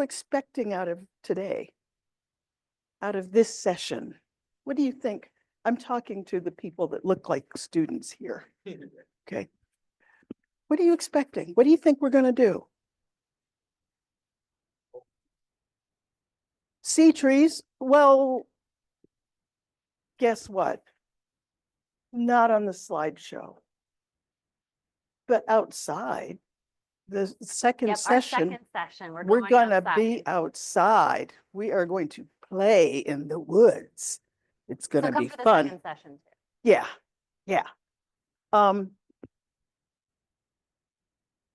expecting out of today? Out of this session? What do you think? I'm talking to the people that look like students here. Okay. What are you expecting? What do you think we're going to do? See trees? Well, guess what? Not on the slideshow. But outside, the second Yep, session, our second session, we're going gonna outside. be outside. We are going to play in the woods. It's So gonna come be for the fun. second session too. Yeah, yeah.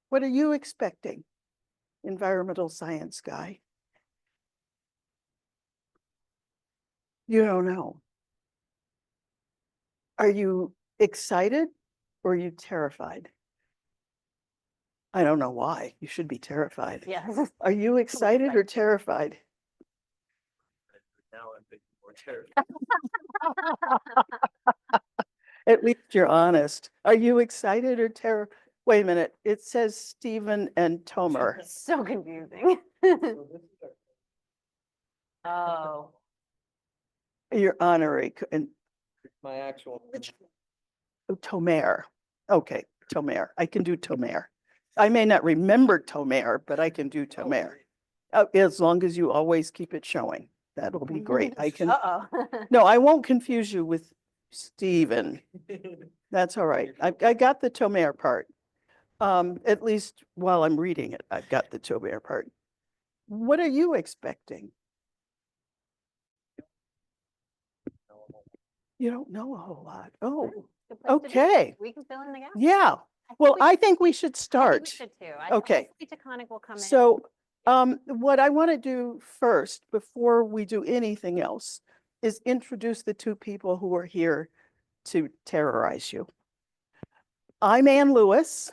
What are you expecting, environmental science guy? You don't know. Are you excited or are you terrified? I don't know why. You should be terrified. Yes. Are you excited or terrified? Now I'm thinking more terrified. At least you're honest. Are you excited or terrified? Wait a minute. It says Stephen and Tomer. So confusing. So this is Oh, Your honorary and my actual. Tomer. Okay, Tomer. I can do Tomer. I may not remember Tomer, but I can do Tomer. As long as you always keep it showing. That'll be great. I can, uh-oh. no, I won't confuse you with Stephen. That's all right. I got the Tomer part. At least while I'm reading it, I've got the Tomer part. What are you expecting? You don't know a whole lot. Oh, Good place to be. okay. We can fill in the gap. Yeah. Well, I think we should I think start. we should too. Okay. Hopefully Taconic will come in. So, what I want to do first, before we do anything else, is introduce the two people who are here to terrorize you. I'm Ann Lewis.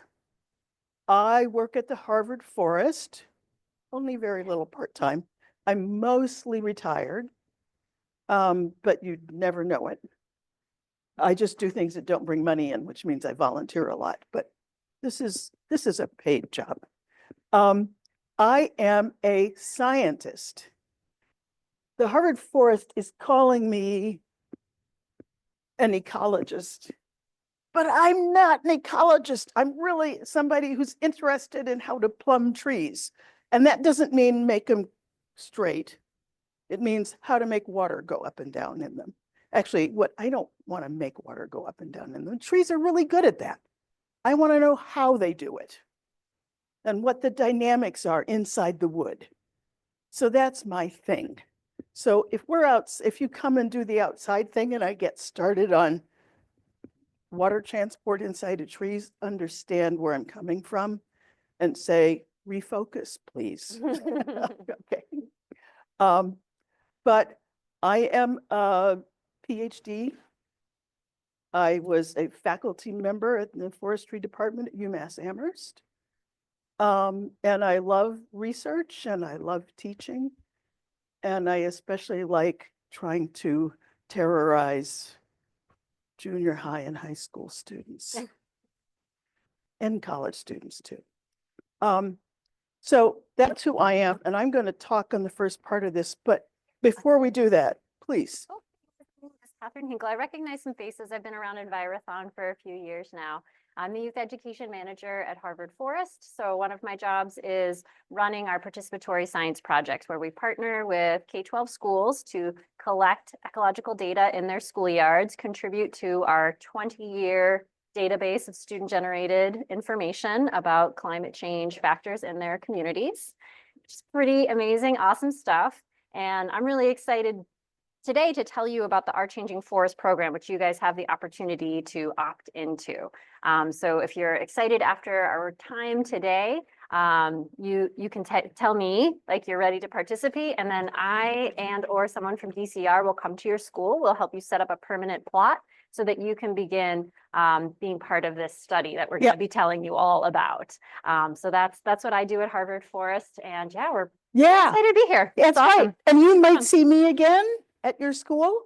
I work at the Harvard Forest, only very little part-time. I'm mostly retired, but you'd never know it. I just do things that don't bring money in, which means I volunteer a lot, but this is a paid job. I am a scientist. The Harvard Forest is calling me an ecologist, but I'm not an ecologist. I'm really somebody who's interested in how to plumb trees. And that doesn't mean make them straight. It means how to make water go up and down in them. Actually, I don't want to make water go up and down in them. Trees are really good at that. I want to know how they do it and what the dynamics are inside the wood. So that's my thing. So if you come and do the outside thing and I get started on water transport inside of trees, understand where I'm coming from and say, refocus, please. Okay. But I am a PhD. I was a faculty member at the forestry department at UMass Amherst. And I love research and I love teaching. And I especially like trying to terrorize junior high and high school students and college students too. So that's who I am. And I'm going to talk on the first part of this, but before we do that, please. Oh, this is Catherine Hinkle. I recognize some faces. I've been around Envirothon for a few years now. I'm the youth education manager at Harvard Forest. So one of my jobs is running our participatory science projects where we partner with K-12 schools to collect ecological data in their schoolyards, contribute to our 20-year database of student-generated information about climate change factors in their communities. It's pretty amazing, awesome stuff. And I'm really excited today to tell you about the Our Changing Forest program, which you guys have the opportunity to opt into. So if you're excited after our time today, you can tell me like you're ready to participate, and then I or someone from DCR will come to your school. We'll help you set up a permanent plot so that you can begin being part of this study that we're going to be telling you all about. So that's what I do at Harvard Forest, and yeah, we're excited to be here. That's awesome. right. And you might see me again at your school,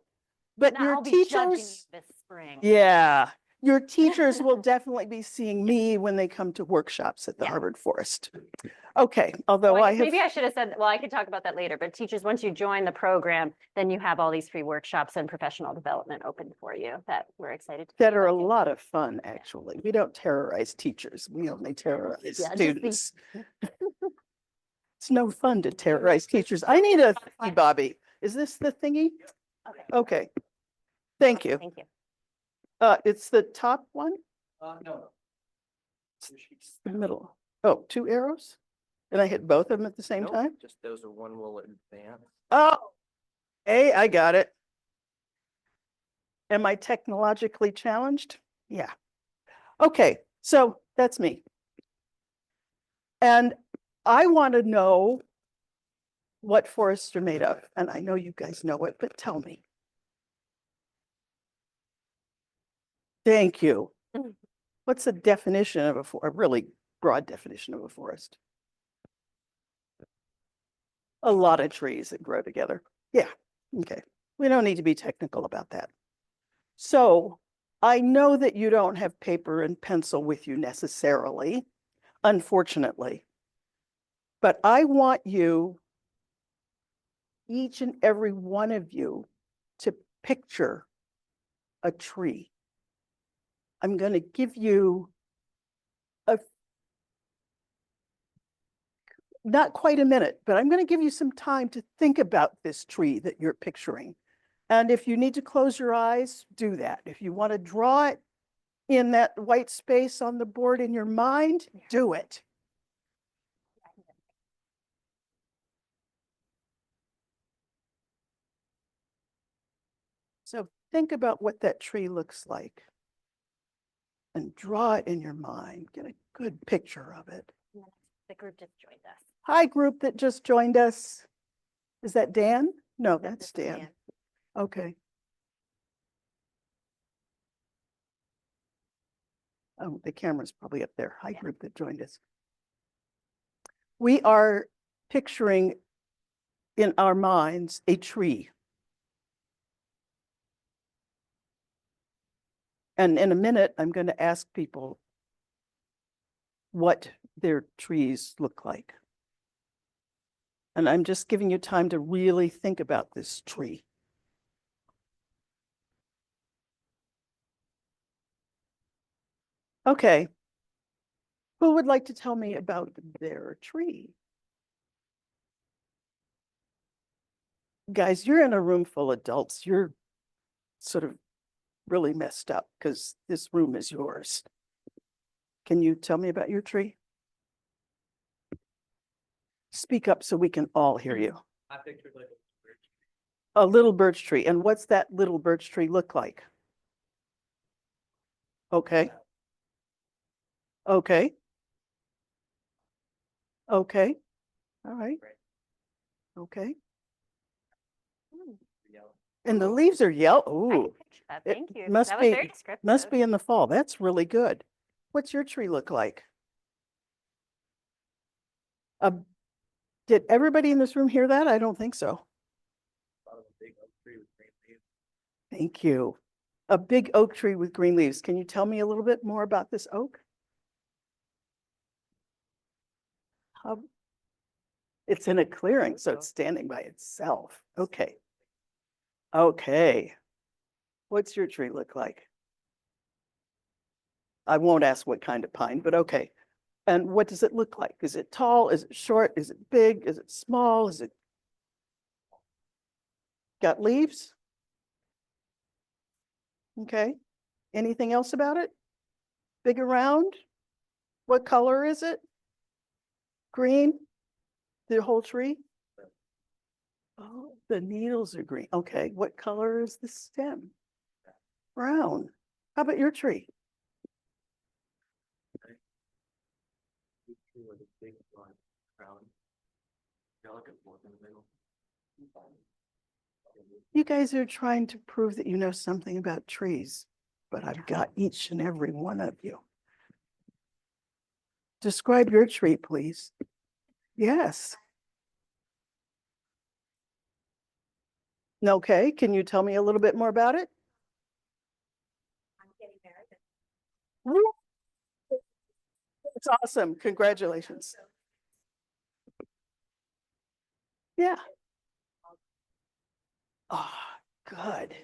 but And your I'll be judging you teachers. this spring. Yeah, Your teachers will definitely be seeing me when they come to workshops at the Yeah. Harvard Forest. Okay, Well, although I have, maybe I should have said, well, I could talk about that later, but teachers, once you join the program, then you have all these free workshops and professional development open for you that we're excited to. that are a talk to. lot of fun, actually. We don't terrorize teachers. We only terrorize Yeah, just the- students. It's no fun to terrorize teachers. I need a thingy, Bobby. Is this the thingy? Okay, Okay. Thank you. thank you. It's the top one, No. the middle. Oh, 2 arrows? And I hit both of them at the same Nope, time? Just those are one will advance. Oh, hey, I got it. Am I technologically challenged? Yeah. Okay, so that's me. And I want to know what forests are made of. And I know you guys know it, but tell me. Thank you. Mhm. What's the definition of a really broad definition of a forest? A lot of trees that grow together. Yeah, okay. We don't need to be technical about that. So I know that you don't have paper and pencil with you necessarily, unfortunately. But I want you, each and every one of you, to picture a tree. I'm going to give you not quite a minute, but I'm going to give you some time to think about this tree that you're picturing. And if you need to close your eyes, do that. If you want to draw it in that white space on the board in your mind, do it. So think about what that tree looks like and draw it in your mind. Get a good picture of it. And then the group just joined us. Hi, group that just joined us. Is that Dan? No, No, that's this is Dan. Okay. Oh, the camera's probably up there. Hi, Yeah. group that joined us. We are picturing in our minds a tree. And in a minute, I'm going to ask people what their trees look like. And I'm just giving you time to really think about this tree. Okay. Who would like to tell me about their tree? Guys, you're in a room full of adults. You're sort of really messed up because this room is yours. Can you tell me about your tree? Speak up so we can all hear you. I pictured like a birch tree. A little birch tree. And what's that little birch tree look like? Okay. Okay. Okay. All right. Right. Okay. Hmm, Yellow. And the leaves are yellow. I Ooh, can picture that. it Thank you. must That was very be- descriptive. must be in the fall. That's really good. What's your tree look like? Did everybody in this room hear that? I don't think so. Thought of a big oak tree with green leaves. Thank you. A big oak tree with green leaves. Can you tell me a little bit more about this oak? It's in a clearing, so it's standing by itself. Okay. Okay. What's your tree look like? I won't ask what kind of pine, but okay. And what does it look like? Is it tall? Is it short? Is it big? Is it small? Is it got leaves? Okay. Anything else about it? Big around? What color is it? Green? The whole tree? Oh, the needles are green. Okay, what color is the stem? Brown. How about your tree? Big tree with a big broad crown. Delicate fork in the middle. You guys are trying to prove that you know something about trees, but I've got each and every one of you. Describe your tree, please. Yes. Okay, can you tell me a little bit more about it? I'm getting married in It's awesome. Congratulations. Yeah. Oh, good.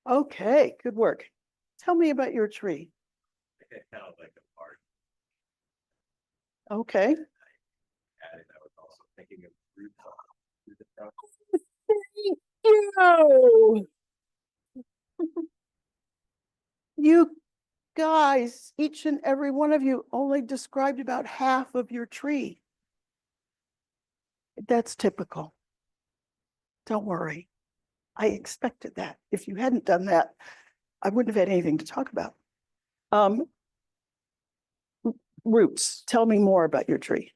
Okay, good work. Tell me about your tree. Kind of like a park. Okay. Added, I was also thinking of roots through the front. You. You guys, each and every one of you only described about half of your tree. That's typical. Don't worry. I expected that. If you hadn't done that, I wouldn't have had anything to talk about. Roots, tell me more about your tree.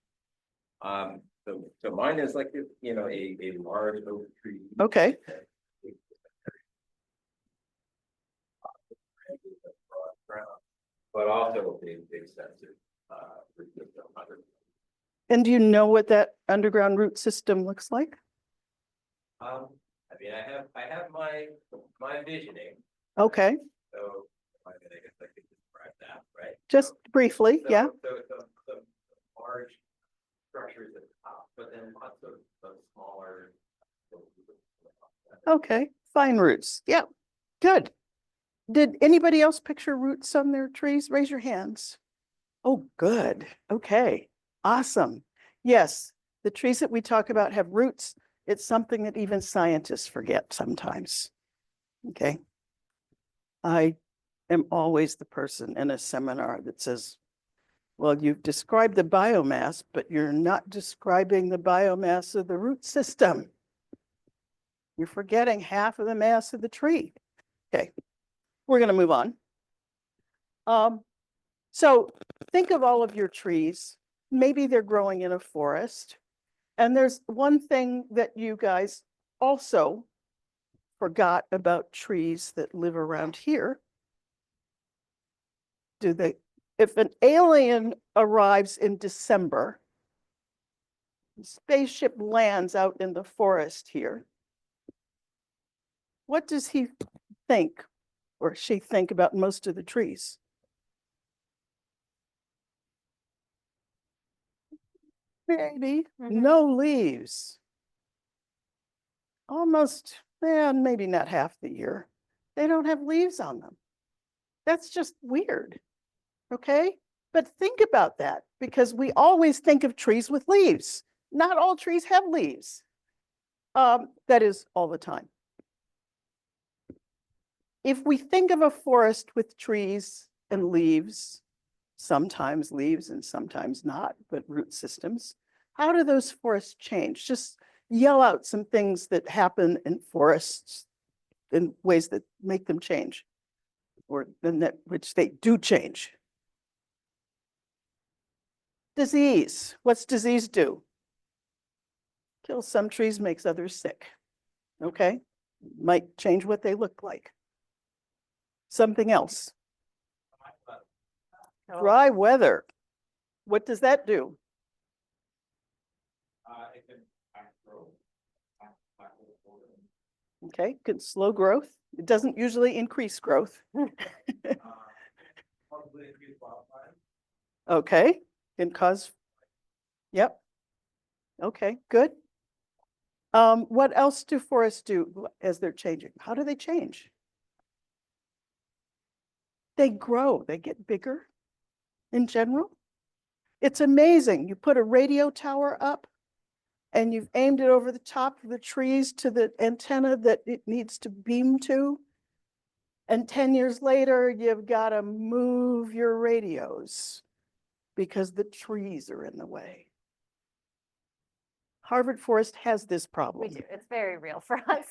So mine is like, you know, a large oak tree. Okay, But also a big extensive, root system under. and do you know what that underground root system looks like? I mean, I have my visioning, Okay, so I mean, I guess I could describe that, right? just briefly, yeah. So some large structures at the top, but then lots of smaller. Okay, fine roots. Yeah, good. Did anybody else picture roots on their trees? Raise your hands. Oh, good. Okay, awesome. Yes, the trees that we talk about have roots. It's something that even scientists forget sometimes. Okay. I am always the person in a seminar that says, well, you've described the biomass, but you're not describing the biomass of the root system. You're forgetting half of the mass of the tree. Okay, we're going to move on. So think of all of your trees. Maybe they're growing in a forest. And there's one thing that you guys also forgot about trees that live around here. If an alien arrives in December, spaceship lands out in the forest here, what does he think or she think about most of the trees? Maybe no leaves. Almost, maybe not half the year. They don't have leaves on them. That's just weird. Okay? But think about that because we always think of trees with leaves. Not all trees have leaves. That is all the time. If we think of a forest with trees and leaves, sometimes leaves and sometimes not, but root systems, how do those forests change? Just yell out some things that happen in forests in ways that make them change, or in that which they do change. Disease. What's disease do? Kills some trees, makes others sick. Okay? Might change what they look like. Something else. Dry weather. What does that do? It can grow. Okay, can slow growth. It doesn't usually increase growth. Probably increase wildfire. Okay, can cause, yep. Okay, good. What else do forests do as they're changing? How do they change? They grow, they get bigger in general. It's amazing. You put a radio tower up and you've aimed it over the top of the trees to the antenna that it needs to beam to. And 10 years later, you've got to move your radios because the trees are in the way. Harvard Forest has this problem. We do. It's very real for us.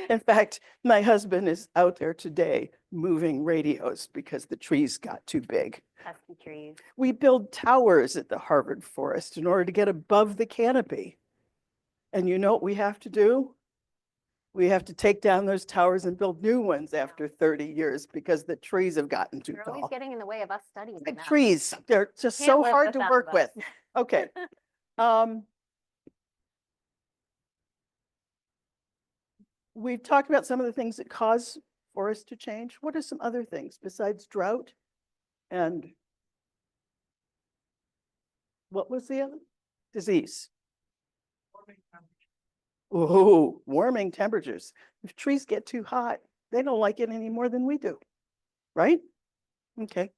In fact, my husband is out there today moving radios because the trees got too big. Pesky trees. We build towers at the Harvard Forest in order to get above the canopy. And you know what we have to do? We have to take down those towers and build new ones after 30 years because the trees have gotten too You're always tall. getting in the way of us studying. Big them. trees, they're just Can't so live hard to without work them. with. Okay. We've talked about some of the things that cause forest to change? What are some other things besides drought and what was the other? Disease. Oh, warming temperatures. If trees get too hot, they don't like it any more than we do, right? Okay.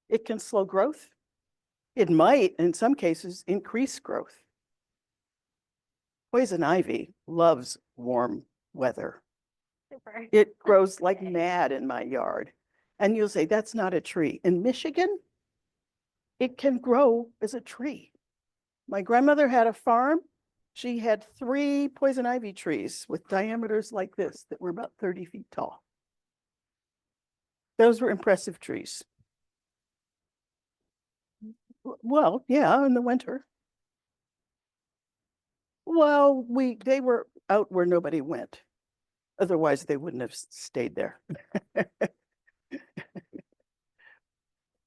It can slow growth. It might, in some cases, increase growth. Poison ivy loves warm weather. Super. It grows like mad in my yard. And you'll say, that's not a tree. In Michigan, it can grow as a tree. My grandmother had a farm. She had 3 poison ivy trees with diameters like this that were about 30 feet tall. Those were impressive trees. Well, yeah, in the winter. Well, they were out where nobody went. Otherwise, they wouldn't have stayed there.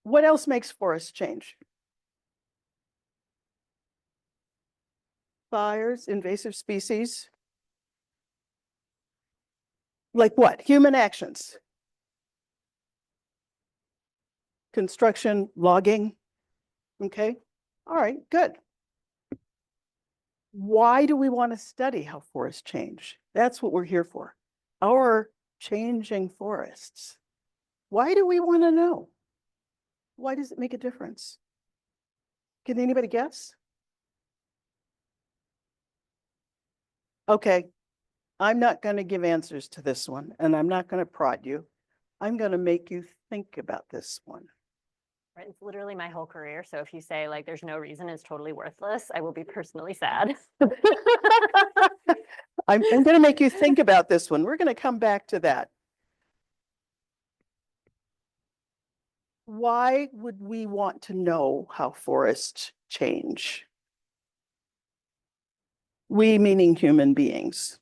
What else makes forests change? Fires, invasive species. Like what? Human actions. Construction, logging. Okay. All right, good. Why do we want to study how forests change? That's what we're here for. Our changing forests. Why do we want to know? Why does it make a difference? Can anybody guess? Okay, I'm not going to give answers to this one, and I'm not going to prod you. I'm going to make you think about this one. Right, it's literally my whole career. So if you say like there's no reason, it's totally worthless, I will be personally sad. I'm going to make you think about this one. We're going to come back to that. Why would we want to know how forests change? We meaning human beings.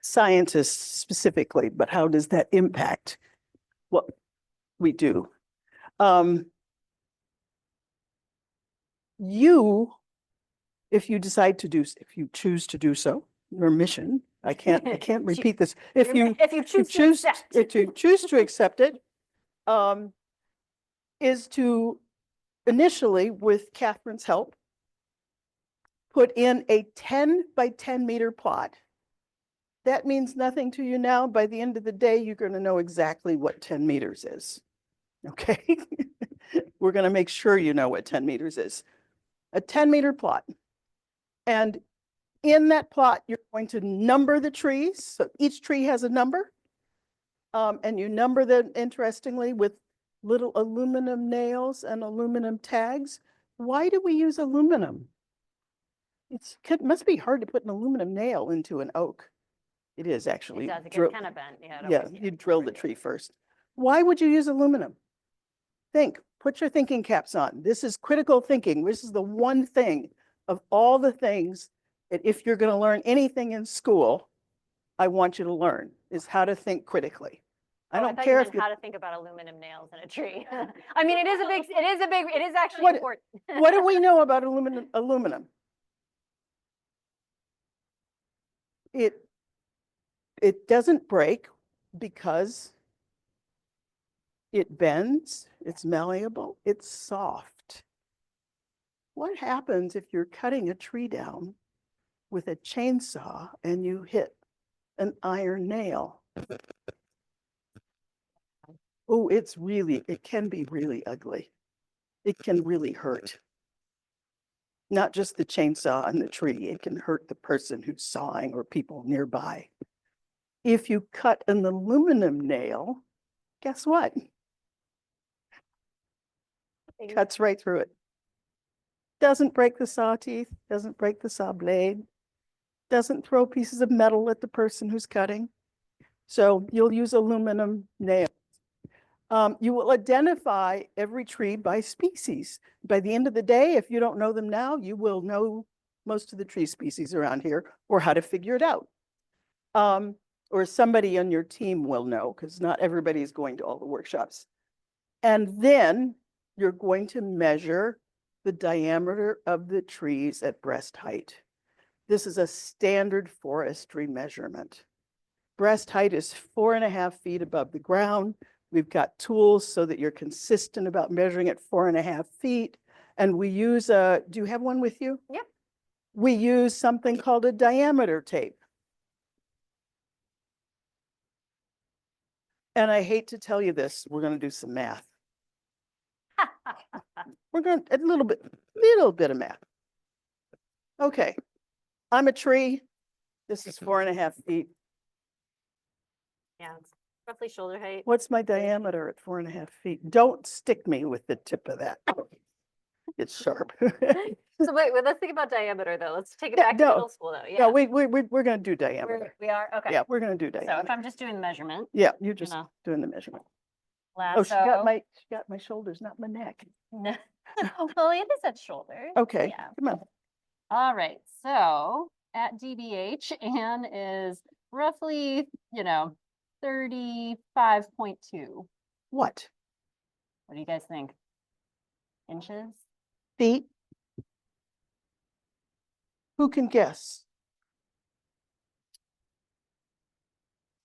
Scientists specifically, but how does that impact what we do? If you choose to do so, your mission, I can't repeat this. If you choose to accept it, is to initially, with Catherine's help, put in a 10 by 10 meter plot. That means nothing to you now. By the end of the day, you're going to know exactly what 10 meters is. Okay. We're going to make sure you know what 10 meters is. A 10-meter plot. And in that plot, you're going to number the trees. So each tree has a number. And you number them, interestingly, with little aluminum nails and aluminum tags. Why do we use aluminum? It must be hard to put an aluminum nail into an oak. It is actually. It does, it gets kind of bent. Yeah, you drill the tree first. Why would you use aluminum? Think, put your thinking caps on. This is critical thinking. This is the one thing of all the things that if you're going to learn anything in school, I want you to learn is how to think critically. I don't care if how to think about aluminum nails in a tree. I mean, it is actually important. What do we know about aluminum? It doesn't break because it bends, it's malleable, it's soft. What happens if you're cutting a tree down with a chainsaw and you hit an iron nail? Oh, it can be really ugly. It can really hurt. Not just the chainsaw and the tree, it can hurt the person who's sawing or people nearby. If you cut an aluminum nail, guess what? Cuts right through it. Doesn't break the saw teeth, doesn't break the saw blade, doesn't throw pieces of metal at the person who's cutting. So you'll use aluminum nails. You will identify every tree by species. By the end of the day, if you don't know them now, you will know most of the tree species around here or how to figure it out. Or somebody on your team will know because not everybody is going to all the workshops. And then you're going to measure the diameter of the trees at breast height. This is a standard forestry measurement. breast height is 4.5 feet above the ground. We've got tools so that you're consistent about measuring at 4.5 feet. And we use do you have one with you? Yep. We use something called a diameter tape. And I hate to tell you this, we're going to do some math. We're going to, a little bit of math. Okay, I'm a tree. This is 4.5 feet. Yeah, it's roughly shoulder height. What's my diameter at 4.5 feet? Don't stick me with the tip of that. It's sharp. So wait, let's think about diameter though. Let's take it Yeah, back to no. middle school though. Yeah. No, we're going to do diameter. We are, okay. Yeah, we're going to do So if diameter. I'm just doing the measurement, Yeah, you're just know. doing the measurement. Oh, lasso. she got my shoulders, not my neck. No. Well, it is at shoulder. Okay, Yeah. come on. All right, so at DBH, Anne is roughly, 35.2. What? What do you guys think? Inches? Feet? Who can guess?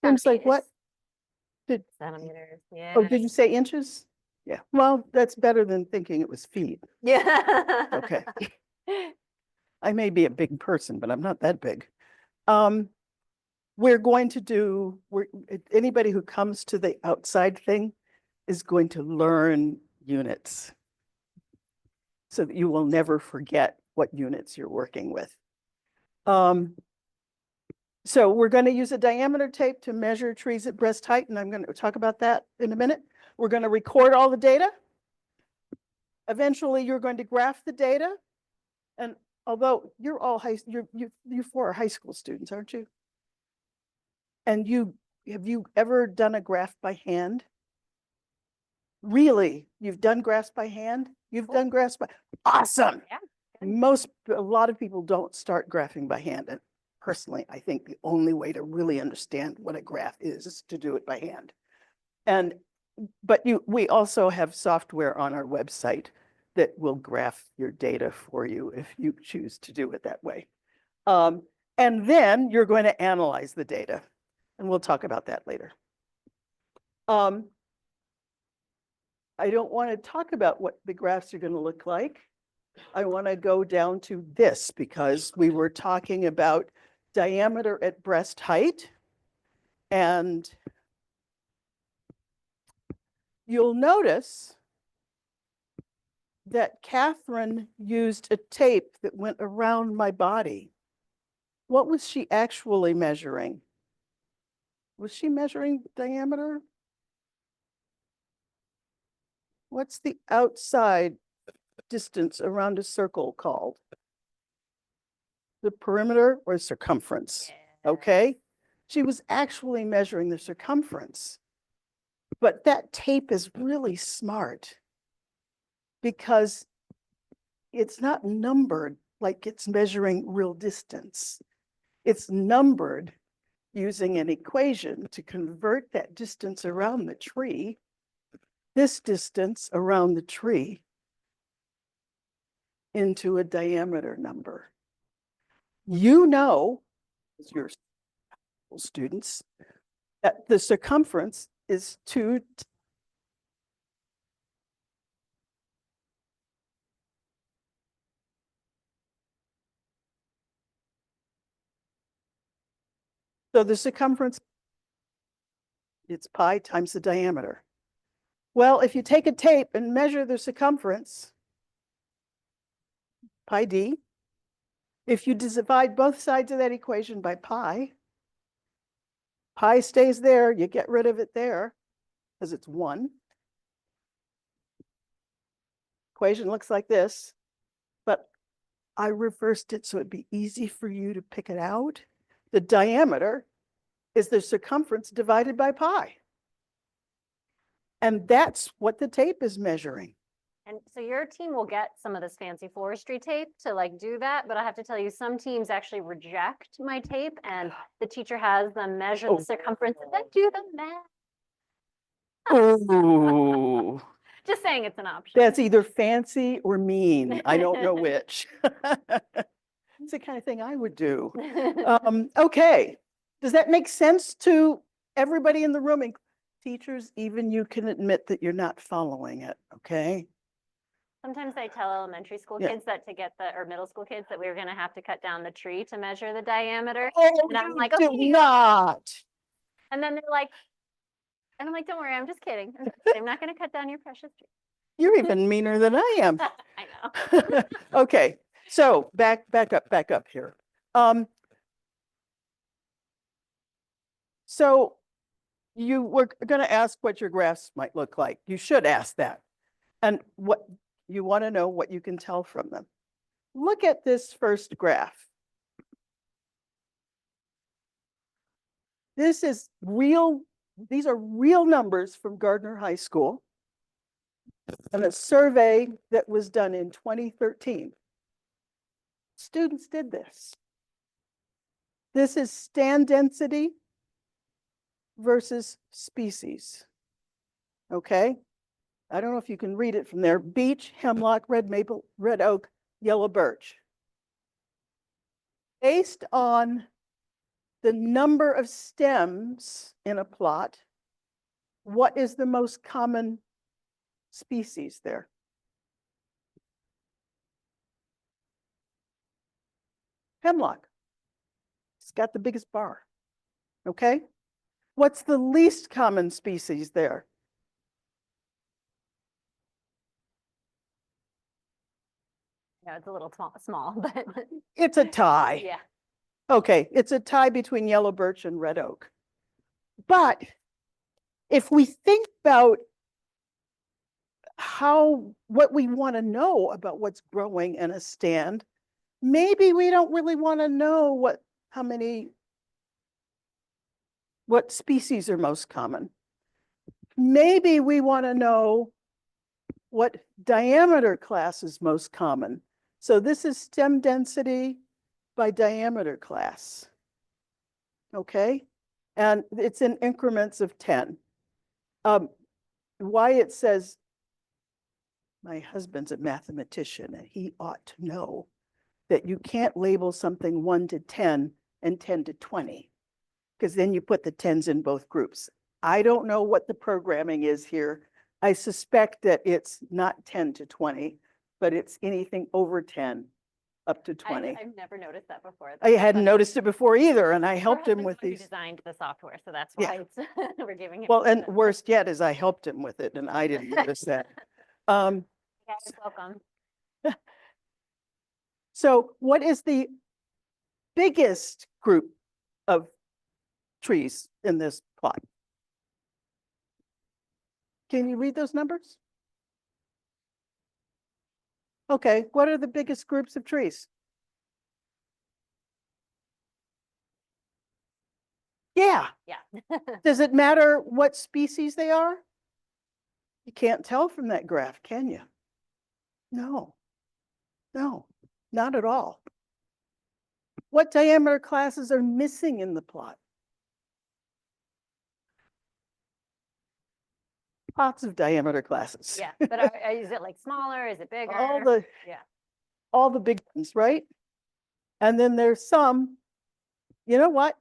Seems like what? Centimeters, yeah. Oh, did you say inches? Yeah, well, that's better than thinking it was feet. Yeah. Okay. I may be a big person, but I'm not that big. We're going to do, anybody who comes to the outside thing is going to learn units so that you will never forget what units you're working with. So we're going to use a diameter tape to measure trees at breast height, and I'm going to talk about that in a minute. We're going to record all the data. Eventually, you're going to graph the data. And although you're all you four are high school students, aren't you? And have you ever done a graph by hand? Really? You've done graphs by hand? You've done graphs by, awesome. Yeah, good. A lot of people don't start graphing by hand. And personally, I think the only way to really understand what a graph is to do it by hand. But we also have software on our website that will graph your data for you if you choose to do it that way. And then you're going to analyze the data, and we'll talk about that later. I don't want to talk about what the graphs are going to look like. I want to go down to this because we were talking about diameter at breast height. And you'll notice that Catherine used a tape that went around my body. What was she actually measuring? Was she measuring diameter? What's the outside distance around a circle called? The perimeter or circumference? Yeah. Okay. She was actually measuring the circumference. But that tape is really smart because it's not numbered like it's measuring real distance. It's numbered using an equation to convert that distance around the tree, this distance around the tree, into a diameter number. You know, as your students, that the circumference is 2. So the circumference, it's pi times the diameter. Well, if you take a tape and measure the circumference, pi d, if you divide both sides of that equation by pi, pi stays there, you get rid of it there because it's 1. Equation looks like this, but I reversed it so it'd be easy for you to pick it out. The diameter is the circumference divided by pi. And that's what the tape is measuring. And so your team will get some of this fancy forestry tape to do that, but I have to tell you, some teams actually reject my tape and the teacher has them measure the circumference and then do the math. Oh, Just saying it's an option. that's either fancy or mean. I don't know which. It's the kind of thing I would do. Okay, Does that make sense to everybody in the room? Teachers, even you can admit that you're not following it, okay? Sometimes I tell elementary school Yeah. kids that or middle school kids that we were gonna have to cut down the tree to measure the diameter. Oh, And I'm you like, do okay. not. And then they're like, and I'm like, don't worry, I'm just kidding. I'm not gonna cut down your precious tree. You're even meaner than I am. I know. Okay, so back up here. So you were going to ask what your graphs might look like. You should ask that. And what you want to know what you can tell from them. Look at this first graph. This is real, these are real numbers from Gardner High School and a survey that was done in 2013. Students did this. This is stand density versus species. Okay? I don't know if you can read it from there. Beech, hemlock, red maple, red oak, yellow birch. Based on the number of stems in a plot, what is the most common species there? Hemlock. It's got the biggest bar. Okay? What's the least common species there? Yeah, it's a little small, but It's a tie. yeah. Okay, it's a tie between yellow birch and red oak. But if we think about what we want to know about what's growing in a stand, maybe we don't really want to know what species are most common. Maybe we want to know what diameter class is most common. So this is stem density by diameter class. Okay? And it's in increments of 10. Why it says, my husband's a mathematician and he ought to know that you can't label something 1 to 10 and 10 to 20, because then you put the 10s in both groups. I don't know what the programming is here. I suspect that it's not 10 to 20, but it's anything over 10 up to 20. I've never noticed that before. I hadn't But noticed it before either, and I our helped him husband's with the one who these. designed the software, so that's Yeah. why it's we're giving him. Well, and credit. worst yet is I helped him with it, and I didn't notice that. You guys are welcome. So what is the biggest group of trees in this plot? Can you read those numbers? Okay, what are the biggest groups of trees? Yeah. Yeah. Does it matter what species they are? You can't tell from that graph, can you? No, not at all. What diameter classes are missing in the plot? Lots of diameter classes. Yeah, but is it like smaller? Is it bigger? Yeah. All the big ones, right? And then there's some, you know what?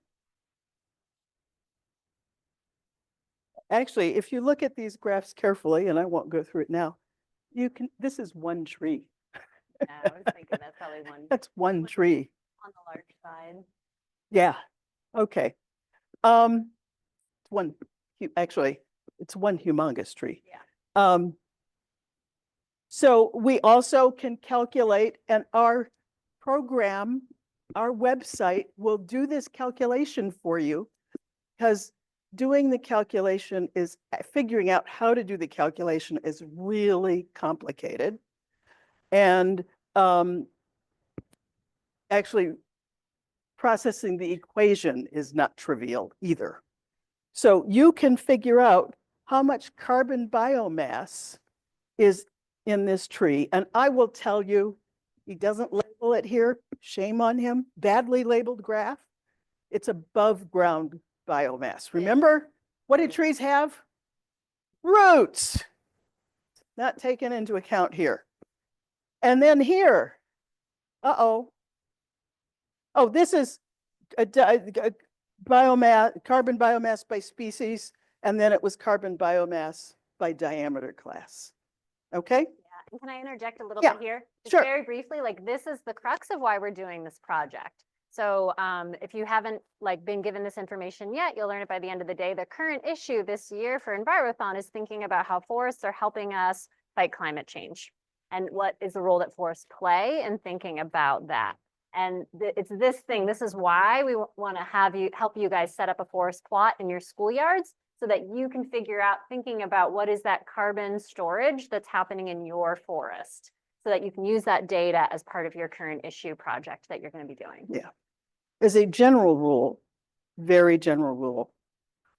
Actually, if you look at these graphs carefully, and I won't go through it now, this is one tree. Yeah, I was thinking that's probably one That's one One. tree. on the large side. Yeah, okay. Actually, it's one humongous tree. Yeah. So we also can calculate, and our program, our website will do this calculation for you, because doing the calculation is, figuring out how to do the calculation is really complicated. And actually processing the equation is not trivial either. So you can figure out how much carbon biomass is in this tree. And I will tell you, he doesn't label it here. Shame on him. Badly labeled graph. It's above ground biomass. Remember, what do trees have? Roots. Not taken into account here. And then here, oh, this is biomass, carbon biomass by species, and then it was carbon biomass by diameter class. Okay? Yeah, and can I interject a little Yeah, bit here? Just sure. very briefly, like this is the crux of why we're doing this project. So if you haven't like been given this information yet, you'll learn it by the end of the day. The current issue this year for Envirothon is thinking about how forests are helping us fight climate change and what is the role that forests play in thinking about that. And it's this thing, this is why we want to have you help you guys set up a forest plot in your schoolyards so that you can figure out thinking about what is that carbon storage that's happening in your forest so that you can use that data as part of your current issue project that you're going to be doing. Yeah. As a general rule, very general rule,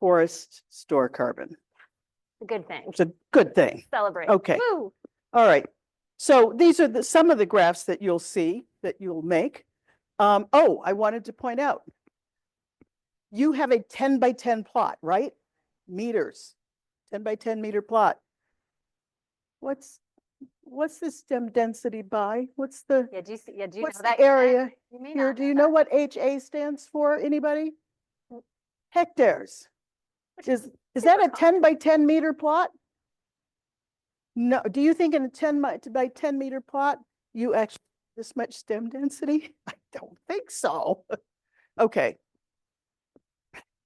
forests store carbon. It's a good thing. It's a good thing. Celebrate. Okay. Woo! All right. So these are some of the graphs that you'll see that you'll make. Oh, I wanted to point out, you have a 10 by 10 plot, right? Meters, 10 by 10 meter plot. What's the stem density by? What's the, Yeah, do you see, yeah, do you what's know the that? Jen? area You may here? not Do you know that. what HA stands for? Anybody? Hectares. Which Is super that a common. 10 by 10 meter plot? No, do you think in a 10 by 10 meter plot, you actually this much stem density? I don't think so. Okay.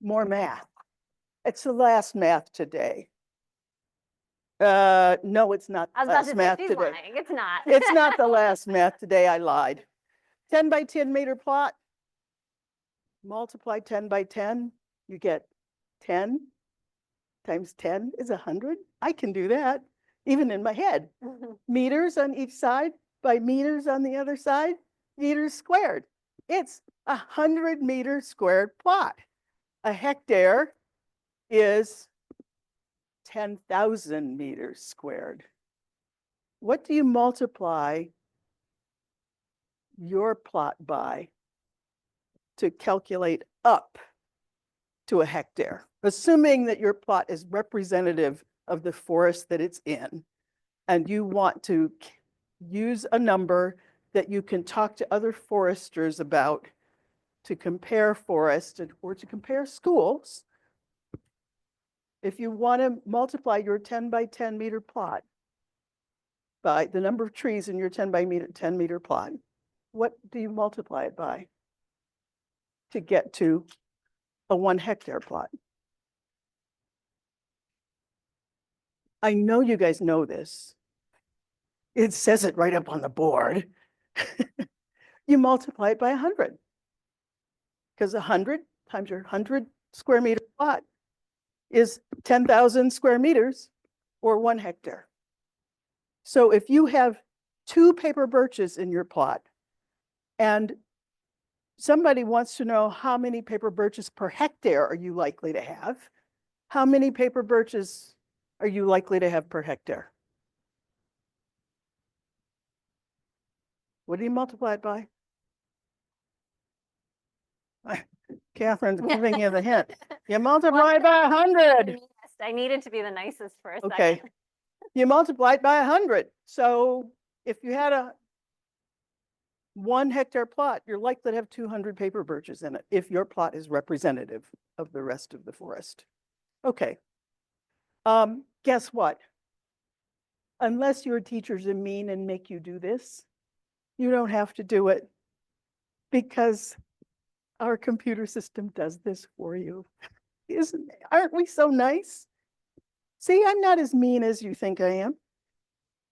More math. It's the last math today. No, it's not I was the about last to say, math she's today. lying. It's not. It's not the last math today. I lied. 10 by 10 meter plot. Multiply 10 by 10. You get 10 times 10 is 100. I can do that even in my head. Meters on each side by meters on the other side, meters squared. It's 100 meter squared plot. A hectare is 10,000 meters squared. What do you multiply your plot by to calculate up to a hectare? Assuming that your plot is representative of the forest that it's in, and you want to use a number that you can talk to other foresters about to compare forests or to compare schools. If you want to multiply your 10 by 10 meter plot by the number of trees in your 10 by 10 meter plot, what do you multiply it by to get to a 1 hectare plot? I know you guys know this. It says it right up on the board. You multiply it by 100. Because 100 times your 100 square meter plot is 10,000 square meters or 1 hectare. So if you have 2 paper birches in your plot and somebody wants to know how many paper birches per hectare are you likely to have, how many paper birches are you likely to have per hectare? What do you multiply it by? Catherine's giving you the hint. You multiply it by 100. I needed to be the nicest for a Okay. second. You multiply it by 100. So if you had a 1 hectare plot, you're likely to have 200 paper birches in it if your plot is representative of the rest of the forest. Okay. Guess what? Unless your teachers are mean and make you do this, you don't have to do it because our computer system does this for you. Aren't we so nice? See, I'm not as mean as you think I am.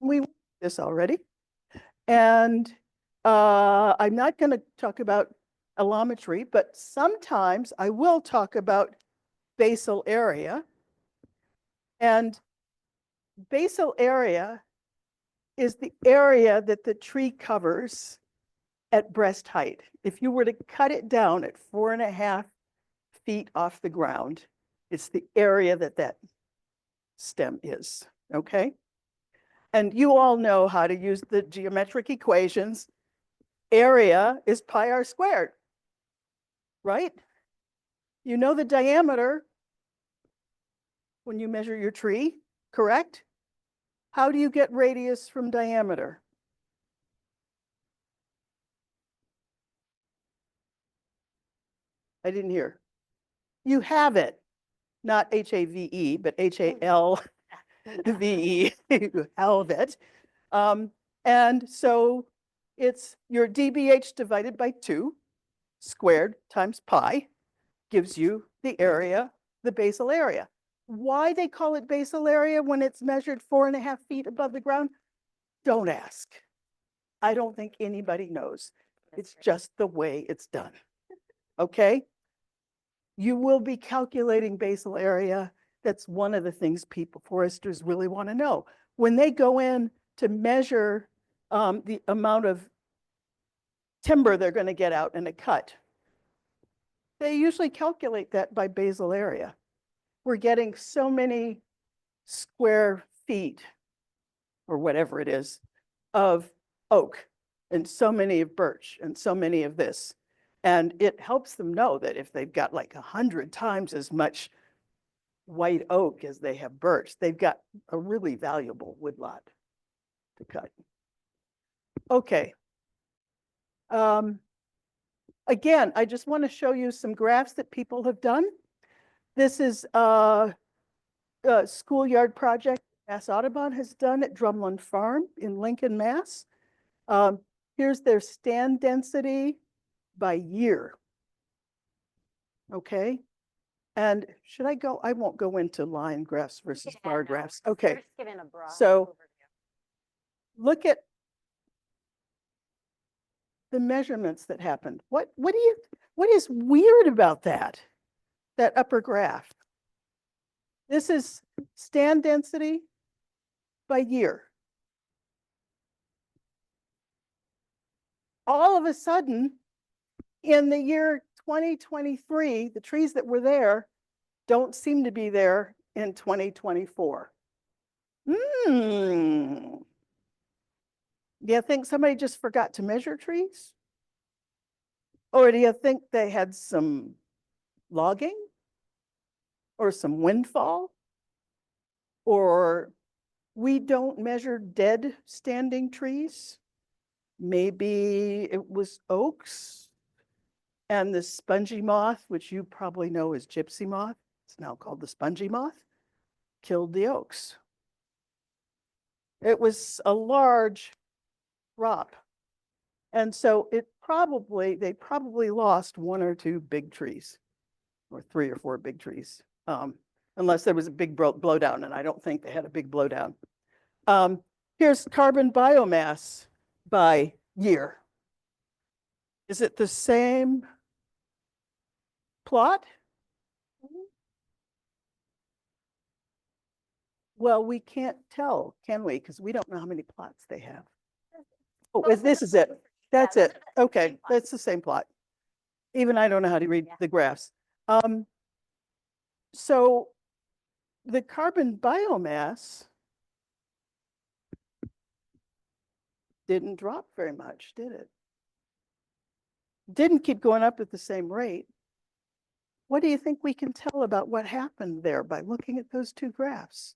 We did this already. And I'm not going to talk about allometry, but sometimes I will talk about basal area. And basal area is the area that the tree covers at breast height. If you were to cut it down at 4.5 feet off the ground, it's the area that that stem is, okay? And you all know how to use the geometric equations. Area is pi r squared, right? You know the diameter when you measure your tree, correct? How do you get radius from diameter? I didn't hear. You have it, not HAVE, but HALVE. You have it. And so it's your DBH divided by 2 squared times pi gives you the area, the basal area. Why they call it basal area when it's measured 4.5 feet above the ground? Don't ask. I don't think anybody knows. It's just the way it's done. Okay? You will be calculating basal area. That's one of the things foresters really want to know. When they go in to measure the amount of timber they're going to get out in a cut, they usually calculate that by basal area. We're getting so many square feet or whatever it is of oak and so many of birch and so many of this. And it helps them know that if they've got like 100 times as much white oak as they have birch, they've got a really valuable woodlot to cut. Okay. Again, I just want to show you some graphs that people have done. This is a schoolyard project Mass Audubon has done at Drumlin Farm in Lincoln, Mass. Here's their stand density by year. Okay. And should I go? I won't go into line graphs versus Yeah, bar no, graphs. we're Okay. just giving a broad So- overview. Look at the measurements that happened. What is weird about that upper graph? This is stand density by year. All of a sudden, in the year 2023, the trees that were there don't seem to be there in 2024. Do you think somebody just forgot to measure trees? Or do you think they had some logging? Or some windfall? Or we don't measure dead standing trees? Maybe it was oaks and the spongy moth, which you probably know as gypsy moth, it's now called the spongy moth, killed the oaks. It was a large crop. And so they probably lost 1 or 2 big trees, or 3 or 4 big trees, unless there was a big blowdown, and I don't think they had a big blowdown. Here's carbon biomass by year. Is it the same plot? Well, we can't tell, can we? Because we don't know how many plots they have. Oh, this is it. That's those it. are the same Okay, plots. that's the same plot. Even I don't know how to read Yeah. the graphs. So the carbon biomass didn't drop very much, did it? Didn't keep going up at the same rate. What do you think we can tell about what happened there by looking at those 2 graphs?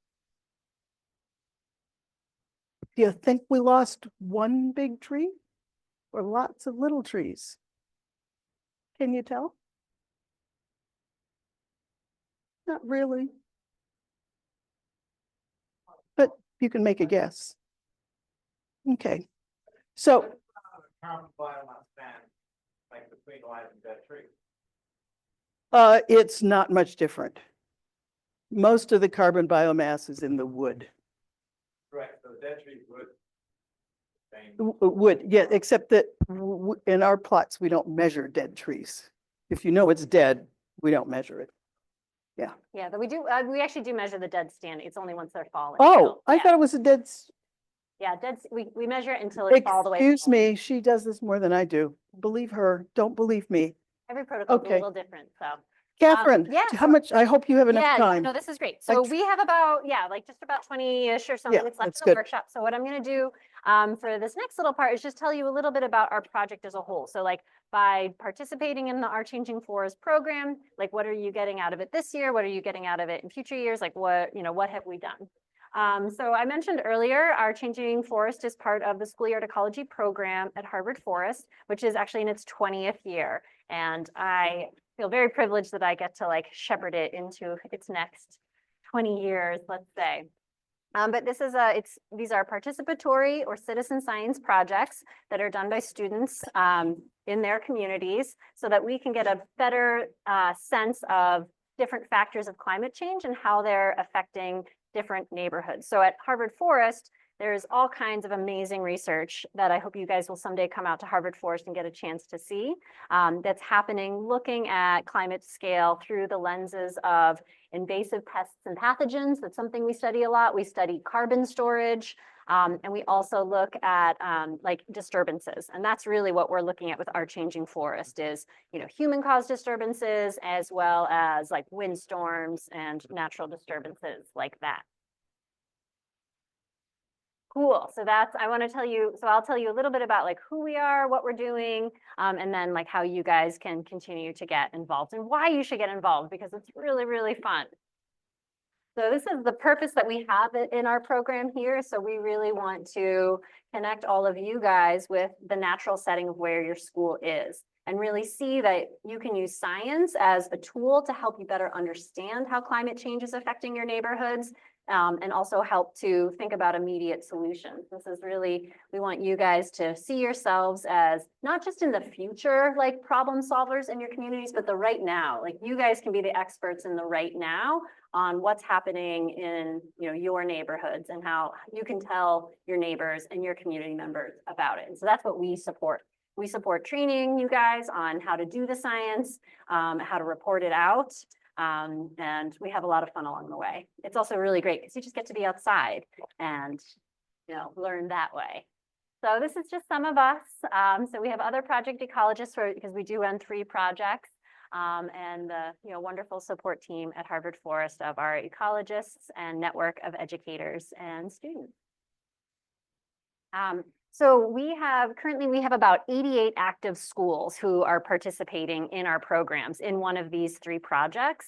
Do you think we lost 1 big tree or lots of little trees? Can you tell? Not really. But you can make a guess. Okay. So Carbon biomass stand, like between live and dead trees. it's not much different. Most of the carbon biomass is in the wood. Correct, so dead trees would. Same. Wood, yeah, except that in our plots, we don't measure dead trees. If you know it's dead, we don't measure it. Yeah, but we actually do measure the dead stand. It's only once they're fallen. Oh, so, I yeah. thought it was a dead. Yeah, we measure it until it's all the way. Excuse full. me, she does this more than I do. Believe her, don't believe me. Every protocol is a Okay. little different, so. Catherine, yeah, how so- much, I hope you have enough Yeah, time. no, this is great. So we have about, like just about 20-ish or so Yeah, minutes left that's in the good. workshop. So what I'm going to do for this next little part is just tell you a little bit about our project as a whole. So like by participating in the Our Changing Forest program, like what are you getting out of it this year? What are you getting out of it in future years? Like what have we done? So I mentioned earlier, Our Changing Forest is part of the Schoolyard Ecology program at Harvard Forest, which is actually in its 20th year. And I feel very privileged that I get to like shepherd it into its next 20 years, let's say. But this is these are participatory or citizen science projects that are done by students in their communities so that we can get a better sense of different factors of climate change and how they're affecting different neighborhoods. So at Harvard Forest, there's all kinds of amazing research that I hope you guys will someday come out to Harvard Forest and get a chance to see that's happening looking at climate scale through the lenses of invasive pests and pathogens. That's something we study a lot. We study carbon storage, and we also look at like disturbances. And that's really what we're looking at with our changing forest is, you know, human-caused disturbances as well as like windstorms and natural disturbances like that. Cool. So I want to tell you, so I'll tell you a little bit about like who we are, what we're doing, and then like how you guys can continue to get involved and why you should get involved because it's really, really fun. So this is the purpose that we have in our program here. So we really want to connect all of you guys with the natural setting of where your school is and really see that you can use science as a tool to help you better understand how climate change is affecting your neighborhoods. And also help to think about immediate solutions. This is really, we want you guys to see yourselves as not just in the future, like problem solvers in your communities, but the right now. Like you guys can be the experts in the right now on what's happening in, you know, your neighborhoods and how you can tell your neighbors and your community members about it. And so that's what we support. We support training you guys on how to do the science, how to report it out. And we have a lot of fun along the way. It's also really great because you just get to be outside and, you know, learn that way. So this is just some of us. So we have other project ecologists because we do run 3 projects and the, you know, wonderful support team at Harvard Forest of our ecologists and network of educators and students. So currently we have about 88 active schools who are participating in our programs in one of these 3 projects.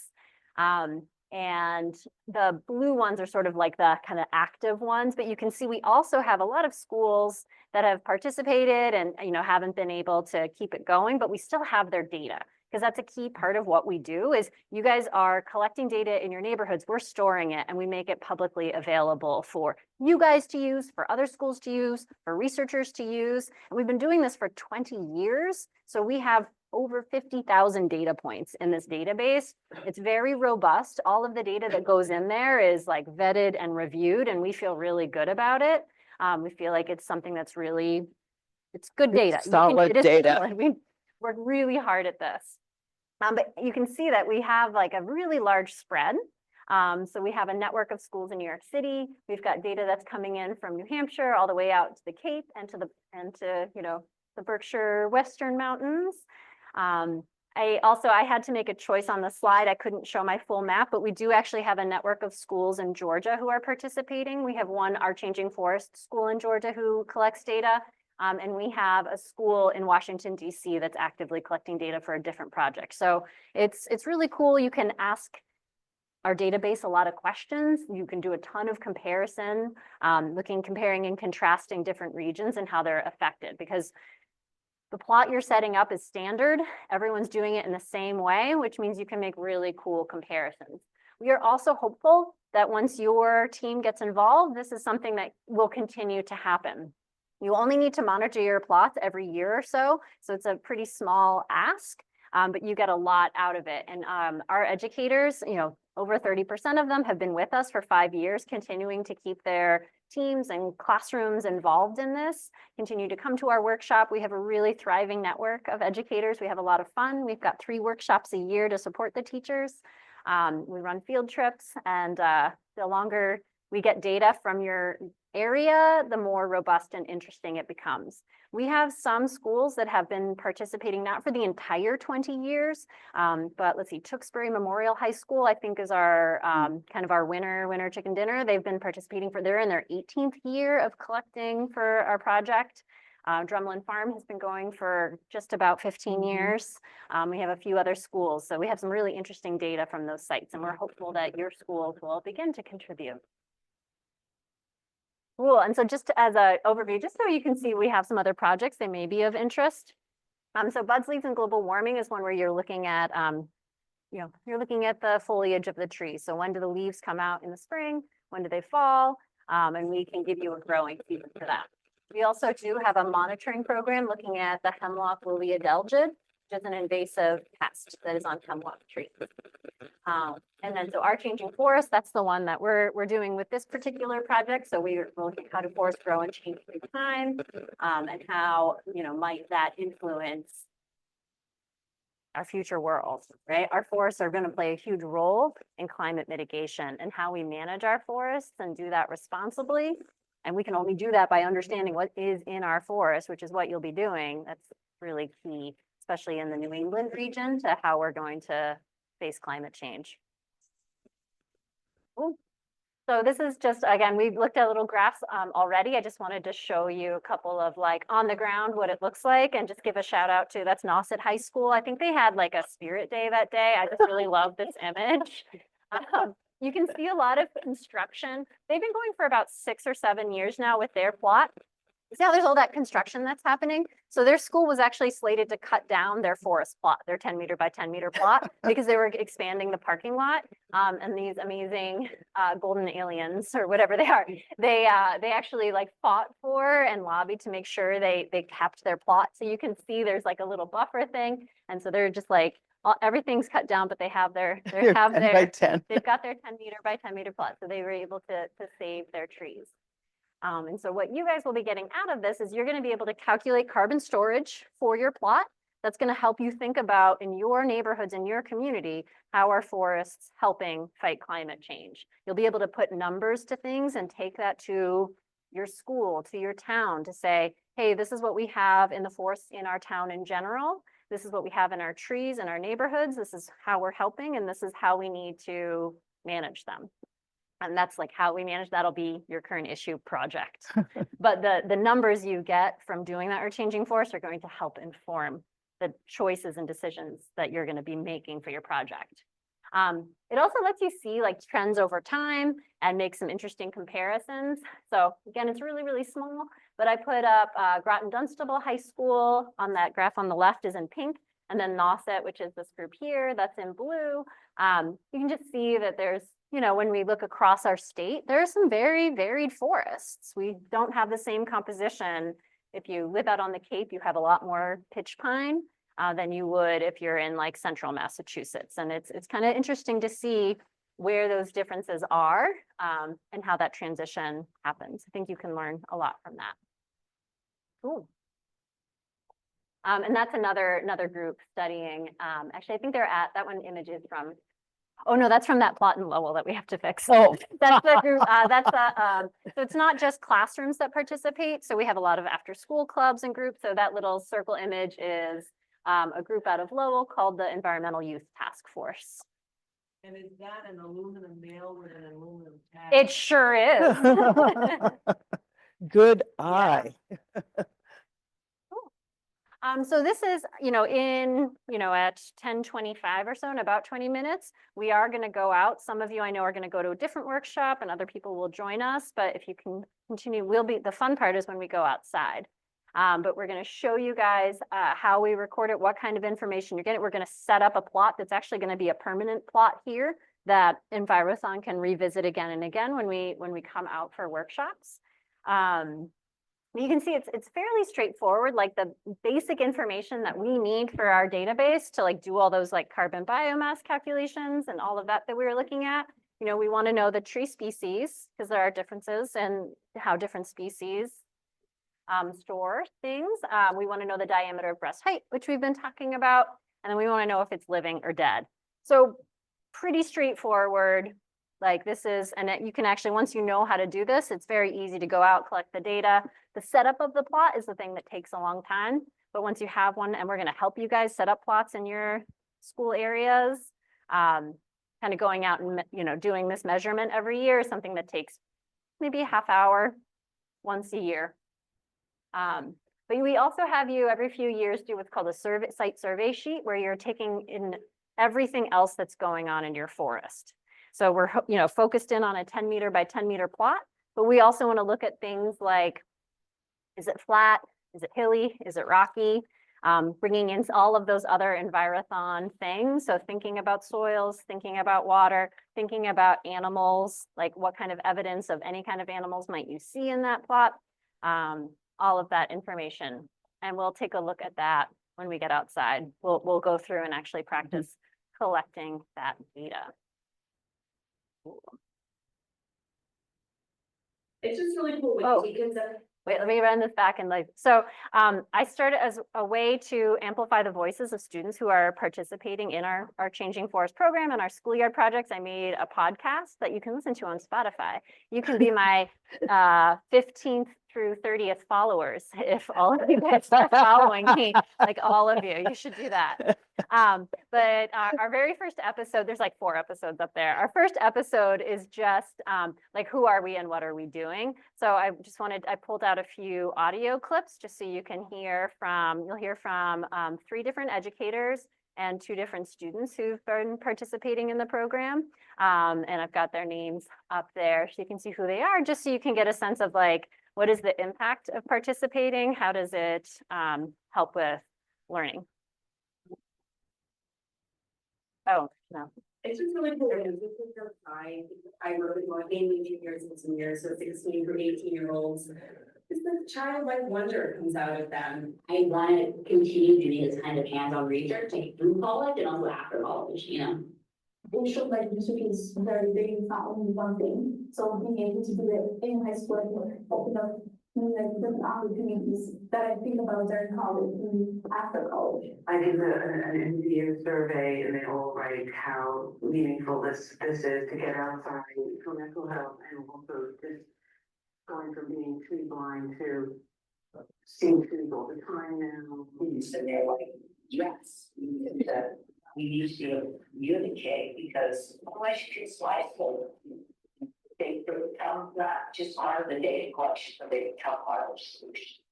And the blue ones are sort of like the kind of active ones, but you can see we also have a lot of schools that have participated and, you know, haven't been able to keep it going, but we still have their data. Because that's a key part of what we do is you guys are collecting data in your neighborhoods, we're storing it and we make it publicly available for you guys to use, for other schools to use, for researchers to use. And we've been doing this for 20 years. So we have over 50,000 data points in this database. It's very robust. All of the data that goes in there is like vetted and reviewed and we feel really good about it. We feel like it's something that's really, it's good data. Solid data. Solid. We work really hard at this. But you can see that we have like a really large spread. So we have a network of schools in New York City. We've got data that's coming in from New Hampshire all the way out to the Cape and to you know, the Berkshire Western Mountains. I had to make a choice on the slide. I couldn't show my full map, but we do actually have a network of schools in Georgia who are participating. We have one Our Changing Forest school in Georgia who collects data. And we have a school in Washington, D.C. that's actively collecting data for a different project. So it's really cool. You can ask our database a lot of questions. You can do a ton of comparison, comparing and contrasting different regions and how they're affected because the plot you're setting up is standard. Everyone's doing it in the same way, which means you can make really cool comparisons. We are also hopeful that once your team gets involved, this is something that will continue to happen. You only need to monitor your plots every year or so. So it's a pretty small ask, but you get a lot out of it. And our educators, you know, over 30% of them have been with us for 5 years, continuing to keep their teams and classrooms involved in this, continue to come to our workshop. We have a really thriving network of educators. We have a lot of fun. We've got 3 workshops a year to support the teachers. We run field trips and the longer we get data from your area, the more robust and interesting it becomes. We have some schools that have been participating not for the entire 20 years, but let's see, Tewksbury Memorial High School, I think is our kind of our winner chicken dinner. They've been participating they're in their 18th year of collecting for our project. Drumlin Farm has been going for just about 15 years. We have a few other schools, so we have some really interesting data from those sites, and we're hopeful that your schools will begin to contribute. Cool, and so just as an overview, just so you can see, we have some other projects that may be of interest. So buds, leaves, and global warming is one where you're looking at, you're looking at the foliage of the tree. So when do the leaves come out in the spring? When do they fall? And we can give you a growing season for that. We also do have a monitoring program looking at the hemlock woolly adelgid, which is an invasive pest that is on hemlock trees. And then so our changing forest, that's the one that we're doing with this particular project. So we're looking at how do forests grow and change through time, and how, might that influence our future world, right? Our forests are going to play a huge role in climate mitigation and how we manage our forests and do that responsibly. And we can only do that by understanding what is in our forest, which is what you'll be doing. That's really key, especially in the New England region, to how we're going to face climate change. Ooh. So this is just, again, we've looked at little graphs already. I just wanted to show you a couple of like on the ground, what it looks like, and just give a shout out to, that's Nauset High School. I think they had like a spirit day that day. I just really love this image. You can see a lot of construction. They've been going for about 6 or 7 years now with their plot. See how there's all that construction that's happening? So their school was actually slated to cut down their forest plot, their 10-meter by 10-meter plot, because they were expanding the parking lot. And these amazing golden aliens, or whatever they are, they actually like fought for and lobbied to make sure they kept their plot. So you can see there's like a little buffer thing, and so they're just like everything's cut down, but they have their They're 10 by 10. they've got their 10-meter by 10-meter plot, so they were able to save their trees. And so what you guys will be getting out of this is you're going to be able to calculate carbon storage for your plot. That's going to help you think about in your neighborhoods, in your community, how are forests helping fight climate change. You'll be able to put numbers to things and take that to your school, to your town, to say, hey, this is what we have in the forests in our town in general. This is what we have in our trees in our neighborhoods. This is how we're helping, and this is how we need to manage them. And that's like how we manage, that'll be your current issue project. But the numbers you get from doing that or changing forests are going to help inform the choices and decisions that you're going to be making for your project. It also lets you see like trends over time and make some interesting comparisons. So again, it's really, really small, but I put up Groton Dunstable High School on that graph on the left is in pink, and then Nauset, which is this group here, that's in blue. You can just see that there's, when we look across our state, there are some very varied forests. We don't have the same composition. If you live out on the Cape, you have a lot more pitch pine than you would if you're in like central Massachusetts. And it's kind of interesting to see where those differences are and how that transition happens. I think you can learn a lot from that. Cool. And that's another group studying. Actually, I think they're at that one image is from. Oh no, that's from that plot in Lowell that we have to fix. Oh, That's the group. So it's not just classrooms that participate. So we have a lot of after-school clubs and groups. So that little circle image is a group out of Lowell called the Environmental Youth Task Force. And is that an aluminum nail with an aluminum tag? It sure is. good eye. So this is, at 10:25 or so, in about 20 minutes, we are going to go out. Some of you I know are going to go to a different workshop and other people will join us. But if you can continue, the fun part is when we go outside. But we're going to show you guys how we record it, what kind of information you're getting. We're going to set up a plot that's actually going to be a permanent plot here that Envirothon can revisit again and again when we come out for workshops. You can see it's fairly straightforward, like the basic information that we need for our database to like do all those like carbon biomass calculations and all of that we were looking at. We want to know the tree species because there are differences in how different species store things. We want to know the diameter of breast height, which we've been talking about. And then we want to know if it's living or dead. So pretty straightforward. Like this is, and you can actually, once you know how to do this, it's very easy to go out, collect the data. The setup of the plot is the thing that takes a long time. But once you have one, and we're going to help you guys set up plots in your school areas, kind of going out and, doing this measurement every year is something that takes maybe a half hour once a year. But we also have you every few years do what's called a site survey sheet where you're taking in everything else that's going on in your forest. So we're, focused in on a 10-meter by 10-meter plot, but we also want to look at things like, is it flat? Is it hilly? Is it rocky? bringing in all of those other Envirothon things. So thinking about soils, thinking about water, thinking about animals, like what kind of evidence of any kind of animals might you see in that plot? All of that information. And we'll take a look at that when we get outside. We'll go through and actually practice collecting that data. It's just really cool Oh. because Wait, let me run this back and like, so I started as a way to amplify the voices of students who are participating in our Changing Forest program and our schoolyard projects. I made a podcast that you can listen to on Spotify. You can be my 15th through 30th followers if all of you guys are following me, like all of you. You should do that. But our very first episode, there's like 4 episodes up there. Our first episode is just like, who are we and what are we doing? So I pulled out a few audio clips just so you can hear from, you'll hear from 3 different educators and 2 different students who've been participating in the program. And I've got their names up there so you can see who they are, just so you can get a sense of like, what is the impact of participating? How does it help with learning? Oh, no. it's just really cool because this is the I wrote it on mainly juniors and seniors, so 16 to 18-year-olds. It's the childlike wonder comes out of them. I want to continue doing this kind of hands-on research, like through college and also after college, you know. It shows like music is very big, it's not only one thing. So being able to do it in high school and open up like different opportunities that I think about during college and after college. I did an NPU survey and they all write how meaningful this is to get outside for mental health and also just going from being tree blind to seeing trees all the time now. So they're like, yes, we used to communicate because otherwise you can slide forward. They become not just part of the data collection, but they become part of the solution.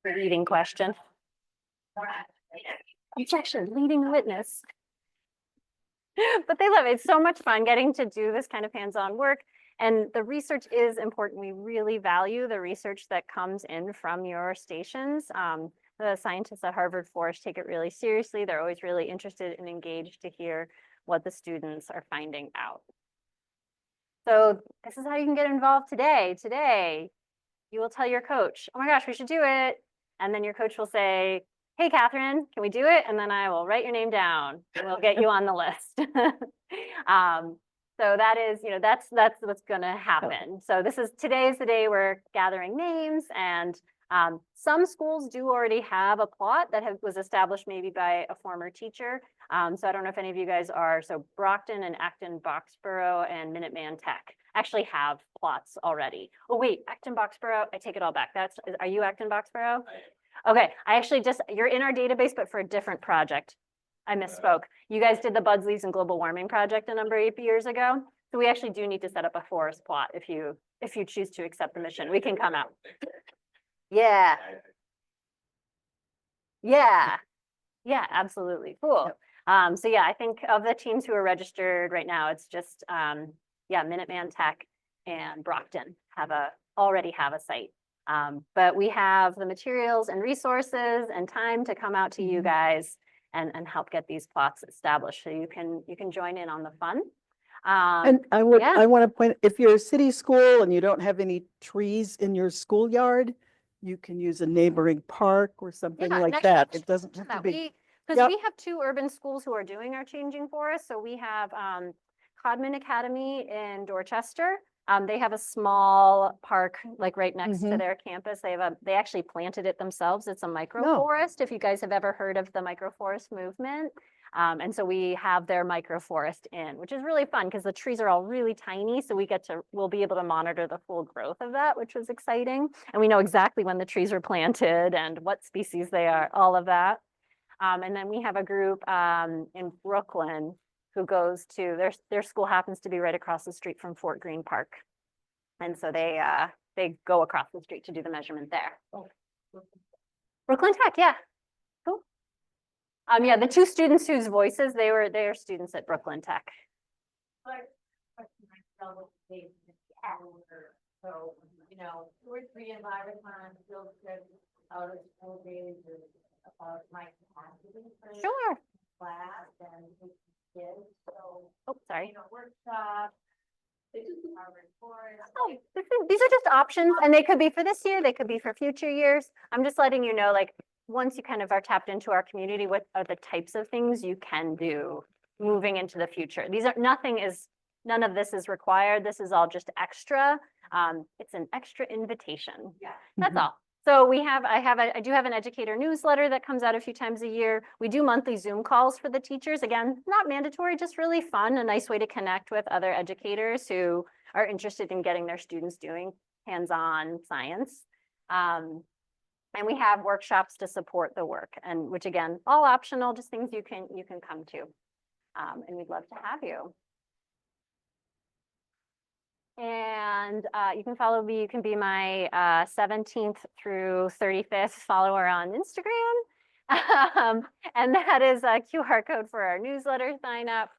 Leading question. It's actually leading witness. But they love it. It's so much fun getting to do this kind of hands-on work. And the research is important. We really value the research that comes in from your stations. The scientists at Harvard Forest take it really seriously. They're always really interested and engaged to hear what the students are finding out. So this is how you can get involved today. Today, you will tell your coach, oh my gosh, we should do it. And then your coach will say, hey, Catherine, can we do it? And then I will write your name down and we'll get you on the list. So that is, that's what's going to happen. So today is the day we're gathering names, and some schools do already have a plot that was established maybe by a former teacher. So I don't know if any of you guys are, so Brockton and Acton Boxborough and Minuteman Tech actually have plots already. Oh wait, Acton Boxborough, I take it all back. Are you Acton Boxborough? Okay, I actually you're in our database, but for a different project. I misspoke. You guys did the Budsleys and Global Warming project a number of years ago. So we actually do need to set up a forest plot if you choose to accept the mission. We can come out. Yeah. Yeah. Yeah, absolutely. Cool. So yeah, I think of the teams who are registered right now, it's just Minuteman Tech and Brockton already have a site. But we have the materials and resources and time to come out to you guys and help get these plots established. So you can join in on the fun. And I want to point, if you're a city school and you don't have any trees in your schoolyard, you can use a neighboring park or something like that. It doesn't have to be. Because we have 2 urban schools who are doing our Changing Forest. So we have Codman Academy in Dorchester. They have a small park like right next to their campus. They actually planted it themselves. It's a microforest. If you guys have ever heard of the microforest movement. And so we have their microforest in, which is really fun because the trees are all really tiny. So we'll be able to monitor the full growth of that, which was exciting. And we know exactly when the trees were planted and what species they are, all of that. And then we have a group in Brooklyn who goes to, their school happens to be right across the street from Fort Greene Park. And so they go across the street to do the measurement there. Brooklyn Tech, yeah. Cool. Yeah, the 2 students whose voices, they are students at Brooklyn Tech. So, know, 2 or 3 environment field trips out of school days is about my capacity for Sure. class and with kids, so, Oh, sorry. you know, workshops. Harvard Forest. Oh, these are just options, and they could be for this year, they could be for future years. I'm just letting you know, like, once you kind of are tapped into our community, what are the types of things you can do moving into the future? None of this is required. This is all just extra. It's an extra invitation. Yeah. That's Mhm. all. So I do have an educator newsletter that comes out a few times a year. We do monthly Zoom calls for the teachers. Again, not mandatory, just really fun, a nice way to connect with other educators who are interested in getting their students doing hands-on science. And we have workshops to support the work, and which again, all optional, just things you can come to. And we'd love to have you. And you can follow me. You can be my 17th through 35th follower on Instagram. And that is a QR code for our newsletter sign up.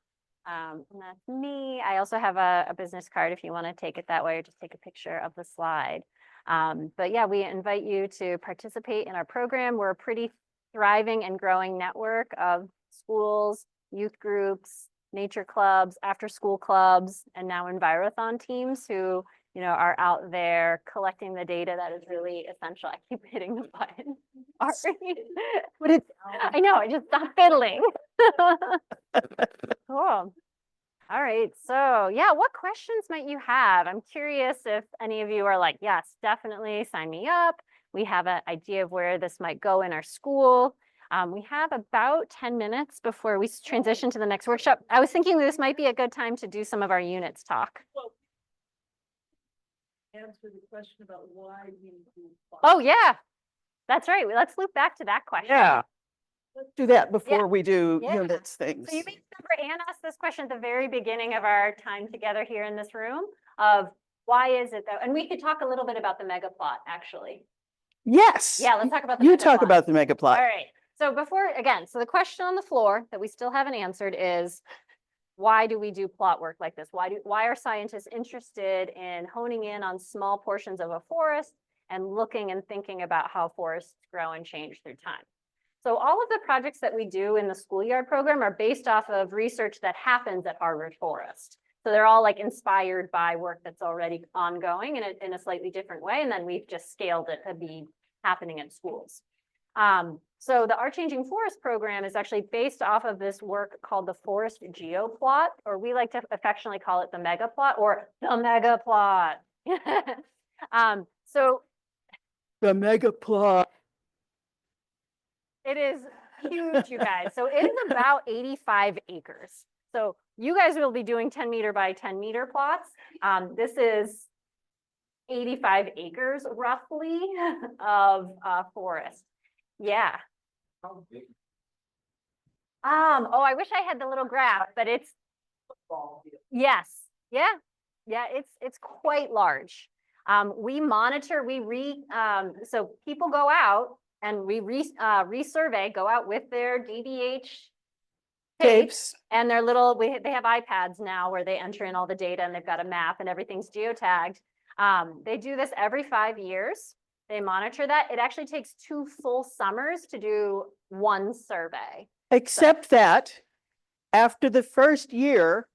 And that's me. I also have a business card if you want to take it that way, or just take a picture of the slide. But yeah, we invite you to participate in our program. We're a pretty thriving and growing network of schools, youth groups, nature clubs, after school clubs, and now Envirothon teams who, you know, are out there collecting the data that is really essential. I keep hitting the button. Sorry. But it, I know, I just stopped fiddling. Cool. All right, so yeah, what questions might you have? I'm curious if any of you are like, yes, definitely sign me up. We have an idea of where this might go in our school. We have about 10 minutes before we transition to the next workshop. I was thinking this might be a good time to do some of our units talk. Answer the question about why we do. Oh, yeah, that's right. Let's loop back to that question. yeah. Let's do that before we do Yeah. units things. So you may remember Anne asked this question at the very beginning of our time together here in this room of why is it that, and we could talk a little bit about the mega plot, actually. Yes. Yeah, let's talk about the You mega talk plot. about the mega plot. All right. So so the question on the floor that we still haven't answered is, why do we do plot work like this? Why are scientists interested in honing in on small portions of a forest and looking and thinking about how forests grow and change through time? So all of the projects that we do in the schoolyard program are based off of research that happens at Harvard Forest. So they're all like inspired by work that's already ongoing in a slightly different way. And then we've just scaled it to be happening at schools. So the Our Changing Forest program is actually based off of this work called the Forest Geoplot, or we like to affectionately call it the mega plot or the mega plot. So The mega plot. it is huge, you guys. So it is about 85 acres. So you guys will be doing 10 meter by 10 meter plots. This is 85 acres roughly of forest. Yeah. How big? Oh, I wish I had the little graph, but it's, yes, yeah, it's quite large. We monitor, so people go out and we resurvey, go out with their DDH tapes Tapes. and their they have iPads now where they enter in all the data and they've got a map and everything's geotagged. They do this every 5 years. They monitor that. It actually takes 2 full summers to do one survey. Except that after the first year,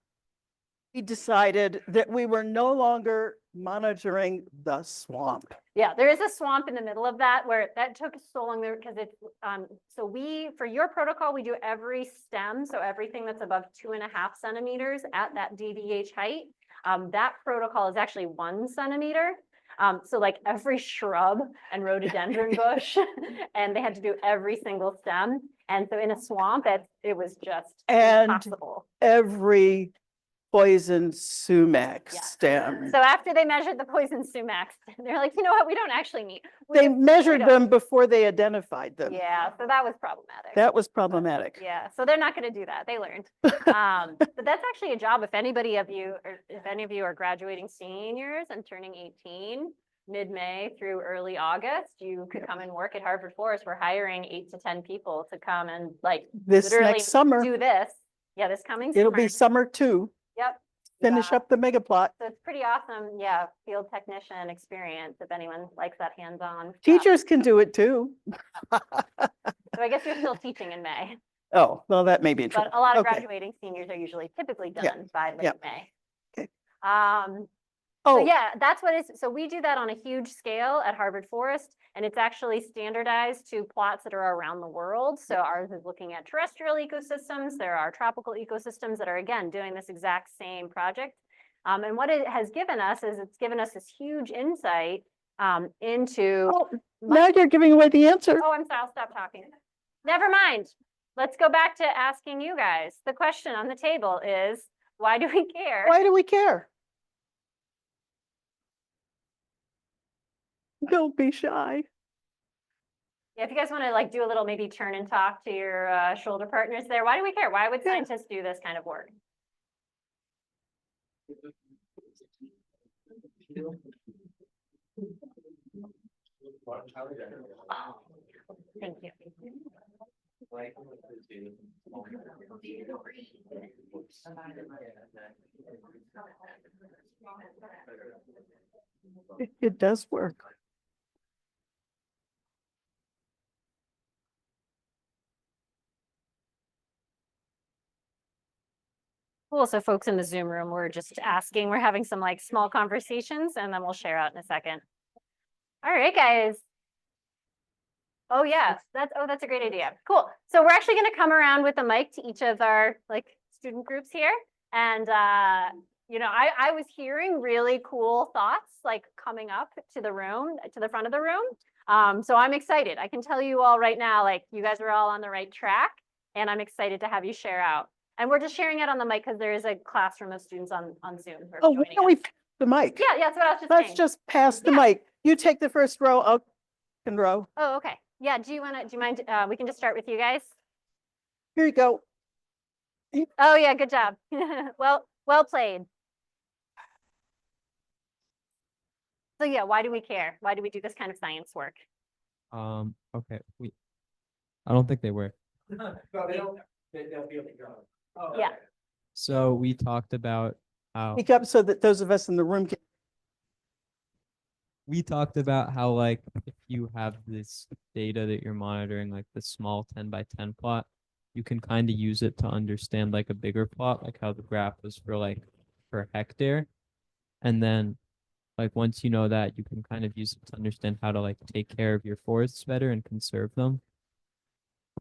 we decided that we were no longer monitoring the swamp. Yeah, there is a swamp in the middle of that where that took so long there because it's, so for your protocol, we do every stem. So everything that's above 2.5 centimeters at that DDH height. That protocol is actually 1 centimeter. So like every shrub and rhododendron bush, and they had to do every single stem. And so in a swamp, it was just And impossible. every poison sumac Yeah. stem. So after they measured the poison sumacs, they're like, you know what, we don't actually need. They measured don't- them before they identified them. Yeah, so that was problematic. That was problematic. Yeah, so they're not going to do that. They learned. But that's actually a job if any of you are graduating seniors and turning 18 mid-May through early August, you could come and work at Harvard Forest. We're hiring 8 to 10 people to come and like This literally next summer, do this. Yeah, this coming it'll be summer. summer 2. Yep. finish Yeah. up the mega plot. So it's pretty awesome, yeah, field technician experience, if anyone likes that hands-on. stuff. Teachers can do it too. So I guess you're still teaching in May, Oh, well, that may be but true. a lot of Okay. graduating seniors are usually typically Yeah, done by late yeah. May. Okay. So Oh, yeah, that's what is, so we do that on a huge scale at Harvard Forest, and it's actually standardized to plots that are around the world. So ours is looking at terrestrial ecosystems. There are tropical ecosystems that are, again, doing this exact same project. And what it has given us is it's given us this huge insight into. oh, now you're giving away the answer. Oh, I'm sorry, I'll stop talking. Never mind. Let's go back to asking you guys. The question on the table is, why do we care? Why do we care? Don't be shy. Yeah, if you guys want to like do a little maybe turn and talk to your shoulder partners there, why do we care? Why would Yeah. scientists do this kind of work? Thank you. It does work. Cool. So folks in the Zoom room, we're just asking, we're having some like small conversations and then we'll share out in a second. All right, guys. Oh yeah, that's a great idea. Cool. So we're actually going to come around with a mic to each of our like student groups here. And you know, I was hearing really cool thoughts like coming up to the room, to the front of the room. So I'm excited. I can tell you all right now, like you guys are all on the right track and I'm excited to have you share out. And we're just sharing it on the mic because there is a classroom of students on Zoom. who are Oh, why joining don't us. we pass the mic? Yeah, that's what I was just Let's saying. just pass the Yeah. mic. You take the first row, I'll second row. Oh, okay. Yeah, do you mind, we can just start with you guys? Here you go. Oh, yeah, good job. Well played. So yeah, why do we care? Why do we do this kind of science work? Okay, I don't think they were. No, they don't, they'll be able to go. Oh, Yeah. okay. So we talked about how Speak up so that those of us in the room can. like if you have this data that you're monitoring, like the small 10x10 plot, you can kind of use it to understand like a bigger plot, like how the graph was for like per hectare. And then like once you know that, you can kind of use it to understand how to like take care of your forests better and conserve them.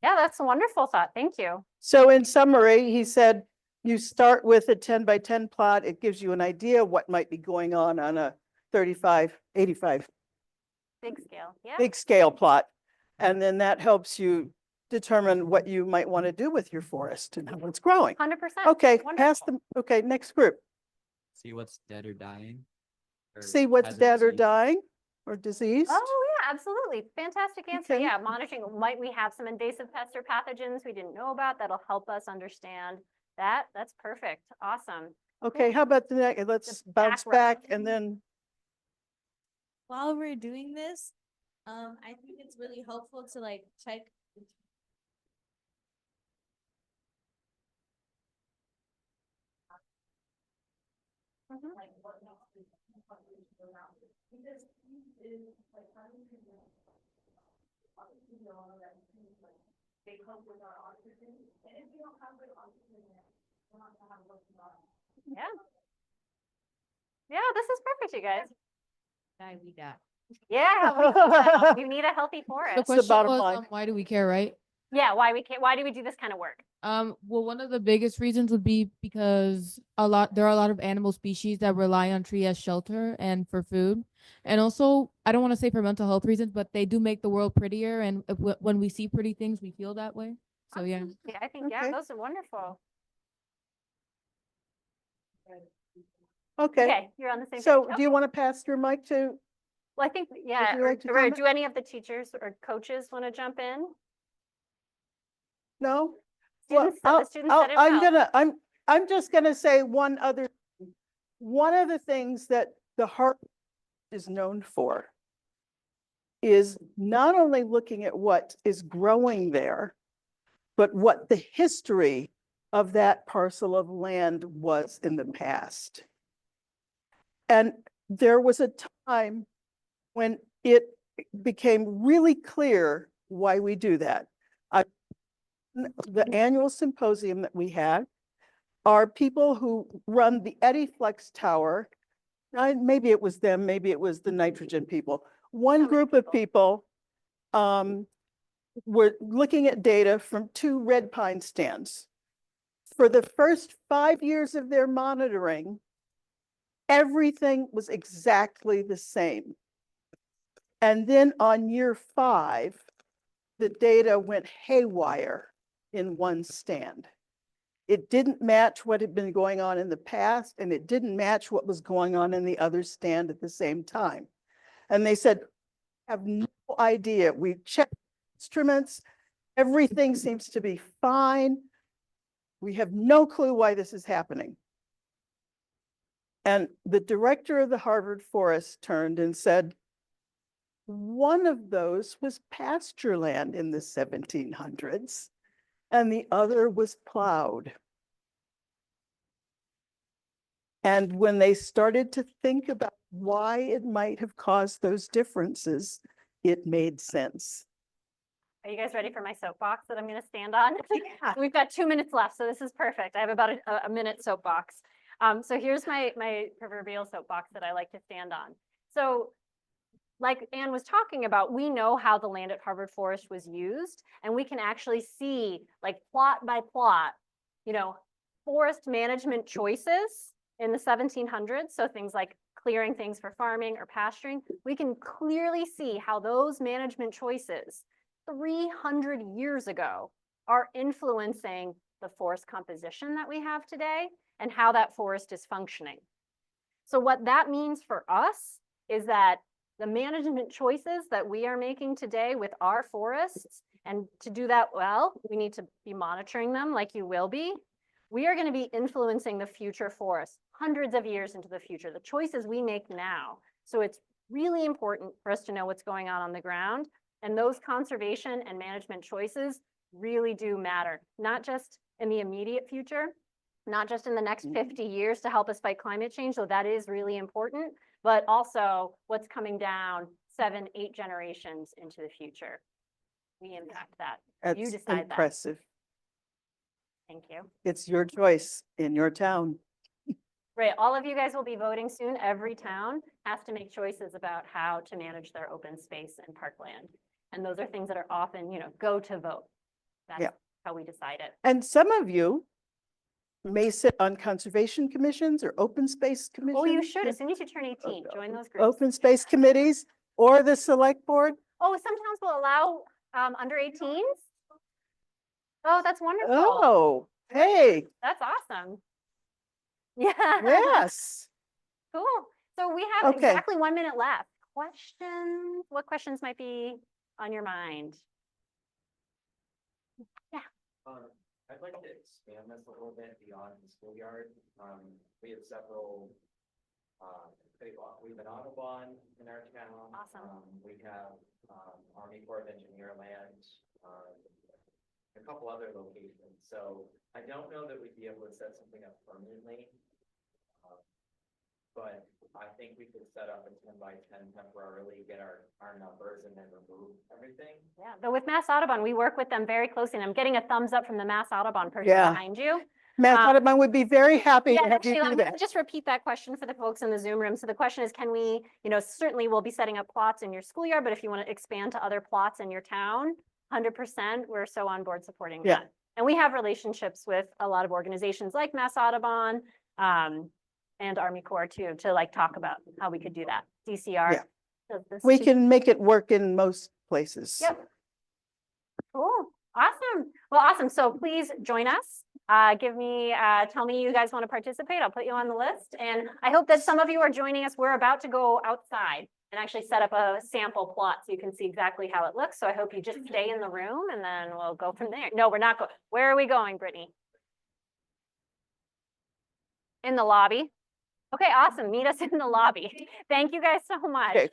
Yeah, that's a wonderful thought. Thank you. So in summary, he said, you start with a 10x10 plot. It gives you an idea what might be going on a 35, 85 Big scale. Yeah. big scale plot. And then that helps you determine what you might want to do with your forest and how it's growing. 100%. Okay, pass Wonderful. them. Okay, next group. See what's dead or dying. or See what's has a dead or disease. dying or diseased. Oh, yeah, absolutely. Fantastic answer. Okay. Yeah, monitoring, might we have some invasive pests or pathogens we didn't know about? That'll help us understand that. That's perfect. Awesome. Okay, how about the next? Let's bounce background. back and then, While we're doing this, I think it's really helpful to like check. Yeah. Yeah, this is perfect, you guys. We got. Yeah, we need a healthy forest. The the question bottom was, line. why do we care, right? Yeah, why do we do this kind of work? Well, one of the biggest reasons would be because there are a lot of animal species that rely on tree as shelter and for food. And also, I don't want to say for mental health reasons, but they do make the world prettier. And when we see pretty things, we feel that way. So yeah. Yeah, I think, yeah, Okay. those are wonderful. okay. Okay, you're on the same page. So Okay. do you want to pass your mic to, Well, I think, yeah, you like to or comment? do any of the teachers or coaches want to jump in? no? Well, Students, the students said it I'm well. I'm just gonna say one of the things that the Harvard is known for is not only looking at what is growing there, but what the history of that parcel of land was in the past. And there was a time when it became really clear why we do that. The annual symposium that we had are people who run the EdiFlex Tower. Maybe it was them, maybe it was the nitrogen people. One many group of people were looking at data from 2 red pine stands. For the first 5 years of their monitoring, everything was exactly the same. And then on year 5, the data went haywire in one stand. It didn't match what had been going on in the past, and it didn't match what was going on in the other stand at the same time. And they said, have no idea. We checked instruments, everything seems to be fine. We have no clue why this is happening. And the director of the Harvard Forest turned and said, one of those was pasture land in the 1700s, and the other was plowed. And when they started to think about why it might have caused those differences, it made sense. Are you guys ready for my soapbox that I'm going to stand on? We've got 2 minutes left, so this is perfect. I have about a minute soapbox. So here's my proverbial soapbox that I like to stand on. So like Anne was talking about, we know how the land at Harvard Forest was used, and we can actually see, like, plot by plot, you know, forest management choices in the 1700s. So things like clearing things for farming or pasturing, we can clearly see how those management choices 300 years ago are influencing the forest composition that we have today and how that forest is functioning. So what that means for us is that the management choices that we are making today with our forests, and to do that well, we need to be monitoring them like you will be. We are going to be influencing the future forests hundreds of years into the future, the choices we make now. So it's really important for us to know what's going on the ground. And those conservation and management choices really do matter, not just in the immediate future, not just in the next 50 years to help us fight climate change, though that is really important, but also what's coming down 7, 8 generations into the future. We impact that. You That's decide impressive. Thank you. It's your choice in your town. Right, all of you guys will be voting soon. Every town has to make choices about how to manage their open space and parkland. And those are things that are often, you know, go to vote. That's Yeah. how we decide it. And some of you may sit on conservation commissions or open space commissions. Oh, you should, as soon as you turn 18, join those groups. Open space committees or the select board. Oh, some towns will allow under 18s. Oh, that's wonderful. Oh, hey, That's awesome. Yeah. yes. Cool. So we have Okay. exactly 1 minute left. Questions? What questions might be on your mind? I'd like to expand this a little bit beyond the schoolyard. We have several, we have an Audubon in our town. Awesome. We have, Army Corps of Engineer land, a couple other locations. So I don't know that we'd be able to set something up permanently. But I think we could set up a 10 by 10 temporarily, get our numbers and then remove everything. Yeah, but with Mass Audubon, we work with them very closely, and I'm getting a thumbs up from the Mass Audubon person Yeah. behind you. Matt Audubon would be very happy Yeah, to have actually, you do I'm gonna that. just repeat that question for the folks in the Zoom room. So the question is, can we, you know, certainly we'll be setting up plots in your schoolyard, but if you want to expand to other plots in your town, 100%, we're so on board supporting Yeah. that. And we have relationships with a lot of organizations like Mass Audubon, and Army Corps too, to like talk about how we could do that. DCR. Yeah. does this We too. can make it work in most places. Yep. Cool. Awesome. Well, awesome. So please join us. Tell me you guys want to participate. I'll put you on the list. And I hope that some of you are joining us. We're about to go outside and actually set up a sample plot so you can see exactly how it looks. So I hope you just stay in the room and then we'll go from there. No, we're not going. Where are we going, Brittany? In the lobby. Okay, awesome. Meet us in the lobby. Thank you guys so much. Okay.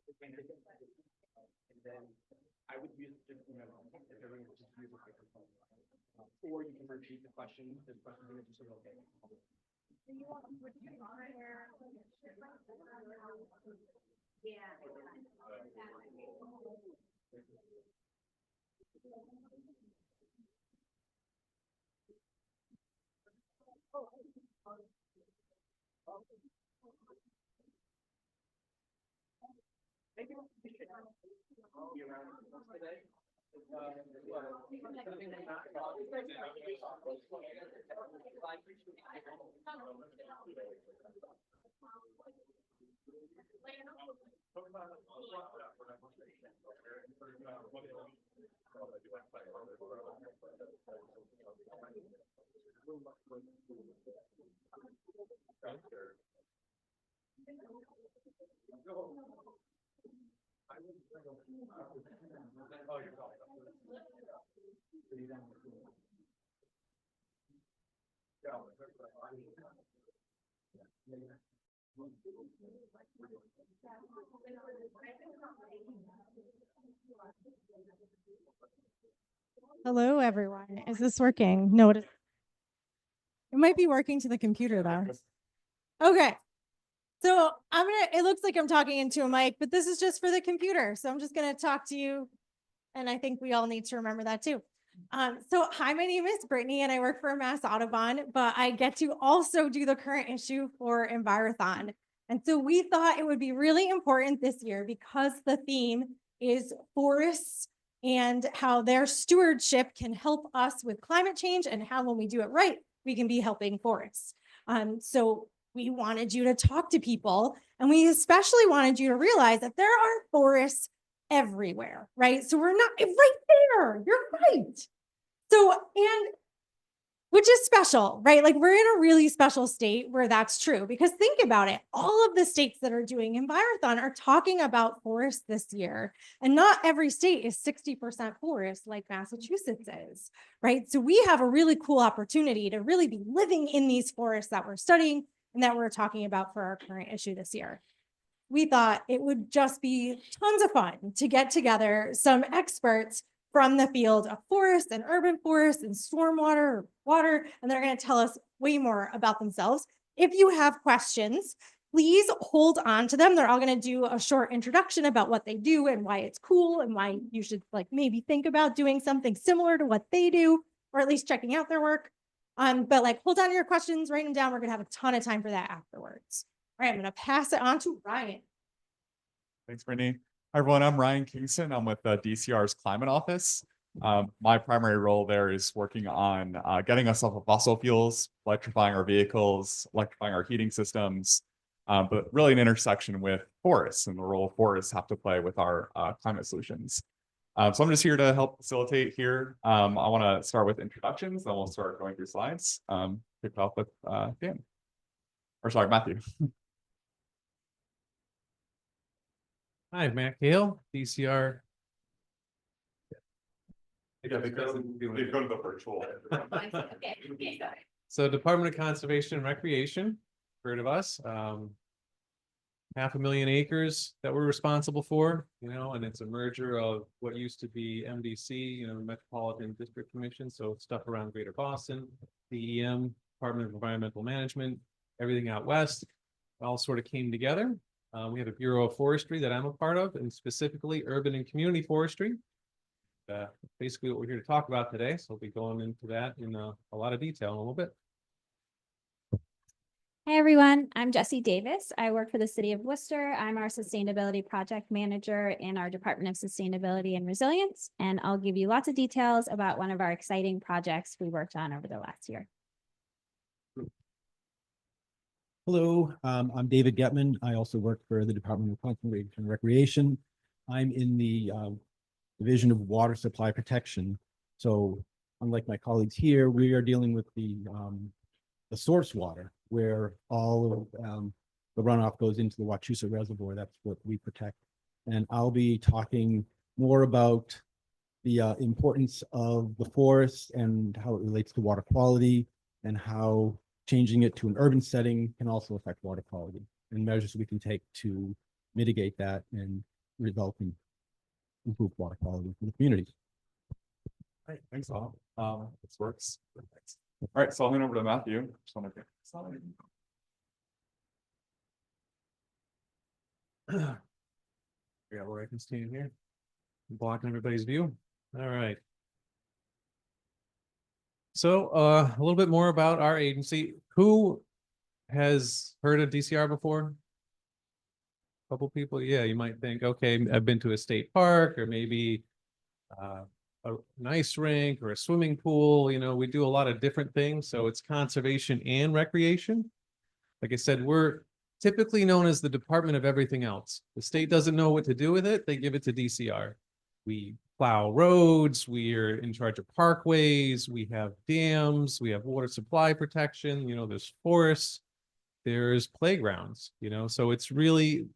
And then I would use, just, you know, if everyone just use a microphone. Or you can repeat the question, the question is just okay. Maybe we should be around today. Hello, everyone. Is this working? No, it might be working to the computer though. Okay. So it looks like I'm talking into a mic, but this is just for the computer. So I'm just going to talk to you. And I think we all need to remember that too. So hi, my name is Brittany and I work for Mass Audubon, but I get to also do the current issue for Envirothon. And so we thought it would be really important this year because the theme is forests and how their stewardship can help us with climate change and how when we do it right, we can be helping forests. So we wanted you to talk to people and we especially wanted you to realize that there are forests everywhere, right? So we're not right there. You're right. So, and which is special, right? Like we're in a really special state where that's true because think about it. All of the states that are doing Envirothon are talking about forests this year. And not every state is 60% forest like Massachusetts is, right? So we have a really cool opportunity to really be living in these forests that we're studying and that we're talking about for our current issue this year. We thought it would just be tons of fun to get together some experts from the field of forest and urban forest and stormwater, water, and they're going to tell us way more about themselves. If you have questions, please hold on to them. They're all going to do a short introduction about what they do and why it's cool and why you should like maybe think about doing something similar to what they do, or at least checking out their work. But like hold on to your questions, write them down. We're going to have a ton of time for that afterwards. All right, I'm going to pass it on to Ryan. Thanks, Brittany. Hi, everyone. I'm Ryan Kingston. I'm with DCR's Climate Office. My primary role there is working on getting us off of fossil fuels, electrifying our vehicles, electrifying our heating systems, but really an intersection with forests and the role forests have to play with our climate solutions. So I'm just here to help facilitate here. I want to start with introductions, then we'll start going through slides. Kick it off with Dan. Or sorry, Matthew. Hi, Matt Hale, DCR. Yeah, because they go to the virtual. So Department of Conservation and Recreation, heard of us. 500,000 acres that we're responsible for, you know, and it's a merger of what used to be MDC, you know, Metropolitan District Commission. So stuff around Greater Boston, DEM, Department of Environmental Management, everything out west, all sort of came together. We have a Bureau of Forestry that I'm a part of, and specifically urban and community forestry. Basically what we're here to talk about today. So we'll be going into that in a lot of detail in a little bit. Hi, everyone. I'm Jessie Davis. I work for the City of Worcester. I'm our Sustainability Project Manager in our Department of Sustainability and Resilience, and I'll give you lots of details about one of our exciting projects we worked on over the last year. Hello, I'm David Getman. I also work for the Department of Conservation and Recreation. I'm in the Division of Water Supply Protection. So unlike my colleagues here, we are dealing with the source water, where all of the runoff goes into the Wachusett Reservoir. That's what we protect. And I'll be talking more about the importance of the forest and how it relates to water quality and how changing it to an urban setting can also affect water quality and measures we can take to mitigate that and result in improved water quality for the community. Great, thanks all. This works. Thanks. All right, so I'll hand over to Matthew. Just wanna get started. Yeah, where I can stand here. Blocking everybody's view. All right. So a little bit more about our agency. Who has heard of DCR before? Couple people, yeah, you might think, okay, I've been to a state park or maybe a nice rink or a swimming pool. You know, we do a lot of different things, so it's conservation and recreation. Like I said, we're typically known as the Department of Everything Else. The state doesn't know what to do with it, they give it to DCR. We plow roads, we're in charge of parkways, we have dams, we have water supply protection, you know, there's forests, there's playgrounds, you know, so it's really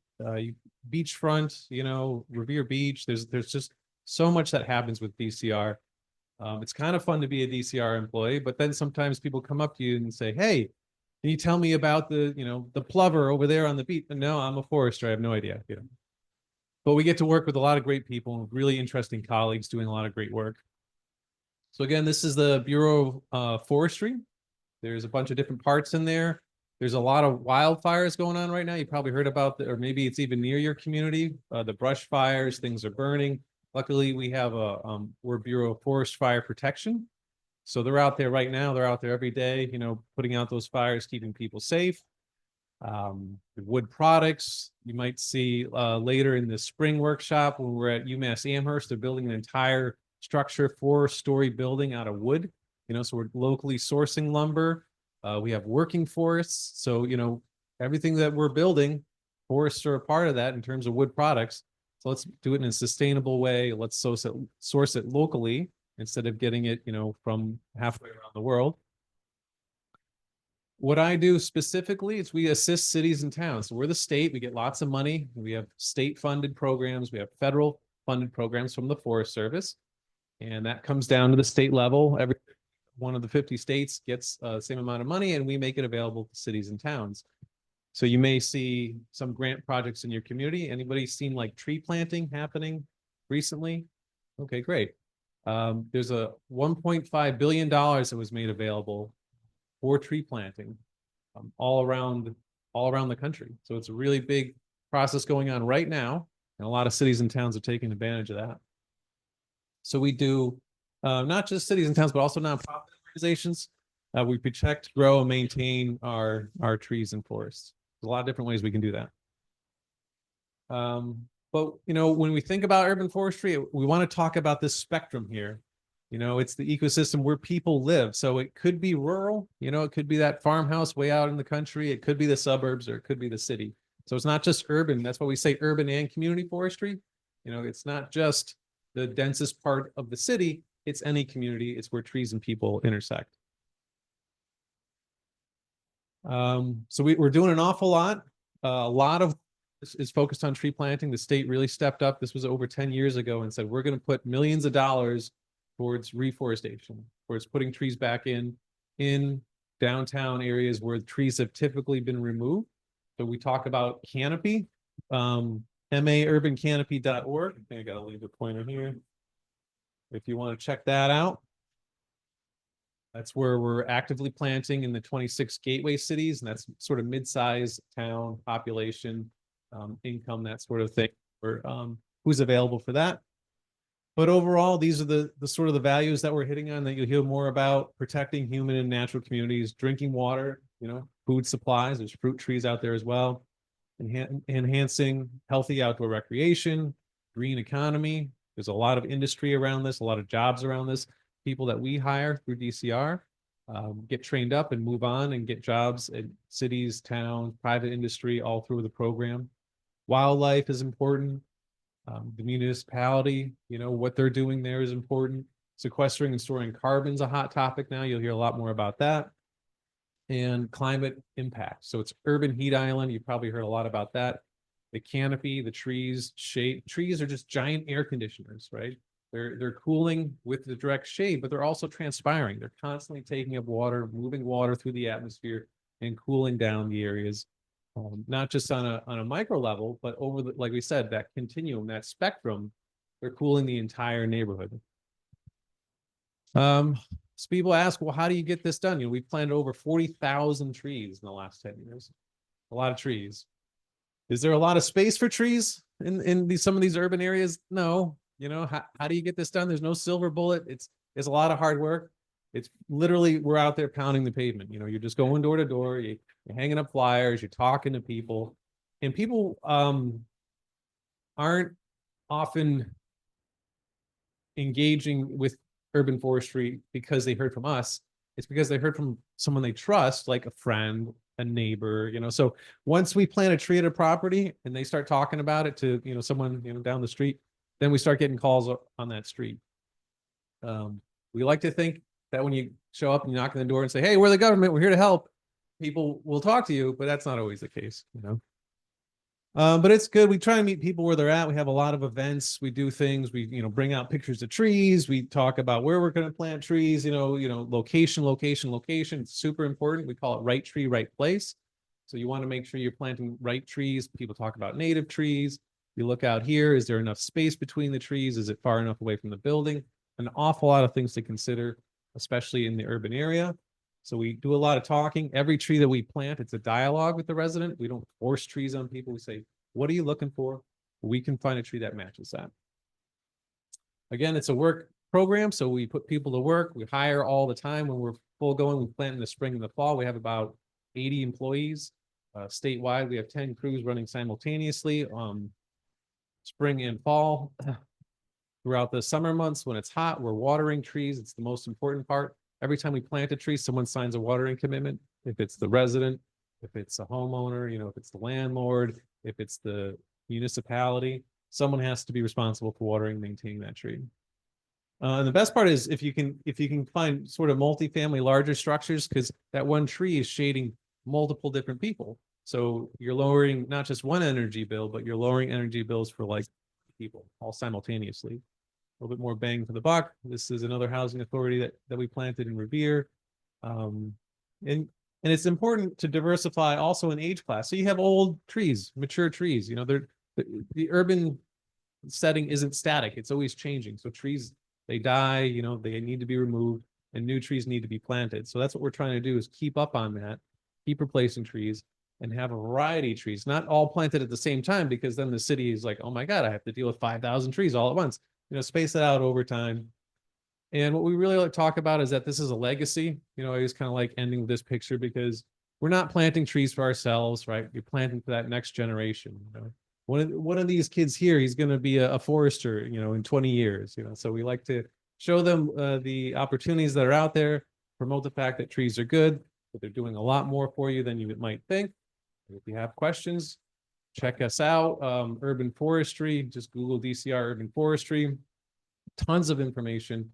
beachfront, you know, Revere Beach, there's just so much that happens with DCR. It's kind of fun to be a DCR employee, but then sometimes people come up to you and say, hey, can you tell me about the, you know, the plover over there on the beach? No, I'm a forester, I have no idea, you know. But we get to work with a lot of great people, really interesting colleagues doing a lot of great work. So again, this is the Bureau of Forestry. There's a bunch of different parts in there. There's a lot of wildfires going on right now. You probably heard about, or maybe it's even near your community, the brush fires, things are burning. Luckily, we have we're Bureau of Forest Fire Protection. So they're out there right now. They're out there every day, you know, putting out those fires, keeping people safe. Wood products, you might see later in the spring workshop when we're at UMass Amherst, they're building an entire structure, 4-story building out of wood. You know, so we're locally sourcing lumber. We have working forests. So, you know, everything that we're building, forests are a part of that in terms of wood products. So let's do it in a sustainable way. Let's source it locally instead of getting it, you know, from halfway around the world. What I do specifically is we assist cities and towns. So we're the state, we get lots of money. We have state funded programs. We have federal funded programs from the Forest Service. And that comes down to the state level. Every one of the 50 states gets the same amount of money and we make it available to cities and towns. So you may see some grant projects in your community. Anybody seen like tree planting happening recently? Okay, great. There's a $1.5 billion that was made available for tree planting all around the country. So it's a really big process going on right now. And a lot of cities and towns are taking advantage of that. So we do not just cities and towns, but also nonprofit organizations. We protect, grow, and maintain our trees and forests. There's a lot of different ways we can do that. But, you know, when we think about urban forestry, we want to talk about this spectrum here. You know, it's the ecosystem where people live. So it could be rural, you know, it could be that farmhouse way out in the country. It could be the suburbs or it could be the city. So it's not just urban. That's why we say urban and community forestry. You know, it's not just the densest part of the city. It's any community. It's where trees and people intersect. So we're doing an awful lot. A lot of this is focused on tree planting. The state really stepped up. This was over 10 years ago and said, we're going to put millions of dollars towards reforestation, towards putting trees back in downtown areas where trees have typically been removed. So we talk about canopy, maurbancanopy.org. I think I got to leave the pointer here. If you want to check that out. That's where we're actively planting in the 26 gateway cities, and that's sort of mid-size town population, income, that sort of thing, or who's available for that. But overall, these are the sort of the values that we're hitting on that you'll hear more about: protecting human and natural communities, drinking water, you know, food supplies. There's fruit trees out there as well. Enhancing healthy outdoor recreation, green economy. There's a lot of industry around this, a lot of jobs around this. People that we hire through DCR get trained up and move on and get jobs at cities, towns, private industry, all through the program. Wildlife is important. The municipality, you know, what they're doing there is important. Sequestering and storing carbon is a hot topic now. You'll hear a lot more about that. And climate impact. So it's urban heat island. You probably heard a lot about that. The canopy, the trees, shade. Trees are just giant air conditioners, right? They're cooling with the direct shade, but they're also transpiring. They're constantly taking up water, moving water through the atmosphere and cooling down the areas. Not just on a micro level, but over the, like we said, that continuum, that spectrum, they're cooling the entire neighborhood. So people ask, well, how do you get this done? You know, we've planted over 40,000 trees in the last 10 years. A lot of trees. Is there a lot of space for trees in these, some of these urban areas? No. You know, how do you get this done? There's no silver bullet. It's a lot of hard work. It's literally, we're out there pounding the pavement. You know, you're just going door to door, you're hanging up flyers, you're talking to people, and people aren't often engaging with urban forestry because they heard from us. It's because they heard from someone they trust, like a friend, a neighbor, you know. So once we plant a tree at a property and they start talking about it to, you know, someone, you know, down the street, then we start getting calls on that street. We like to think that when you show up and you knock on the door and say, hey, we're the government, we're here to help, people will talk to you, but that's not always the case, you know. But it's good. We try and meet people where they're at. We have a lot of events. We do things. We, you know, bring out pictures of trees. We talk about where we're going to plant trees, you know, location. It's super important. We call it right tree, right place. So you want to make sure you're planting right trees. People talk about native trees. You look out here. Is there enough space between the trees? Is it far enough away from the building? An awful lot of things to consider, especially in the urban area. So we do a lot of talking. Every tree that we plant, it's a dialogue with the resident. We don't force trees on people. We say, what are you looking for? We can find a tree that matches that. Again, it's a work program, so we put people to work. We hire all the time. When we're full going, we plant in the spring and the fall. We have about 80 employees. Statewide, we have 10 crews running simultaneously, spring and fall. Throughout the summer months, when it's hot, we're watering trees. It's the most important part. Every time we plant a tree, someone signs a watering commitment. If it's the resident, if it's a homeowner, you know, if it's the landlord, if it's the municipality, someone has to be responsible for watering, maintaining that tree. And the best part is if you can find sort of multifamily larger structures, because that one tree is shading multiple different people. So you're lowering not just one energy bill, but you're lowering energy bills for like people all simultaneously. A little bit more bang for the buck. This is another housing authority that we planted in Revere. And it's important to diversify also in age class. So you have old trees, mature trees, you know, the urban setting isn't static. It's always changing. So trees, they die, you know, they need to be removed and new trees need to be planted. So that's what we're trying to do, is keep up on that, keep replacing trees and have a variety of trees, not all planted at the same time, because then the city is like, oh my God, I have to deal with 5,000 trees all at once. You know, space it out over time. And what we really like to talk about is that this is a legacy. You know, I just kind of like ending with this picture because we're not planting trees for ourselves, right? We're planting for that next generation. You know, one of these kids here, he's going to be a forester, you know, in 20 years, you know, so we like to show them the opportunities that are out there, promote the fact that trees are good, but they're doing a lot more for you than you might think. If you have questions, check us out. Urban forestry, just Google DCR urban forestry. Tons of information,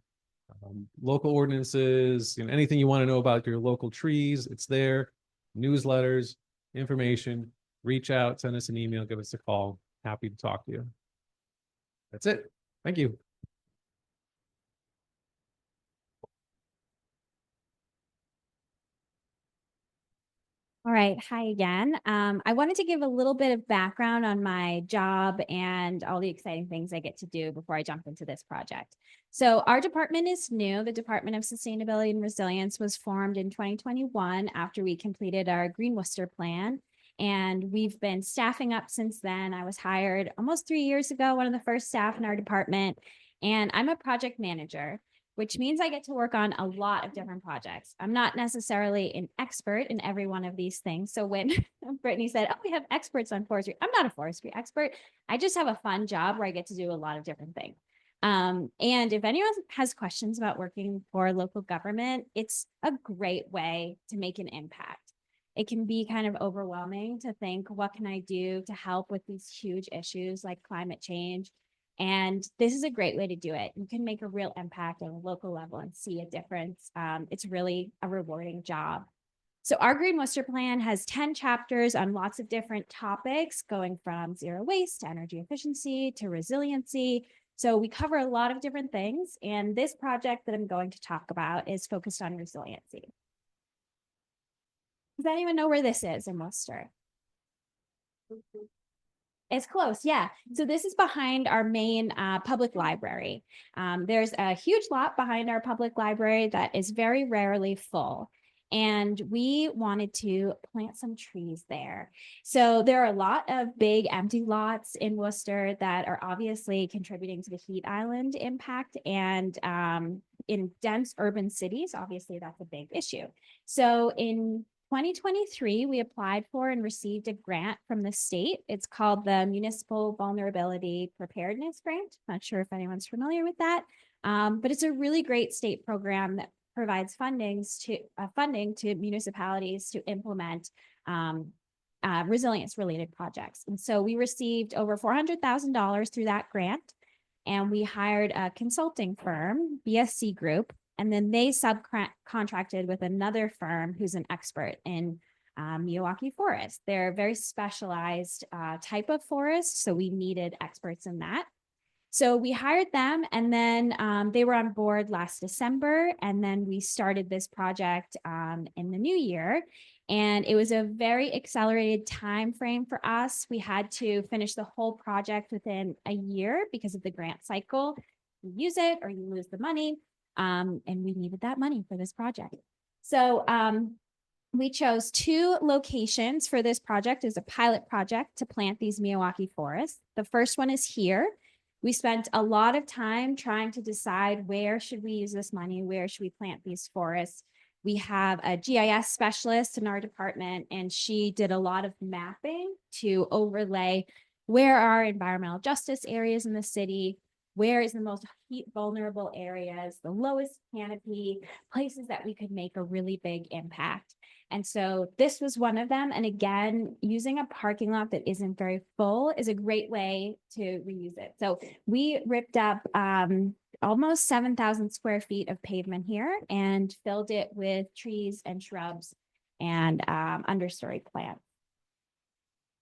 local ordinances, you know, anything you want to know about your local trees, it's there. Newsletters, information. Reach out, send us an email, give us a call. Happy to talk to you. That's it. Thank you. All right, hi again. I wanted to give a little bit of background on my job and all the exciting things I get to do before I jump into this project. So our department is new. The Department of Sustainability and Resilience was formed in 2021 after we completed our Green Worcester plan. And we've been staffing up since then. I was hired almost 3 years ago, one of the first staff in our department, and I'm a project manager, which means I get to work on a lot of different projects. I'm not necessarily an expert in every one of these things. So when Brittany said, oh, we have experts on forestry, I'm not a forestry expert. I just have a fun job where I get to do a lot of different things. And if anyone has questions about working for local government, it's a great way to make an impact. It can be kind of overwhelming to think, what can I do to help with these huge issues like climate change? And this is a great way to do it. You can make a real impact on a local level and see a difference. It's really a rewarding job. So our Green Worcester plan has 10 chapters on lots of different topics, going from zero waste to energy efficiency to resiliency. So we cover a lot of different things. And this project that I'm going to talk about is focused on resiliency. Does anyone know where this is in Worcester? It's close, yeah. So this is behind our main public library. There's a huge lot behind our public library that is very rarely full. And we wanted to plant some trees there. So there are a lot of big empty lots in Worcester that are obviously contributing to the heat island impact. And in dense urban cities, obviously that's a big issue. So in 2023, we applied for and received a grant from the state. It's called the Municipal Vulnerability Preparedness Grant. Not sure if anyone's familiar with that, but it's a really great state program that provides funding to municipalities to implement resilience-related projects. And so we received over $400,000 through that grant, and we hired a consulting firm, BSC Group, and then they subcontracted with another firm who's an expert in Miyawaki forest. They're a very specialized type of forest, so we needed experts in that. So we hired them, and then they were on board last December, and then we started this project in the new year. And it was a very accelerated time frame for us. We had to finish the whole project within a year because of the grant cycle. You use it or you lose the money. And we needed that money for this project. So we chose 2 locations for this project as a pilot project to plant these Miyawaki forests. The first one is here. We spent a lot of time trying to decide where should we use this money, where should we plant these forests. We have a GIS specialist in our department, and she did a lot of mapping to overlay where are environmental justice areas in the city, where is the most heat vulnerable areas, the lowest canopy, places that we could make a really big impact. And so this was one of them. And again, using a parking lot that isn't very full is a great way to reuse it. So we ripped up almost 7,000 square feet of pavement here and filled it with trees and shrubs and understory plants.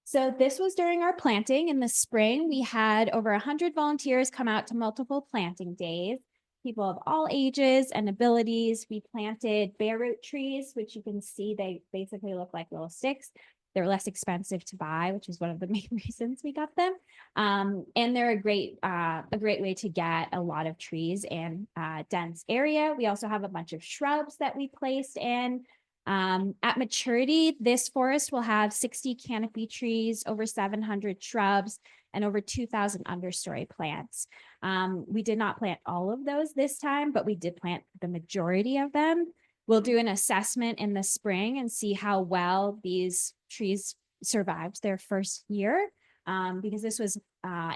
So this was during our planting in the spring. We had over 100 volunteers come out to multiple planting days, people of all ages and abilities. We planted bare root trees, which you can see they basically look like little sticks. They're less expensive to buy, which is one of the main reasons we got them. And they're a great way to get a lot of trees in a dense area. We also have a bunch of shrubs that we placed in. At maturity, this forest will have 60 canopy trees, over 700 shrubs, and over 2,000 understory plants. We did not plant all of those this time, but we did plant the majority of them. We'll do an assessment in the spring and see how well these trees survived their first year, because this was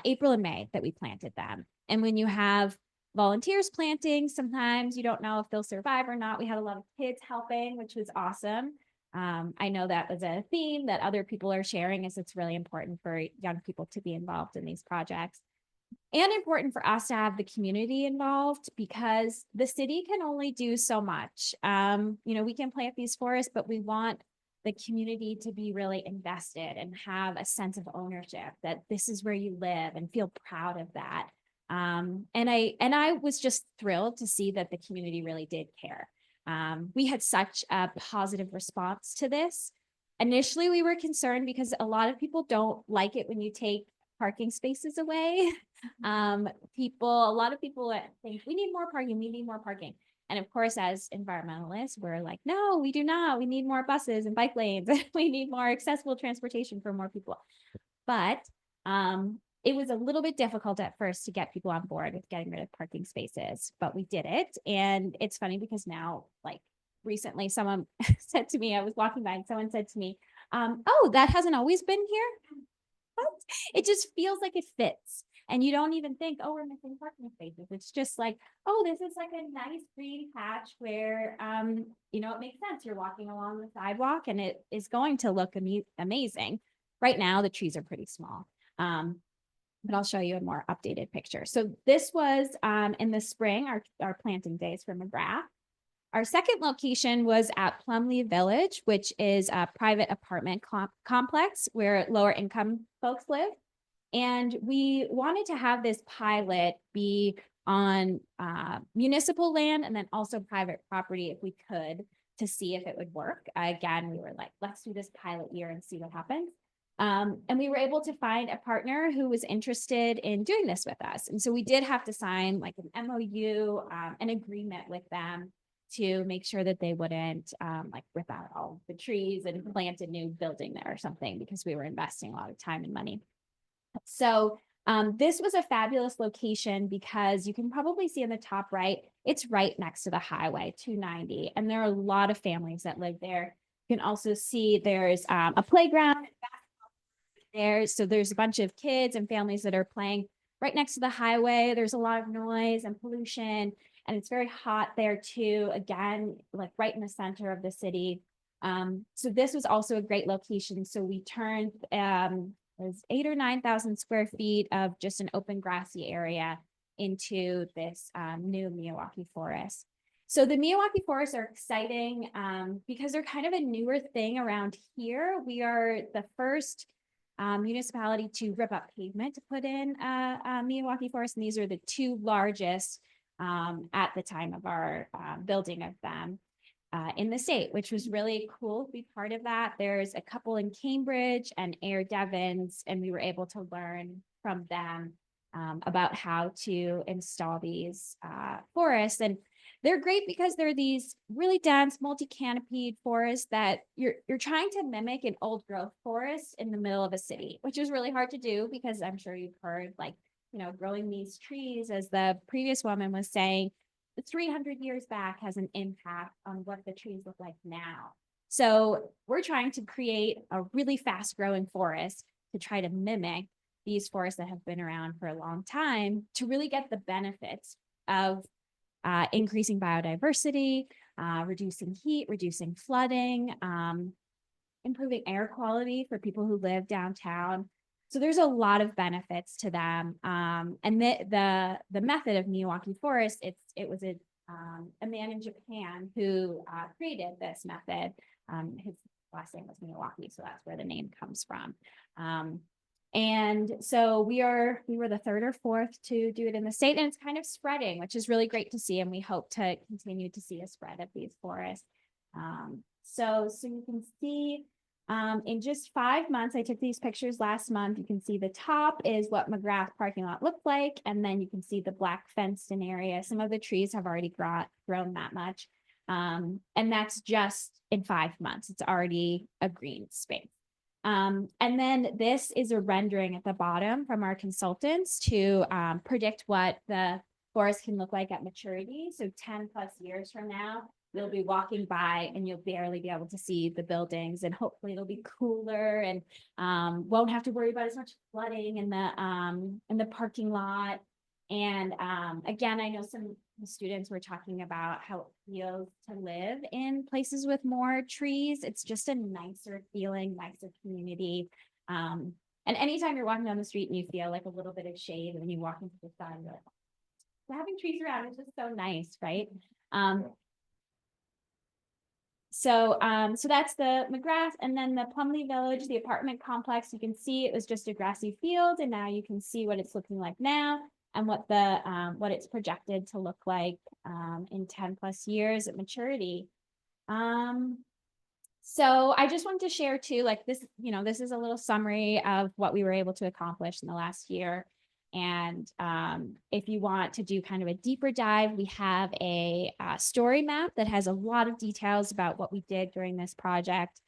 April and May that we planted them. And when you have volunteers planting, sometimes you don't know if they'll survive or not. We had a lot of kids helping, which was awesome. I know that was a theme that other people are sharing, is it's really important for young people to be involved in these projects. And important for us to have the community involved, because the city can only do so much. We can plant these forests, but we want the community to be really invested and have a sense of ownership, that this is where you live, and feel proud of that. And I was just thrilled to see that the community really did care. We had such a positive response to this. Initially, we were concerned because a lot of people don't like it when you take parking spaces away. A lot of people think we need more parking. And of course, as environmentalists, we're like, no, we do not. We need more buses and bike lanes. We need more accessible transportation for more people. But it was a little bit difficult at first to get people on board with getting rid of parking spaces, but we did it. And it's funny because now, like recently, someone said to me, I was walking by and someone said to me, oh, that hasn't always been here. But it just feels like it fits. And you don't even think, oh, we're missing parking spaces. It's just like, oh, this is like a nice green patch where, it makes sense. You're walking along the sidewalk and it is going to look amazing. Right now, the trees are pretty small. But I'll show you a more updated picture. So this was in the spring, our planting days for McGrath. Our second location was at Plumley Village, which is a private apartment complex where lower income folks live. And we wanted to have this pilot be on municipal land and then also private property if we could, to see if it would work. Again, we were like, let's do this pilot year and see what happens. And we were able to find a partner who was interested in doing this with us. And so we did have to sign like an MOU, an agreement with them to make sure that they wouldn't like rip out all the trees and plant a new building there or something, because we were investing a lot of time and money. So this was a fabulous location because you can probably see in the top right, it's right next to the highway 290. And there are a lot of families that live there. You can also see there's a playground there. So there's a bunch of kids and families that are playing right next to the highway. There's a lot of noise and pollution, and it's very hot there too. Again, like right in the center of the city. So this was also a great location. So we turned there's 8,000 or 9,000 square feet of just an open grassy area into this new Miyawaki forest. So the Miyawaki forests are exciting because they're kind of a newer thing around here. We are the first municipality to rip up pavement to put in a Miyawaki forest, and these are the two largest at the time of our building of them in the state, which was really cool to be part of that. There's a couple in Cambridge and Air Devons, and we were able to learn from them about how to install these forests. And they're great because they're these really dense, multi-canopied forests that you're trying to mimic an old growth forest in the middle of a city, which is really hard to do because I'm sure you've heard, like, you know, growing these trees, as the previous woman was saying, 300 years back has an impact on what the trees look like now. So we're trying to create a really fast growing forest to try to mimic these forests that have been around for a long time, to really get the benefits of increasing biodiversity, reducing heat, reducing flooding, improving air quality for people who live downtown. So there's a lot of benefits to them. And the method of Miyawaki forest, it was a man in Japan who created this method. His last name was Miyawaki, so that's where the name comes from. And so we were the third or fourth to do it in the state, and it's kind of spreading, which is really great to see. And we hope to continue to see a spread of these forests. So you can see in just 5 months, I took these pictures last month. You can see the top is what McGrath parking lot looked like. And then you can see the black fenced in area. Some of the trees have already grown that much. And that's just in 5 months. It's already a green space. And then this is a rendering at the bottom from our consultants to predict what the forest can look like at maturity. So 10 plus years from now, you'll be walking by and you'll barely be able to see the buildings, and hopefully it'll be cooler and won't have to worry about as much flooding in the parking lot. And again, I know some students were talking about how it feels to live in places with more trees. It's just a nicer feeling, nicer community. And anytime you're walking down the street and you feel like a little bit of shade, and you walk into the sun, you're like, having trees around is just so nice, right? So that's the McGrath, and then the Plumley Village, the apartment complex. You can see it was just a grassy field, and now you can see what it's looking like now, and what it's projected to look like in 10 plus years at maturity. So I just wanted to share too, like this, you know, this is a little summary of what we were able to accomplish in the last year. And if you want to do kind of a deeper dive, we have a story map that has a lot of details about what we did during this project.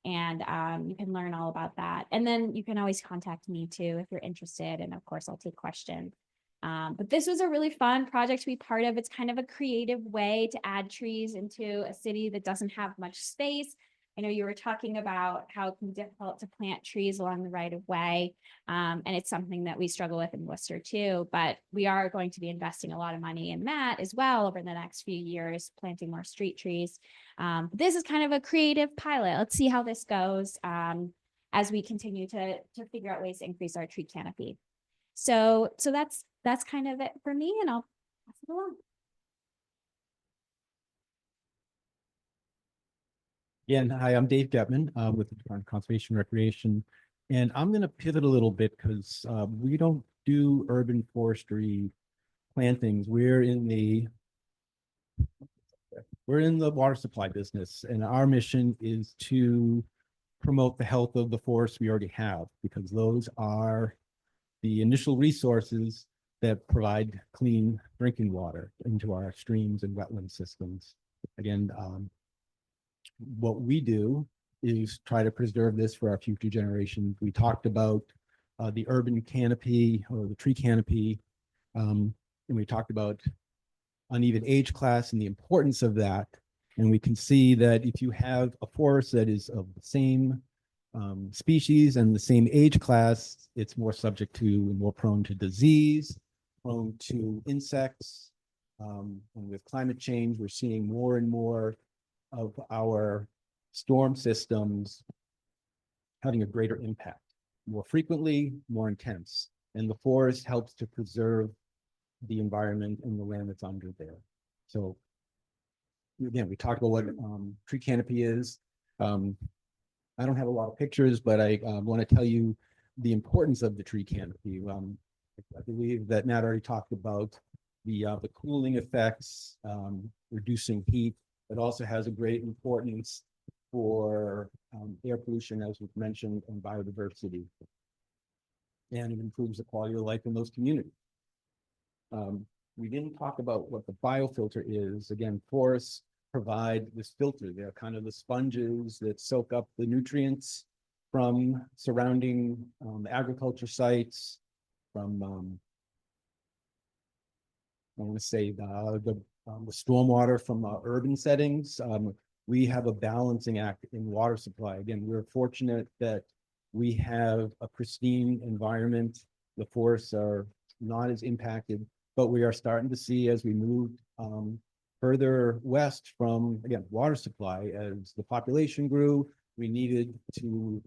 And you can learn all about that. And then you can always contact me too if you're interested. And of course, I'll take questions. But this was a really fun project to be part of. It's kind of a creative way to add trees into a city that doesn't have much space. I know you were talking about how it can be difficult to plant trees along the right of way. And it's something that we struggle with in Worcester too, but we are going to be investing a lot of money in that as well over the next few years, planting more street trees. This is kind of a creative pilot. Let's see how this goes as we continue to figure out ways to increase our tree canopy. So that's kind of it for me, and I'll pass it along. Again, hi, I'm Dave Getman with the Department of Conservation and Recreation, and I'm going to pivot a little bit because we don't do urban forestry plantings. We're in the water supply business, and our mission is to promote the health of the forests we already have, because those are the initial resources that provide clean drinking water into our streams and wetland systems. Again, what we do is try to preserve this for our future generations. We talked about the urban canopy or the tree canopy, and we talked about uneven age class and the importance of that. And we can see that if you have a forest that is of the same species and the same age class, it's more subject to, more prone to disease, prone to insects. And with climate change, we're seeing more and more of our storm systems having a greater impact, more frequently, more intense. And the forest helps to preserve the environment and the land that's under there. So again, we talked about what tree canopy is. I don't have a lot of pictures, but I want to tell you the importance of the tree canopy. I believe that Matt already talked about the cooling effects, reducing heat. It also has a great importance for air pollution, as was mentioned, and biodiversity. And it improves the quality of life in those communities. We didn't talk about what the biofilter is. Again, forests provide this filter. They're kind of the sponges that soak up the nutrients from surrounding agriculture sites, from I want to say the stormwater from urban settings. We have a balancing act in water supply. Again, we're fortunate that we have a pristine environment. The forests are not as impacted, but we are starting to see, as we move further west from, again, water supply, as the population grew, we needed to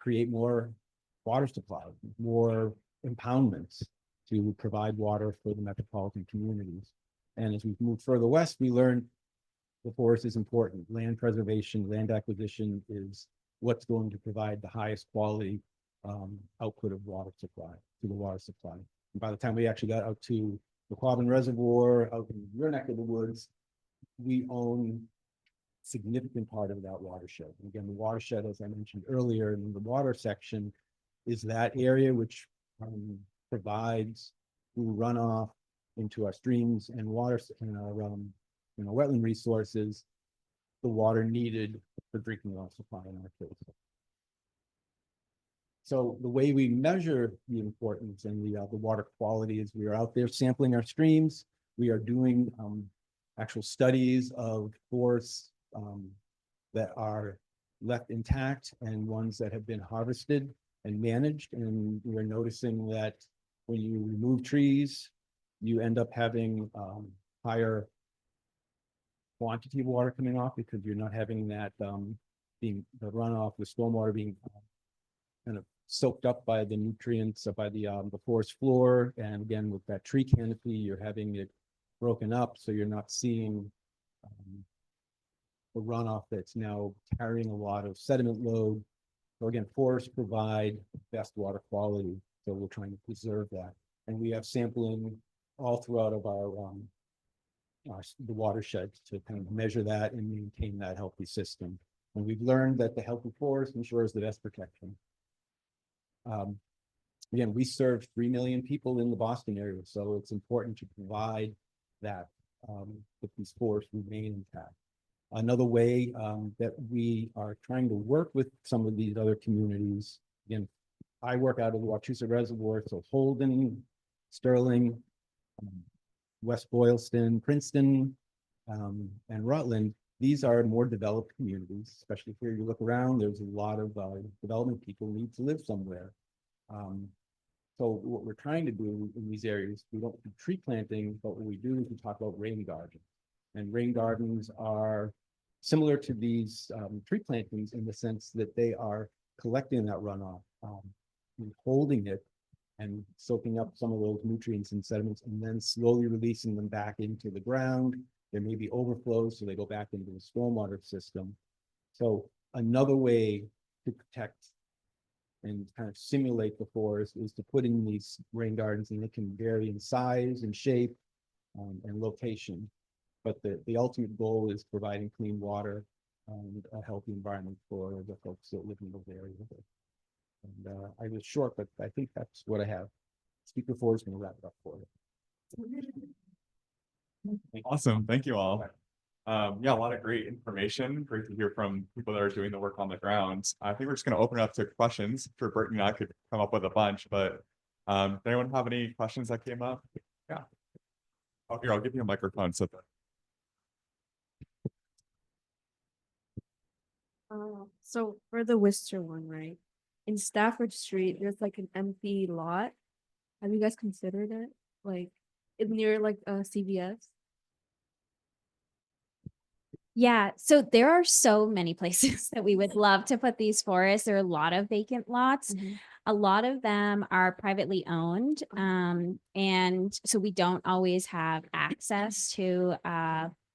create more water supply, more impoundments to provide water for the metropolitan communities. And as we move further west, we learned the forest is important. Land preservation, land acquisition is what's going to provide the highest quality output of water supply, to the water supply. And by the time we actually got out to the Quabbin Reservoir, out in your neck of the woods, we own a significant part of that watershed. And again, the watershed, as I mentioned earlier, in the water section, is that area which provides through runoff into our streams and water and our wetland resources, the water needed for drinking water supply in our case. So the way we measure the importance and the water quality is we are out there sampling our streams. We are doing actual studies of forests that are left intact and ones that have been harvested and managed. And we're noticing that when you remove trees, you end up having higher quantity of water coming off, because you're not having that being the runoff, the stormwater being kind of soaked up by the nutrients, by the forest floor. And again, with that tree canopy, you're having it broken up, so you're not seeing the runoff that's now carrying a lot of sediment load. So again, forests provide best water quality, so we're trying to preserve that. And we have sampling all throughout of our the watershed to kind of measure that and maintain that healthy system. And we've learned that the healthy forest ensures the best protection. Again, we serve 3 million people in the Boston area, so it's important to provide that that these forests remain intact. Another way that we are trying to work with some of these other communities, again, I work out of the Wachusett Reservoir, so Holden, Sterling, West Boylston, Princeton, and Rutland, these are more developed communities, especially here you look around, there's a lot of development people need to live somewhere. So what we're trying to do in these areas, we don't do tree planting, but what we do is we talk about rain gardens. And rain gardens are similar to these tree plantings in the sense that they are collecting that runoff and holding it and soaking up some of those nutrients and sediments and then slowly releasing them back into the ground. There may be overflows, so they go back into the stormwater system. So another way to protect and kind of simulate the forest is to put in these rain gardens, and they can vary in size and shape and location. But the ultimate goal is providing clean water and a healthy environment for the folks that live in those areas. And I was short, but I think that's what I have. Speaker 4 is going to wrap it up for you. Awesome. Thank you all. Yeah, a lot of great information. Great to hear from people that are doing the work on the ground. I think we're just going to open it up to questions. For Brittany and I could come up with a bunch, but does anyone have any questions that came up? Yeah. Oh, here, I'll give you a microphone. So So for the Worcester one, right? In Stafford Street, there's like an empty lot. Have you guys considered it? Like near like CVS? Yeah, so there are so many places that we would love to put these forests. There are a lot of vacant lots. A lot of them are privately owned. And so we don't always have access to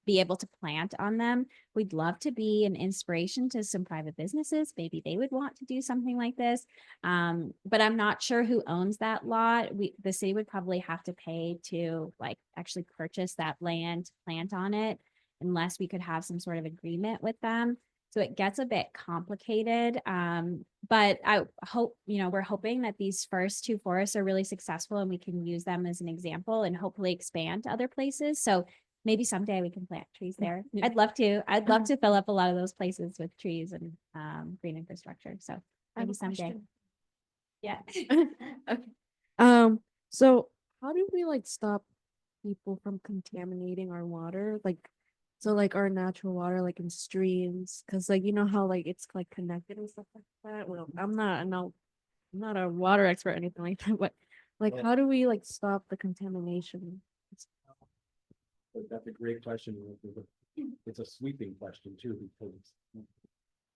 be able to plant on them. We'd love to be an inspiration to some private businesses. Maybe they would want to do something like this. But I'm not sure who owns that lot. The city would probably have to pay to like actually purchase that land, plant on it, unless we could have some sort of agreement with them. So it gets a bit complicated. But I hope, we're hoping that these first 2 forests are really successful and we can use them as an example and hopefully expand to other places. So maybe someday we can plant trees there. Yeah. I'd love to. I'd love to fill up a lot of those places with trees and green infrastructure. So I have maybe a someday. question. Yeah. Okay. So how do we like stop people from contaminating our water? So like our natural water, like in streams, because like you know how like it's like connected and stuff like that. Well, I'm not a water expert or anything like that, but like Well- how do we like stop the contamination? But that's a great question. It's a sweeping question too, because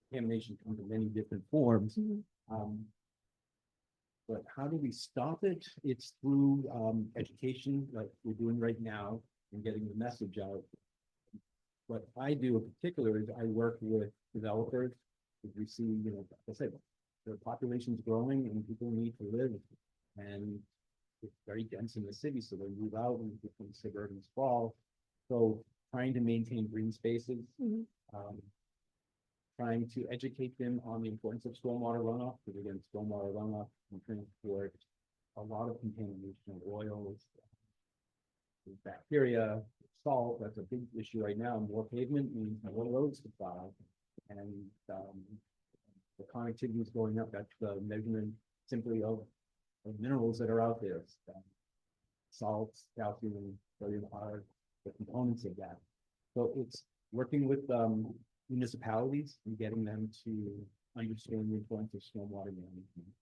contamination comes in many different forms. But how do we stop it? It's through education, like we're doing right now, and getting the message out. What I do in particular is I work with developers, because we see, like I said, the population's growing and people need to live. And it's very dense in the city, so they move out and become suburban sprawl. So trying to maintain green spaces, trying to educate them on the importance of stormwater runoff, because again, stormwater runoff can transport a lot of contamination of oils, bacteria, salt. That's a big issue right now. More pavement means more roads to plow, and the connectivity is going up. That's the measurement simply of minerals that are out there. Salts, calcium, sodium are the components of that. So it's working with municipalities and getting them to understand the importance of stormwater management.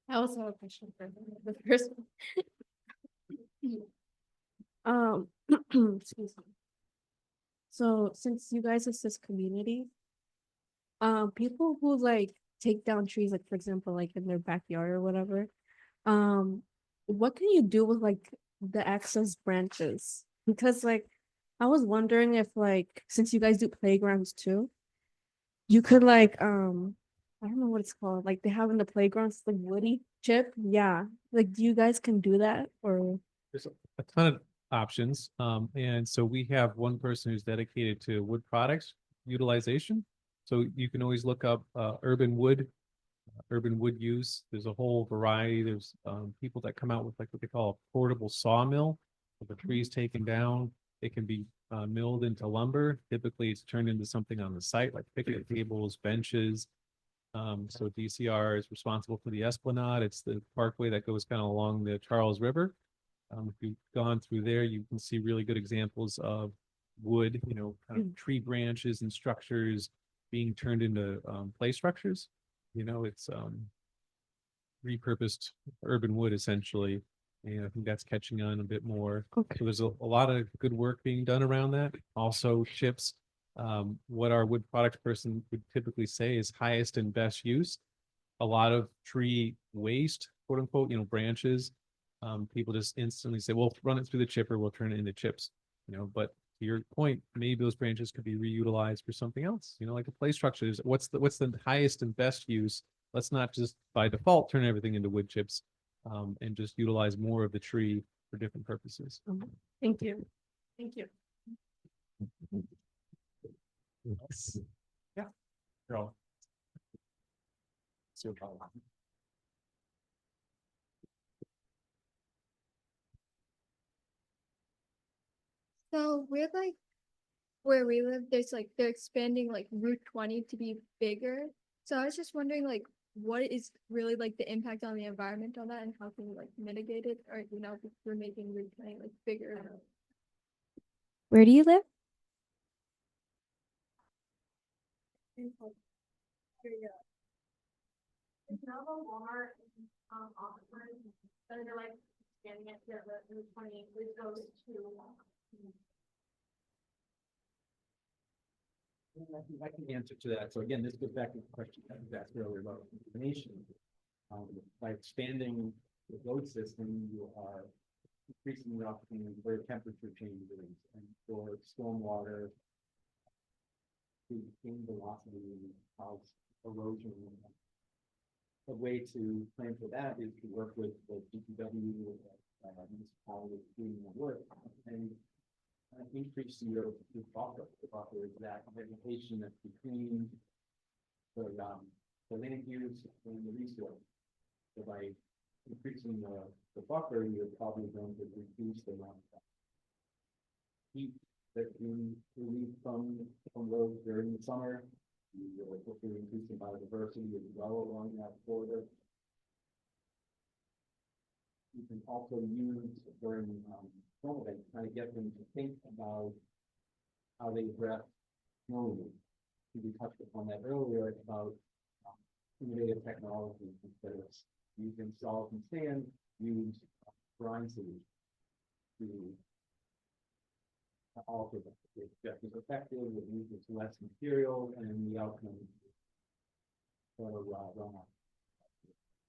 I also have a question for the first one. Excuse me. So since you guys assist community, people who like take down trees, like for example, like in their backyard or whatever, what can you do with like the excess branches? Because like I was wondering if like since you guys do playgrounds too, you could like I don't know what it's called. Like they have in the playgrounds like woody chip. Yeah. Like do you guys can do that or There's a ton of options. And so we have one person who's dedicated to wood products utilization. So you can always look up urban wood use. There's a whole variety. There's people that come out with like what they call a portable sawmill. If the tree's taken down, it can be milled into lumber. Typically, it's turned into something on the site, like picnic tables, benches. So DCR is responsible for the Esplanade. It's the parkway that goes kind of along the Charles River. If you've gone through there, you can see really good examples of wood, kind of tree branches and structures being turned into play structures. It's repurposed urban wood essentially. And I think that's catching on a bit more. Okay. So there's a lot of good work being done around that. Also chips, what our wood products person would typically say is highest and best use. A lot of tree waste, quote unquote, branches. People just instantly say, well, run it through the chipper, we'll turn it into chips, but to your point, maybe those branches could be reutilized for something else, like a play structure. What's the highest and best use? Let's not just by default turn everything into wood chips, and just utilize more of the tree for different purposes. Thank you. Thank you. Yeah. Girl. See what problem. So we're like, where we live, there's like, they're expanding like Route 20 to be bigger. So I was just wondering like, what is really like the impact on the environment on that and how can we like mitigate it? Or, you know, if we're making Route 20 like bigger. Where do you live? It's now a Walmart, they're like, getting it to the Route 20, which goes to. I can answer to that. So again, this goes back to the question that was asked earlier about information. By expanding the road system, you are increasing the opportunity for temperature changes and for stormwater to gain velocity, cause erosion. A way to plan for that is to work with the DPW, municipality doing the work and increase your buffer. The buffer is that vegetation that's between the land use and the resource. So by increasing the buffer, you're probably going to reduce the amount of heat that you release from roads during the summer. You're hopefully increasing biodiversity as well along that border. You can also use during snow events, kind of get them to think about how they address snow removal. We touched upon that earlier about innovative technologies instead of using salt and sand, use brine solution to alter them. It's just as effective, it uses less material, and the outcome so runoff.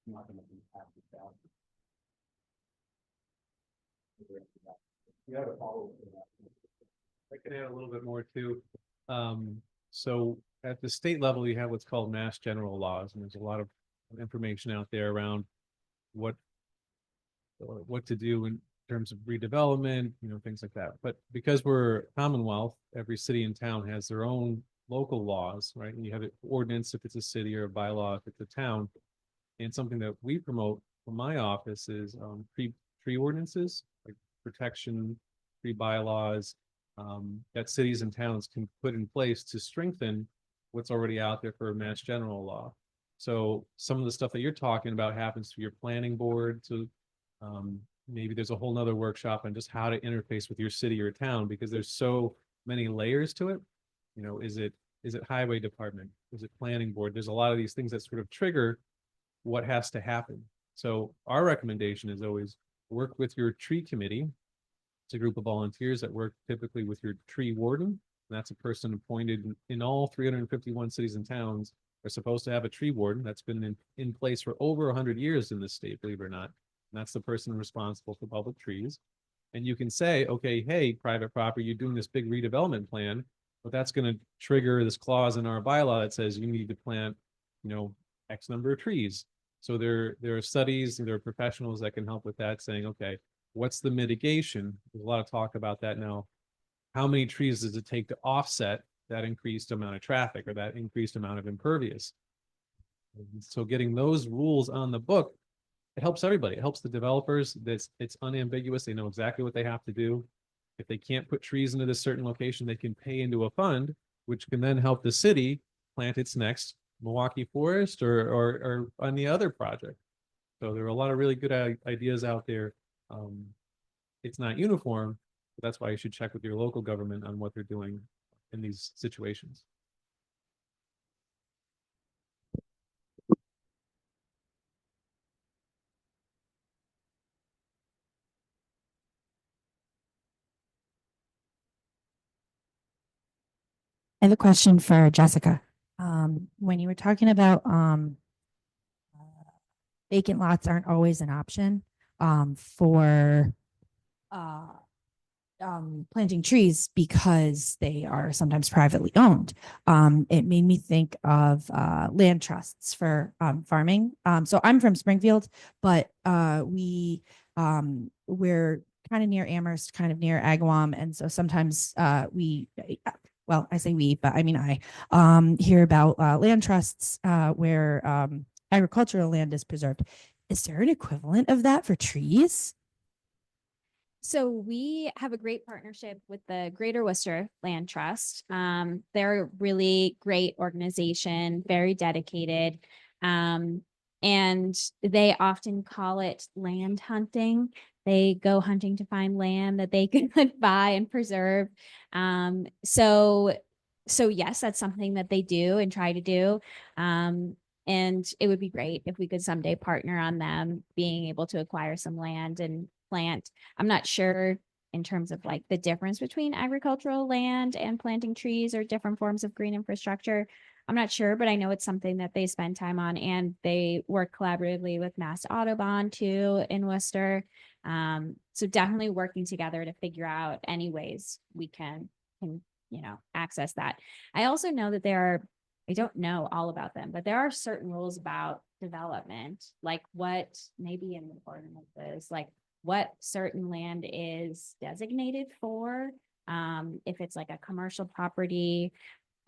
Not going to impact the value. You have a follow-up to that. I can add a little bit more too. So at the state level, you have what's called mass general laws, and there's a lot of information out there around what to do in terms of redevelopment, you know, things like that. But because we're a Commonwealth, every city and town has their own local laws, right? And you have an ordinance if it's a city or a bylaw if it's a town. And something that we promote from my office is tree ordinances, like protection, tree bylaws, that cities and towns can put in place to strengthen what's already out there for a mass general law. So some of the stuff that you're talking about happens through your planning board. So maybe there's a whole nother workshop on just how to interface with your city or town, because there's so many layers to it. You know, is it highway department? Is it planning board? There's a lot of these things that sort of trigger what has to happen. So our recommendation is always work with your tree committee. It's a group of volunteers that work typically with your tree warden. And that's a person appointed in all 351 cities and towns are supposed to have a tree warden. That's been in place for over 100 years in this state, believe it or not. And that's the person responsible for public trees. And you can say, okay, hey, private property, you're doing this big redevelopment plan, but that's going to trigger this clause in our bylaw that says you need to plant, you know, X number of trees. So there are studies and there are professionals that can help with that, saying, okay, what's the mitigation? There's a lot of talk about that now. How many trees does it take to offset that increased amount of traffic or that increased amount of impervious? And so getting those rules on the book, it helps everybody. It helps the developers. It's unambiguous. They know exactly what they have to do. If they can't put trees into this certain location, they can pay into a fund, which can then help the city plant its next Milwaukee Forest or on the other project. So there are a lot of really good ideas out there. It's not uniform, but that's why you should check with your local government on what they're doing in these situations. I have a question for Jessica. When you were talking about vacant lots aren't always an option for planting trees because they are sometimes privately owned. It made me think of land trusts for farming. So I'm from Springfield, but we're kind of near Amherst, kind of near Agawam. And so sometimes well, I say we, but I mean, I hear about land trusts where agricultural land is preserved. Is there an equivalent of that for trees? So we have a great partnership with the Greater Worcester Land Trust. They're a really great organization, very dedicated. And they often call it land hunting. They go hunting to find land that they can buy and preserve. So yes, that's something that they do and try to do. And it would be great if we could someday partner on them being able to acquire some land and plant. I'm not sure in terms of like the difference between agricultural land and planting trees or different forms of green infrastructure. I'm not sure, but I know it's something that they spend time on, and they work collaboratively with Mass Audubon too in Worcester. So definitely working together to figure out any ways we can access that. I also know that I don't know all about them, but there are certain rules about development, like what maybe in the ordinance is, like what certain land is designated for. If it's like a commercial property,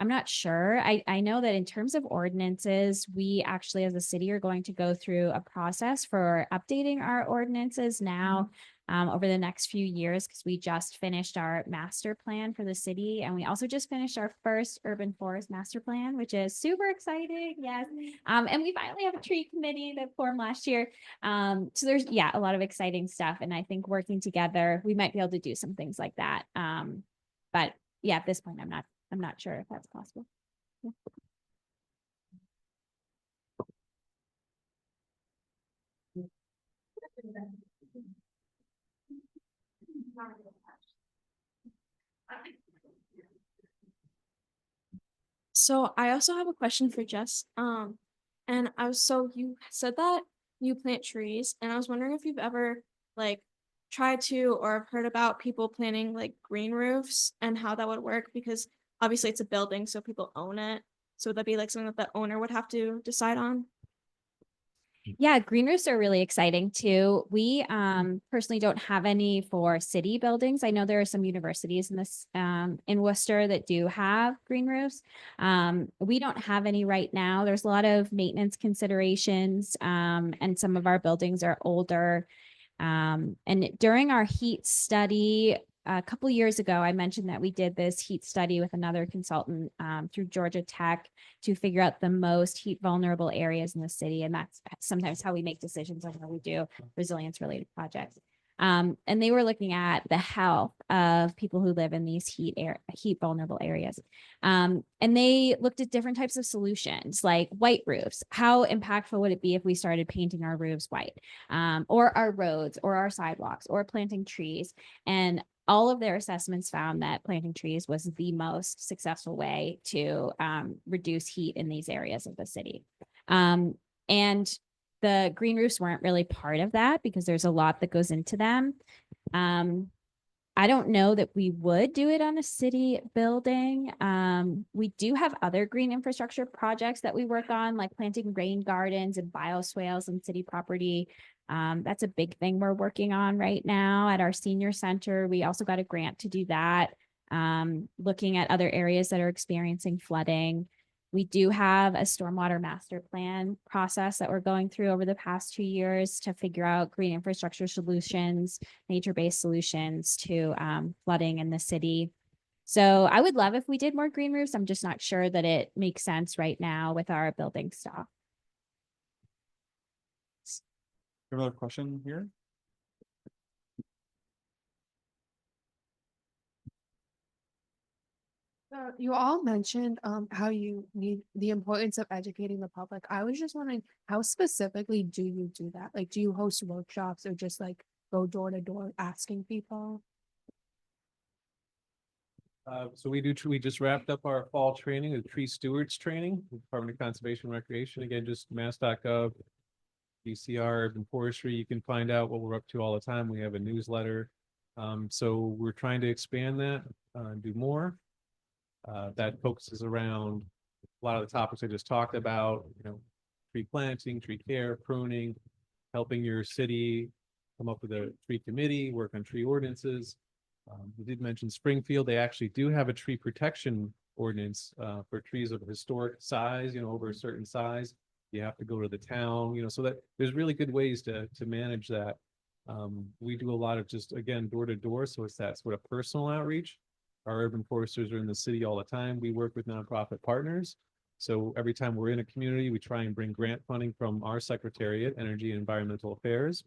I'm not sure. I know that in terms of ordinances, we actually as a city are going to go through a process for updating our ordinances now over the next few years, because we just finished our master plan for the city. And we also just finished our first urban forest master plan, which is super exciting. Yes. And we finally have a tree committee that formed last year. So there's, a lot of exciting stuff. And I think working together, we might be able to do some things like that. But yeah, at this point, I'm not sure if that's possible. Yeah. So I also have a question for Jess. And so you said that you plant trees, and I was wondering if you've ever like tried to or have heard about people planting like green roofs and how that would work, because obviously it's a building, so people own it. So would that be like something that the owner would have to decide on? Yeah, green roofs are really exciting too. We personally don't have any for city buildings. I know there are some universities in Worcester that do have green roofs. We don't have any right now. There's a lot of maintenance considerations, and some of our buildings are older. And during our heat study a couple years ago, I mentioned that we did this heat study with another consultant through Georgia Tech to figure out the most heat vulnerable areas in the city. And that's sometimes how we make decisions on how we do resilience related projects. And they were looking at the health of people who live in these heat vulnerable areas. And they looked at different types of solutions like white roofs. How impactful would it be if we started painting our roofs white, or our roads or our sidewalks, or planting trees? And all of their assessments found that planting trees was the most successful way to reduce heat in these areas of the city. And the green roofs weren't really part of that because there's a lot that goes into them. I don't know that we would do it on a city building. We do have other green infrastructure projects that we work on, like planting rain gardens and bioswales on city property. That's a big thing we're working on right now at our senior center. We also got a grant to do that, looking at other areas that are experiencing flooding. We do have a stormwater master plan process that we're going through over the past 2 years to figure out green infrastructure solutions, nature-based solutions to flooding in the city. So I would love if we did more green roofs. I'm just not sure that it makes sense right now with our building stock. Another question here? You all mentioned how you need the importance of educating the public. I was just wondering, how specifically do you do that? Like, do you host workshops or just like go door to door asking people? So we just wrapped up our fall training, the tree stewards training, Department of Conservation and Recreation. Again, just mass.gov, DCR, urban forestry. You can find out what we're up to all the time. We have a newsletter. So we're trying to expand that, do more. That focuses around a lot of the topics I just talked about, tree planting, tree care, pruning, helping your city come up with a tree committee, work on tree ordinances. You did mention Springfield. They actually do have a tree protection ordinance for trees of historic size, over a certain size. You have to go to the town, so that there's really good ways to manage that. We do a lot of just, again, door to door. So it's that sort of personal outreach. Our urban foresters are in the city all the time. We work with nonprofit partners. So every time we're in a community, we try and bring grant funding from our Secretariat, Energy and Environmental Affairs,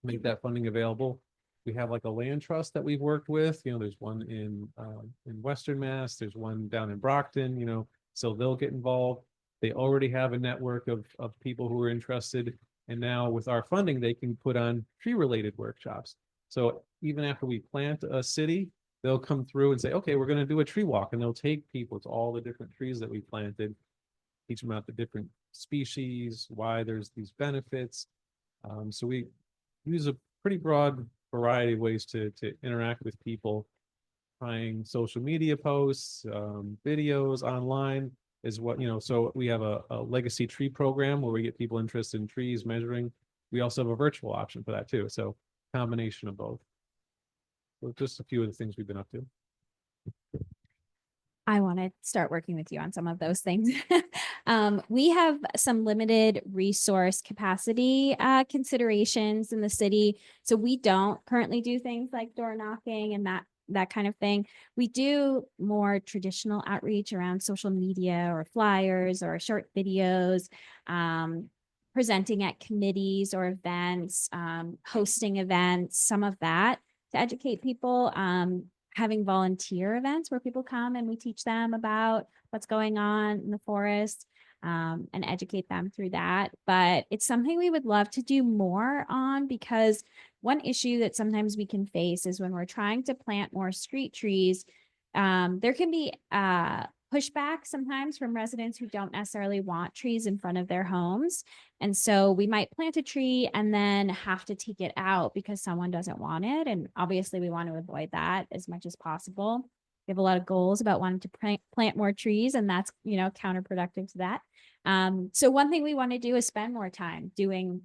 make that funding available. We have like a land trust that we've worked with, there's one in Western Mass, there's one down in Brockton, so they'll get involved. They already have a network of people who are interested. And now with our funding, they can put on tree related workshops. So even after we plant a city, they'll come through and say, okay, we're going to do a tree walk, and they'll take people to all the different trees that we planted, teach them about the different species, why there's these benefits. So we use a pretty broad variety of ways to interact with people, trying social media posts, videos online is what, so we have a legacy tree program where we get people interested in trees, measuring. We also have a virtual option for that too. So combination of both. So just a few of the things we've been up to. I want to start working with you on some of those things. We have some limited resource capacity considerations in the city. So we don't currently do things like door knocking and that kind of thing. We do more traditional outreach around social media or flyers or short videos, presenting at committees or events, hosting events, some of that to educate people. Having volunteer events where people come and we teach them about what's going on in the forest, and educate them through that. But it's something we would love to do more on, because one issue that sometimes we can face is when we're trying to plant more street trees, there can be pushback sometimes from residents who don't necessarily want trees in front of their homes. And so we might plant a tree and then have to take it out because someone doesn't want it. And obviously we want to avoid that as much as possible. We have a lot of goals about wanting to plant more trees, and that's, counterproductive to that. So one thing we want to do is spend more time doing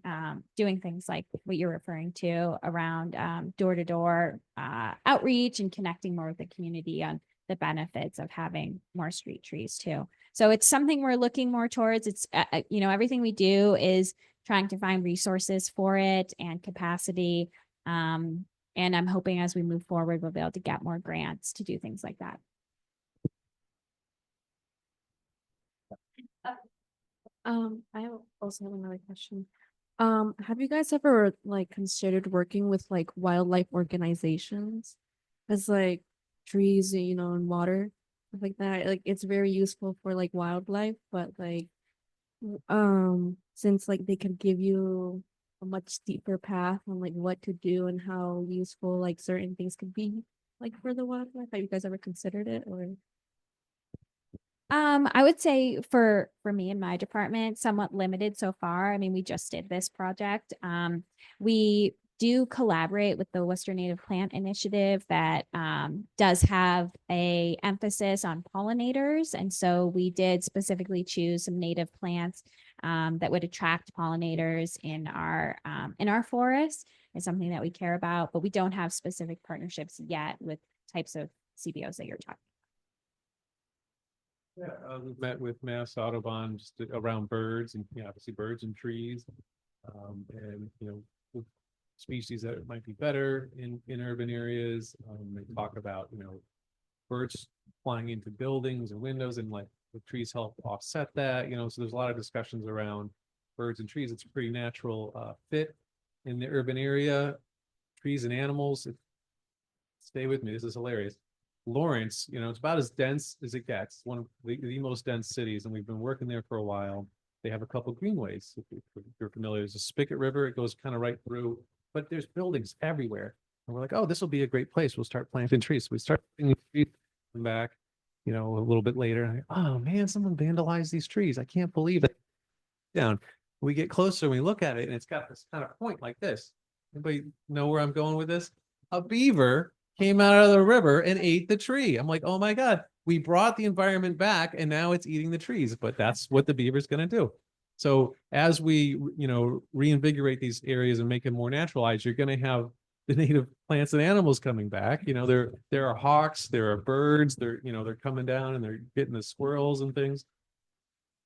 things like what you're referring to around door-to-door outreach and connecting more with the community on the benefits of having more street trees too. So it's something we're looking more towards. It's, everything we do is trying to find resources for it and capacity. And I'm hoping as we move forward, we'll be able to get more grants to do things like that. I also have another question. Have you guys ever considered working with wildlife organizations as trees, and water, stuff like that? It's very useful for wildlife, but since they could give you a much deeper path on what to do and how useful certain things could be for the wildlife. Have you guys ever considered it? Or I would say for me and my department, somewhat limited so far. I mean, we just did this project. We do collaborate with the Worcester Native Plant Initiative that does have a emphasis on pollinators. And so we did specifically choose some native plants that would attract pollinators in our forest. It's something that we care about, but we don't have specific partnerships yet with types of CBOs that you're talking Yeah, we've met with Mass Audubon just around birds and obviously birds and trees, and with species that might be better in urban areas. They talk about birds flying into buildings and windows, and the trees help offset that. So there's a lot of discussions around birds and trees. It's a pretty natural fit in the urban area. Trees and animals. Stay with me. This is hilarious. Lawrence, it's about as dense as it gets. One of the most dense cities, and we've been working there for a while. They have a couple greenways. If you're familiar, there's a Spigot River. It goes kind of right through, but there's buildings everywhere. And we're like, oh, this will be a great place. We'll start planting trees. So we start planting trees, come back, a little bit later. Oh man, someone vandalized these trees. I can't believe it. Down. We get closer and we look at it, and it's got this kind of point like this. Anybody know where I'm going with this? A beaver came out of the river and ate the tree. I'm like, oh my God, we brought the environment back and now it's eating the trees, but that's what the beaver is going to do. So as we, reinvigorate these areas and make them more naturalized, you're going to have the native plants and animals coming back. You know, there are hawks, there are birds, they're coming down and they're getting the squirrels and things.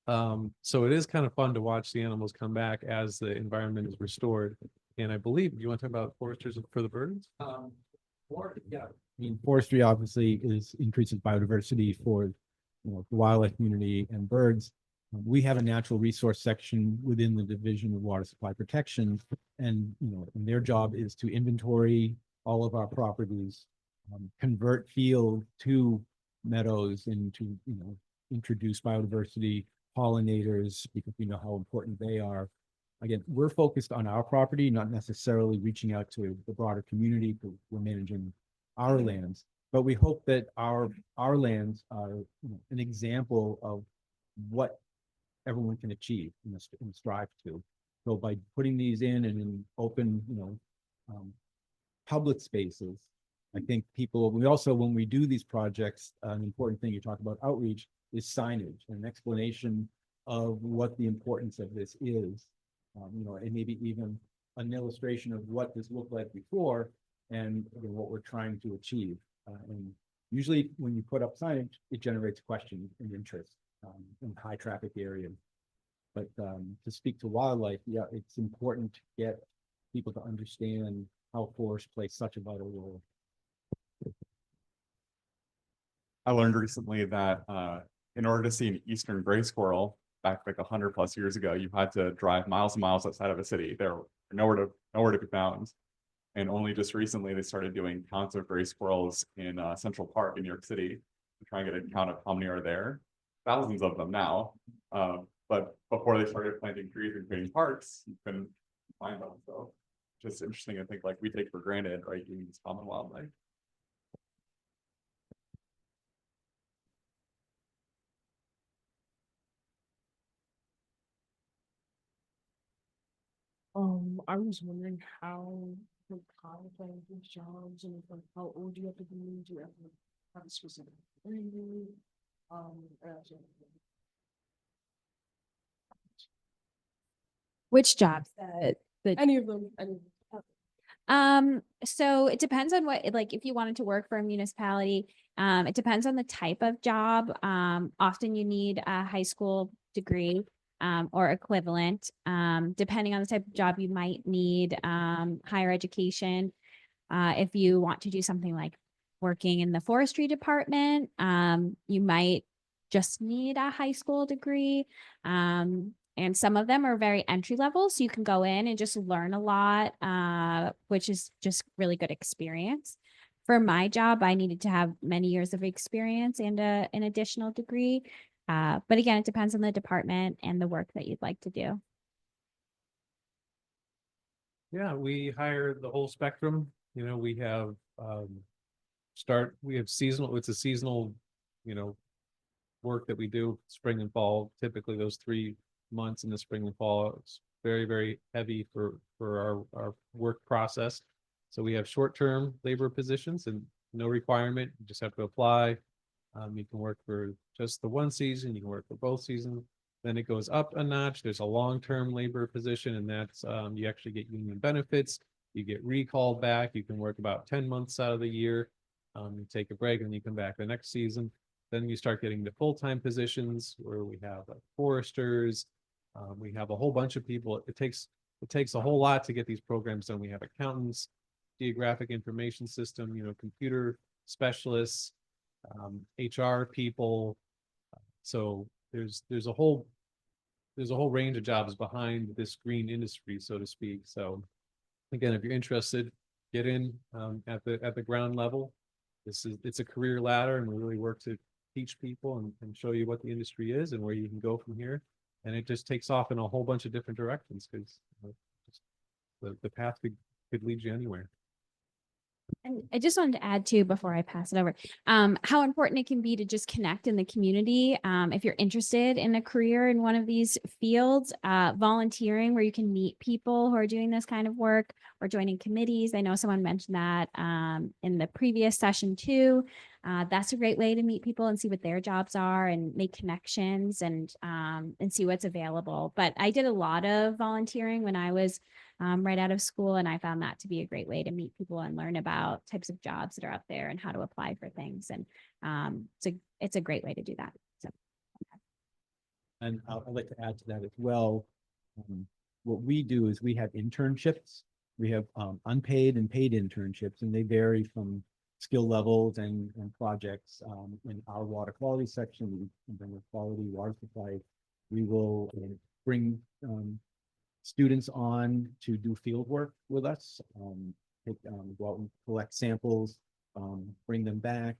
So it is kind of fun to watch the animals come back as the environment is restored. And I believe, you want to talk about foresters for the birds? Yeah. I mean, forestry obviously increases biodiversity for, the wildlife community and birds. We have a natural resource section within the Division of Water Supply Protection, and and their job is to inventory all of our properties, convert field to meadows, and to introduce biodiversity, pollinators, because we know how important they are. Again, we're focused on our property, not necessarily reaching out to the broader community, because we're managing our lands. But we hope that our lands are an example of what everyone can achieve and strive to. So by putting these in and in open, public spaces, I think people, we also, when we do these projects, an important thing you talk about outreach is signage and an explanation of what the importance of this is. And maybe even an illustration of what this looked like before and what we're trying to achieve. And usually when you put up signage, it generates questions and interest in high traffic areas. But to speak to wildlife, yeah, it's important to get people to understand how forests play such a vital role. I learned recently that in order to see an eastern gray squirrel back like 100+ years ago, you had to drive miles and miles outside of a city. They're nowhere to be found. And only just recently they started doing counts of gray squirrels in Central Park in New York City to try and get a count of how many are there. Thousands of them now. But before they started planting trees and creating parks, you couldn't find them. So just interesting, I think, like we take for granted, right, using this common wildlife. I was wondering how like college jobs and like how old you have to be, do you have to have a specific degree? Which jobs? Any of them, So it depends on what, like, if you wanted to work for a municipality, it depends on the type of job. Often you need a high school degree, or equivalent. Depending on the type of job, you might need, higher education. If you want to do something like working in the forestry department, you might just need a high school degree. And some of them are very entry level, so you can go in and just learn a lot, which is just really good experience. For my job, I needed to have many years of experience and an additional degree. But again, it depends on the department and the work that you'd like to do. Yeah, we hire the whole spectrum. We have seasonal, it's a seasonal, work that we do spring and fall. Typically those 3 months in the spring and fall, it's very, very heavy for our work process. So we have short-term labor positions and no requirement. You just have to apply. You can work for just the one season, you can work for both seasons. Then it goes up a notch. There's a long-term labor position, and that's you actually get union benefits. You get recalled back. You can work about 10 months out of the year. You take a break and you come back the next season. Then you start getting the full-time positions where we have like foresters. We have a whole bunch of people. It takes a whole lot to get these programs done. We have accountants, geographic information system, computer specialists, HR people. So there's a whole range of jobs behind this green industry, so to speak. So again, if you're interested, get in at the ground level. It's a career ladder, and we really work to teach people and show you what the industry is and where you can go from here. And it just takes off in a whole bunch of different directions, because the path could lead you anywhere. And I just wanted to add too, before I pass it over, how important it can be to just connect in the community. If you're interested in a career in one of these fields, volunteering where you can meet people who are doing this kind of work, or joining committees. I know someone mentioned that in the previous session too. That's a great way to meet people and see what their jobs are and make connections and see what's available. But I did a lot of volunteering when I was right out of school. And I found that to be a great way to meet people and learn about types of jobs that are out there and how to apply for things. And it's a great way to do that. So. And I'd like to add to that as well. What we do is we have internships. We have unpaid and paid internships, and they vary from skill levels and projects. In our water quality section, in quality water supply, we will bring students on to do field work with us. Go out and collect samples, bring them back,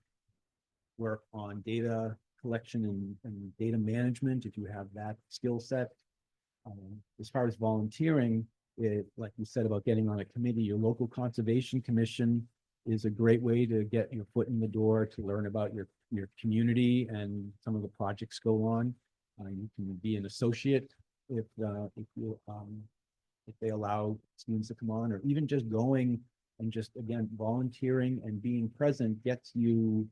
work on data collection and data management if you have that skill set. As far as volunteering, like you said about getting on a committee, your local conservation commission is a great way to get your foot in the door, to learn about your community and some of the projects go on. You can be an associate if they allow students to come on, or even just going and just, again, volunteering and being present gets you,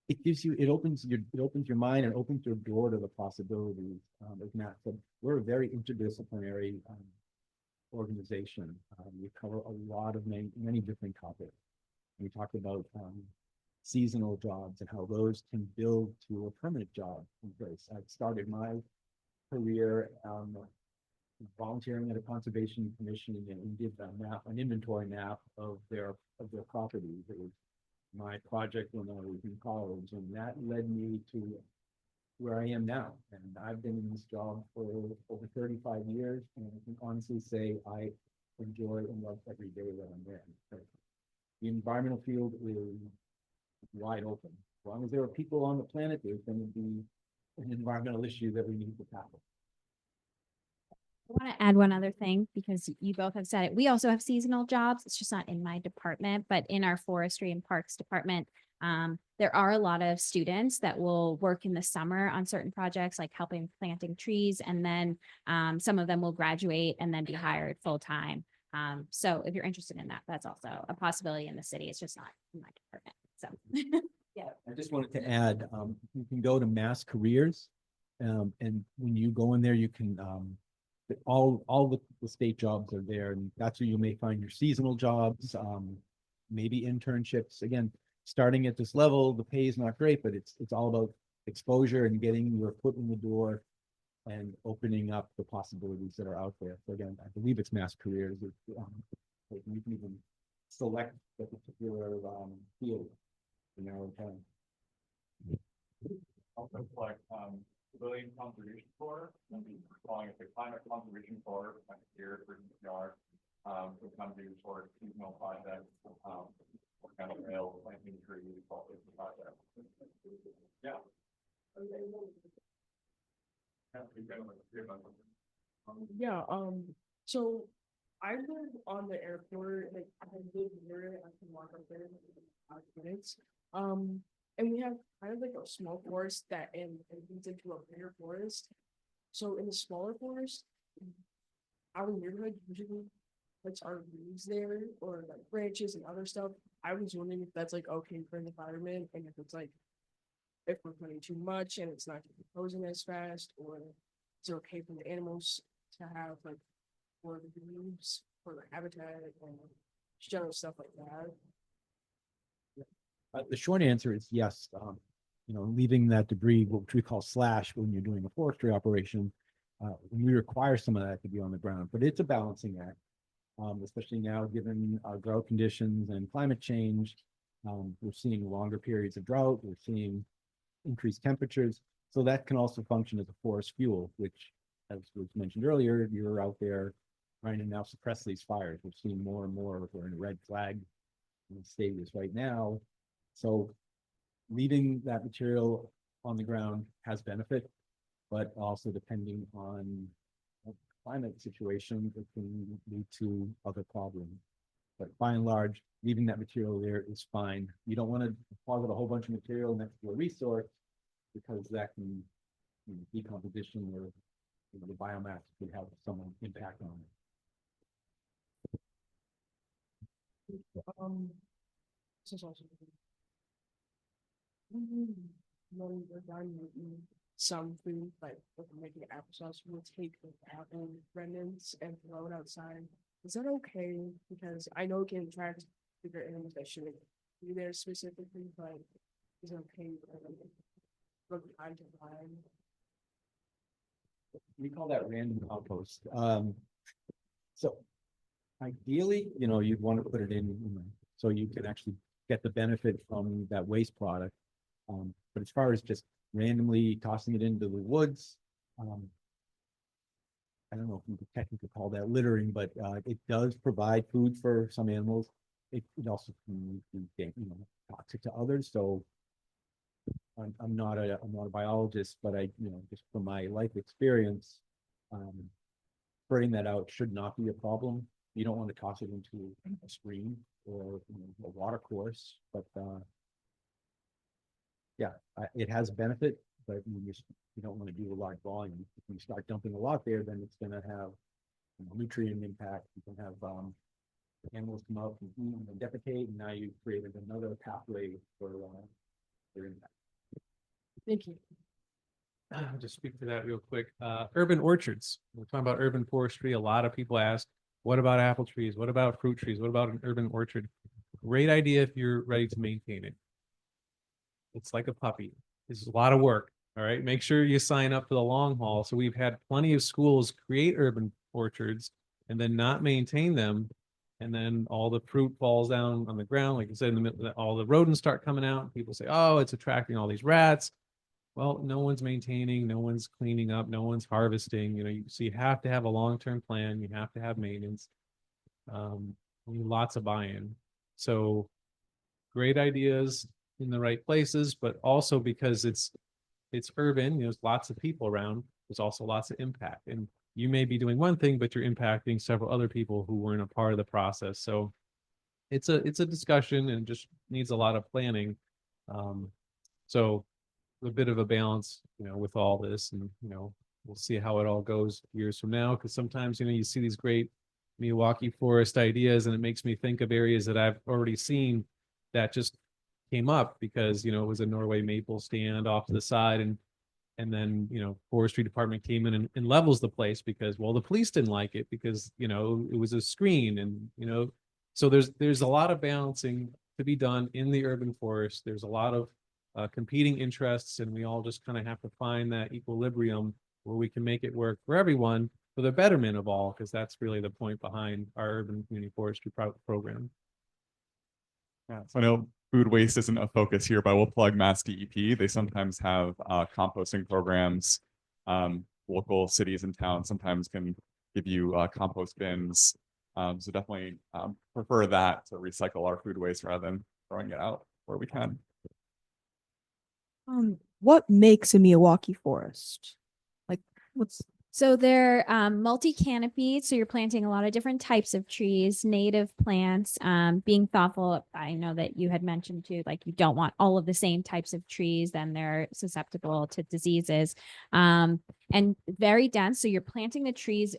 it opens your mind and opens your door to the possibilities. As Matt said, we're a very interdisciplinary organization. We cover a lot of many different topics. We talked about seasonal jobs and how those can build to a permanent job in place. I started my career volunteering at a conservation commission, and we did an inventory map of their properties. It was my project when I was in college, and that led me to where I am now. And I've been in this job for over 35 years, and I can honestly say I enjoy and love every day that I'm there. The environmental field is wide open. As long as there are people on the planet, there's going to be an environmental issue that we need to tackle. I want to add one other thing because you both have said it. We also have seasonal jobs. It's just not in my department, but in our forestry and parks department, there are a lot of students that will work in the summer on certain projects, like helping planting trees. And then some of them will graduate and then be hired full time. So if you're interested in that, that's also a possibility in the city. It's just not in my department. So yeah. I just wanted to add, you can go to Mass Careers, and when you go in there, you can all the state jobs are there, and that's where you may find your seasonal jobs, maybe internships. Again, starting at this level, the pay is not great, but it's all about exposure and getting your foot in the door and opening up the possibilities that are out there. So again, I believe it's Mass Careers. You can even select a particular field in your own town. Also, like Civilian Conservation Corps, and calling it the Climate Conservation Corps, like here for DCR, to come do sort of seasonal projects, kind of rail planting trees, all these projects. Yeah. Yeah, so I live on the airport, like I live near it, I can walk up there in 5 minutes. And we have kind of like a small forest that leads into a bigger forest. So in the smaller forest, our neighborhood usually puts our leaves there or like branches and other stuff. I was wondering if that's like okay for the environment, and if it's like if we're putting too much and it's not decomposing as fast, or is it okay for the animals to have like more of the leaves for the habitat and general stuff like that. The short answer is yes. Leaving that debris, which we call slash, when you're doing a forestry operation, we require some of that to be on the ground, but it's a balancing act, especially now given drought conditions and climate change. We're seeing longer periods of drought. We're seeing increased temperatures. So that can also function as a forest fuel, which, as was mentioned earlier, you're out there trying to now suppress these fires. We're seeing more and more. We're in a red flag status right now. So leaving that material on the ground has benefit, but also depending on the climate situation, it can lead to other problems. But by and large, leaving that material there is fine. You don't want to deposit a whole bunch of material next to a resource, because that can, decomposition or the biomass could have some impact on it. This is also. some food, like if we're making applesauce, we'll take the apple remnants and throw it outside. Is that okay? Because I know it can attract bigger animals that shouldn't be there specifically, but is it okay? From time to time. We call that random compost. So ideally, you'd want to put it in, so you can actually get the benefit from that waste product. But as far as just randomly tossing it into the woods, I don't know if you could technically call that littering, but it does provide food for some animals. It also can be, toxic to others. So I'm not a biologist, but just from my life experience, spreading that out should not be a problem. You don't want to toss it into a stream or a water course, but yeah, it has benefit, but you don't want to do a large volume. If you start dumping a lot there, then it's going to have nutrient impact. You can have animals come out and eat and defecate, and now you've created another pathway for impact. Thank you. I'll just speak to that real quick. Urban orchards. We're talking about urban forestry. A lot of people ask, what about apple trees? What about fruit trees? What about an urban orchard? Great idea if you're ready to maintain it. It's like a puppy. It's a lot of work. All right. Make sure you sign up for the long haul. So we've had plenty of schools create urban orchards and then not maintain them. And then all the fruit falls down on the ground. Like I said, in the middle, all the rodents start coming out. People say, oh, it's attracting all these rats. Well, no one's maintaining, no one's cleaning up, no one's harvesting, so you have to have a long-term plan. You have to have maintenance. Lots of buy-in. So great ideas in the right places, but also because it's urban, there's lots of people around, there's also lots of impact. And you may be doing one thing, but you're impacting several other people who weren't a part of the process. So it's a discussion and just needs a lot of planning. So a bit of a balance, with all this, and we'll see how it all goes years from now. Because sometimes you see these great Milwaukee forest ideas, and it makes me think of areas that I've already seen that just came up because it was a Norway maple stand off to the side, and then forestry department came in and levels the place because the police didn't like it because it was a screen, and so there's a lot of balancing to be done in the urban forest. There's a lot of competing interests, and we all just kind of have to find that equilibrium where we can make it work for everyone for the betterment of all, because that's really the point behind our urban community forestry program. Yeah, so I know food waste isn't a focus here, but we'll plug Mass DEP. They sometimes have composting programs. Local cities and towns sometimes can give you compost bins. So definitely prefer that to recycle our food waste rather than throwing it out where we can. What makes a Milwaukee forest? Like, So they're multi-canopy, so you're planting a lot of different types of trees, native plants, being thoughtful. I know that you had mentioned too, like you don't want all of the same types of trees, then they're susceptible to diseases. And very dense, so you're planting the trees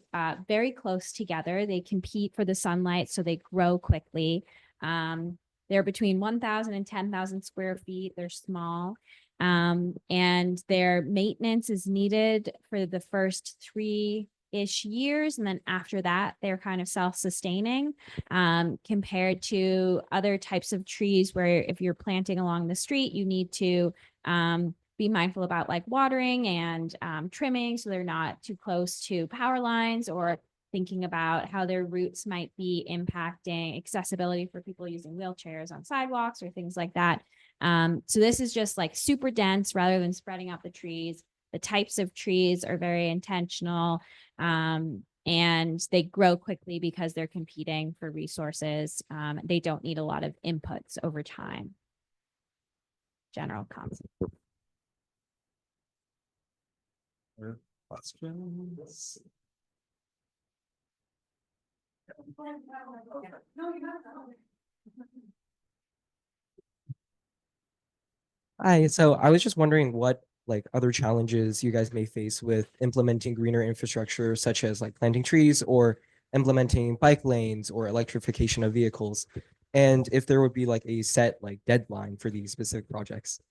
very close together. They compete for the sunlight, so they grow quickly. They're between 1,000 and 10,000 square feet. They're small. And their maintenance is needed for the first 3-ish years. And then after that, they're kind of self-sustaining, compared to other types of trees where if you're planting along the street, you need to, be mindful about like watering and, trimming. So they're not too close to power lines, or thinking about how their roots might be impacting accessibility for people using wheelchairs on sidewalks or things like that. So this is just like super dense rather than spreading out the trees. The types of trees are very intentional, and they grow quickly because they're competing for resources. They don't need a lot of inputs over time. General concept. Questions? Hi, so I was just wondering what other challenges you guys may face with implementing greener infrastructure, such as planting trees or implementing bike lanes or electrification of vehicles, and if there would be a set deadline for these specific projects.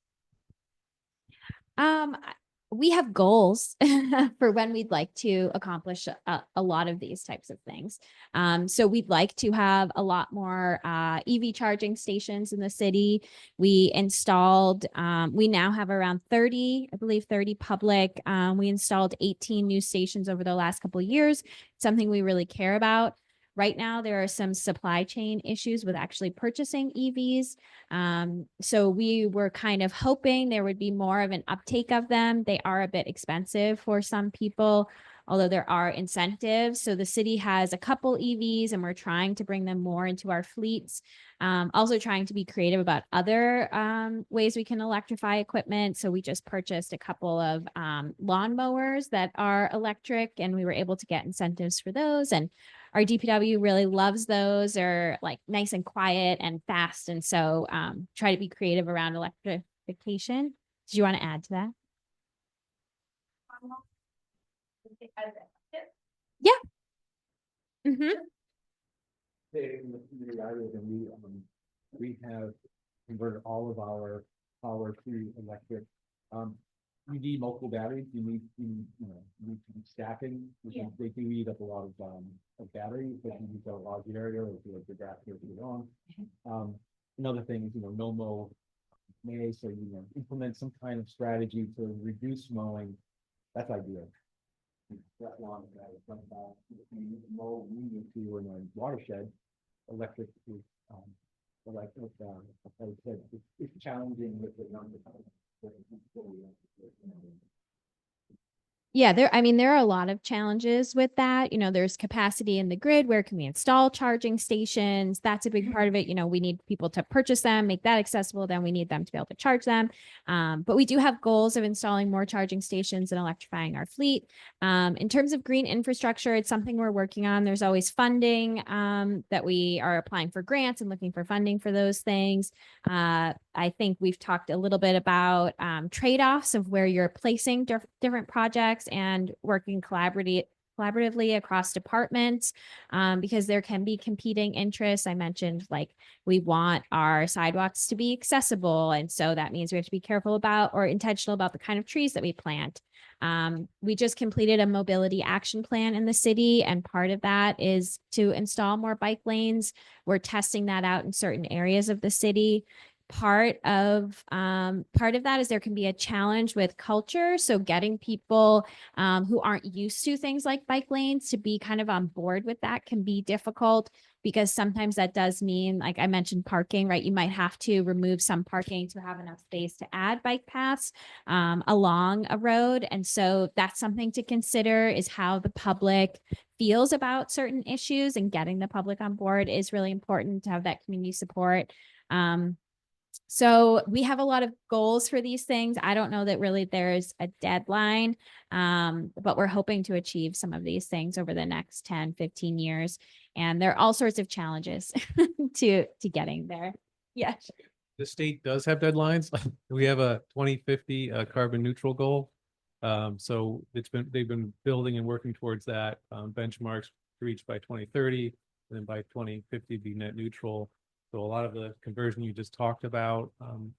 we have goals for when we'd like to accomplish a lot of these types of things. So we'd like to have a lot more EV charging stations in the city. We installed, we now have around 30, I believe 30 public. We installed 18 new stations over the last couple of years, something we really care about. Right now, there are some supply chain issues with actually purchasing EVs. So we were kind of hoping there would be more of an uptake of them. They are a bit expensive for some people, although there are incentives. So the city has a couple EVs and we're trying to bring them more into our fleets. Also trying to be creative about other ways we can electrify equipment. So we just purchased a couple of lawnmowers that are electric and we were able to get incentives for those. And our DPW really loves those. They're like nice and quiet and fast. And so try to be creative around electrification. Do you want to add to that? Yeah. Mm-hmm. In the community I live in, we have converted all of our power to electric. You need multiple batteries. You need to be stacking. Because they do eat up a lot of batteries, but you need a large area or if you have the gas here to get on. Another thing is, no mow May, so implement some kind of strategy to reduce mowing. That's ideal. That long that is something about mow medium to in a watershed. Electric is like I said, it's challenging with the number. Yeah, there are a lot of challenges with that. There's capacity in the grid. Where can we install charging stations? That's a big part of it. We need people to purchase them, make that accessible. Then we need them to be able to charge them. But we do have goals of installing more charging stations and electrifying our fleet. In terms of green infrastructure, it's something we're working on. There's always funding that we are applying for grants and looking for funding for those things. I think we've talked a little bit about trade-offs of where you're placing different projects and working collaboratively across departments because there can be competing interests. I mentioned like we want our sidewalks to be accessible. And so that means we have to be careful about or intentional about the kind of trees that we plant. We just completed a mobility action plan in the city, and part of that is to install more bike lanes. We're testing that out in certain areas of the city. Part of that is there can be a challenge with culture. So getting people who aren't used to things like bike lanes to be kind of on board with that can be difficult because sometimes that does mean, like I mentioned, parking, right? You might have to remove some parking to have enough space to add bike paths along a road. And so that's something to consider is how the public feels about certain issues, and getting the public on board is really important to have that community support. So we have a lot of goals for these things. I don't know that really there's a deadline, but we're hoping to achieve some of these things over the next 10, 15 years. And there are all sorts of challenges to getting there. Yes. The state does have deadlines. We have a 2050 carbon neutral goal. So they've been building and working towards that benchmarks to reach by 2030, and then by 2050 be net neutral. So a lot of the conversion you just talked about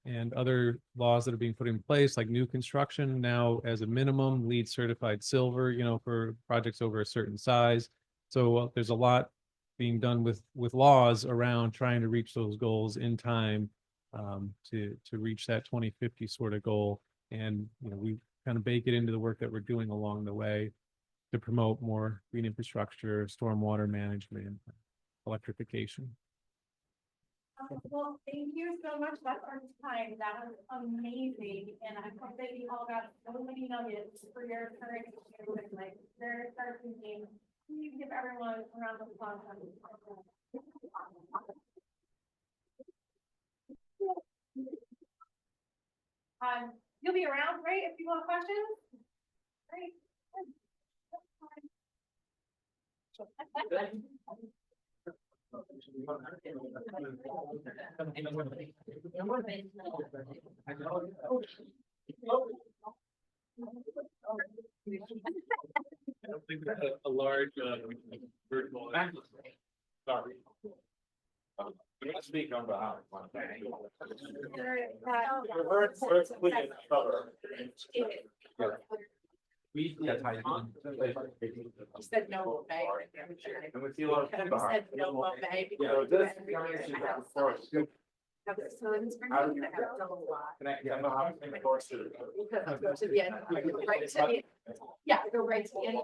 and other laws that are being put in place, like new construction now as a minimum LEED certified silver, for projects over a certain size. So there's a lot being done with laws around trying to reach those goals in time to reach that 2050 sort of goal. And, we kind of bake it into the work that we're doing along the way to promote more green infrastructure, stormwater management, electrification. Well, thank you so much. That's our time. That was amazing. And I hope that you all got so many nuggets for your current with like their start thinking. Please give everyone a round of applause. You'll be around, right? If you want questions. Great. A large virtual. Sorry. Speak on behalf of We, yeah, tight. You said no, May. And we see a lot of. You said no, May. Yeah, this. So in spring, you're gonna have a double lot. Can I, yeah, no, I'm in the course to. Because go to the end, go right to the, yeah, go right to the end.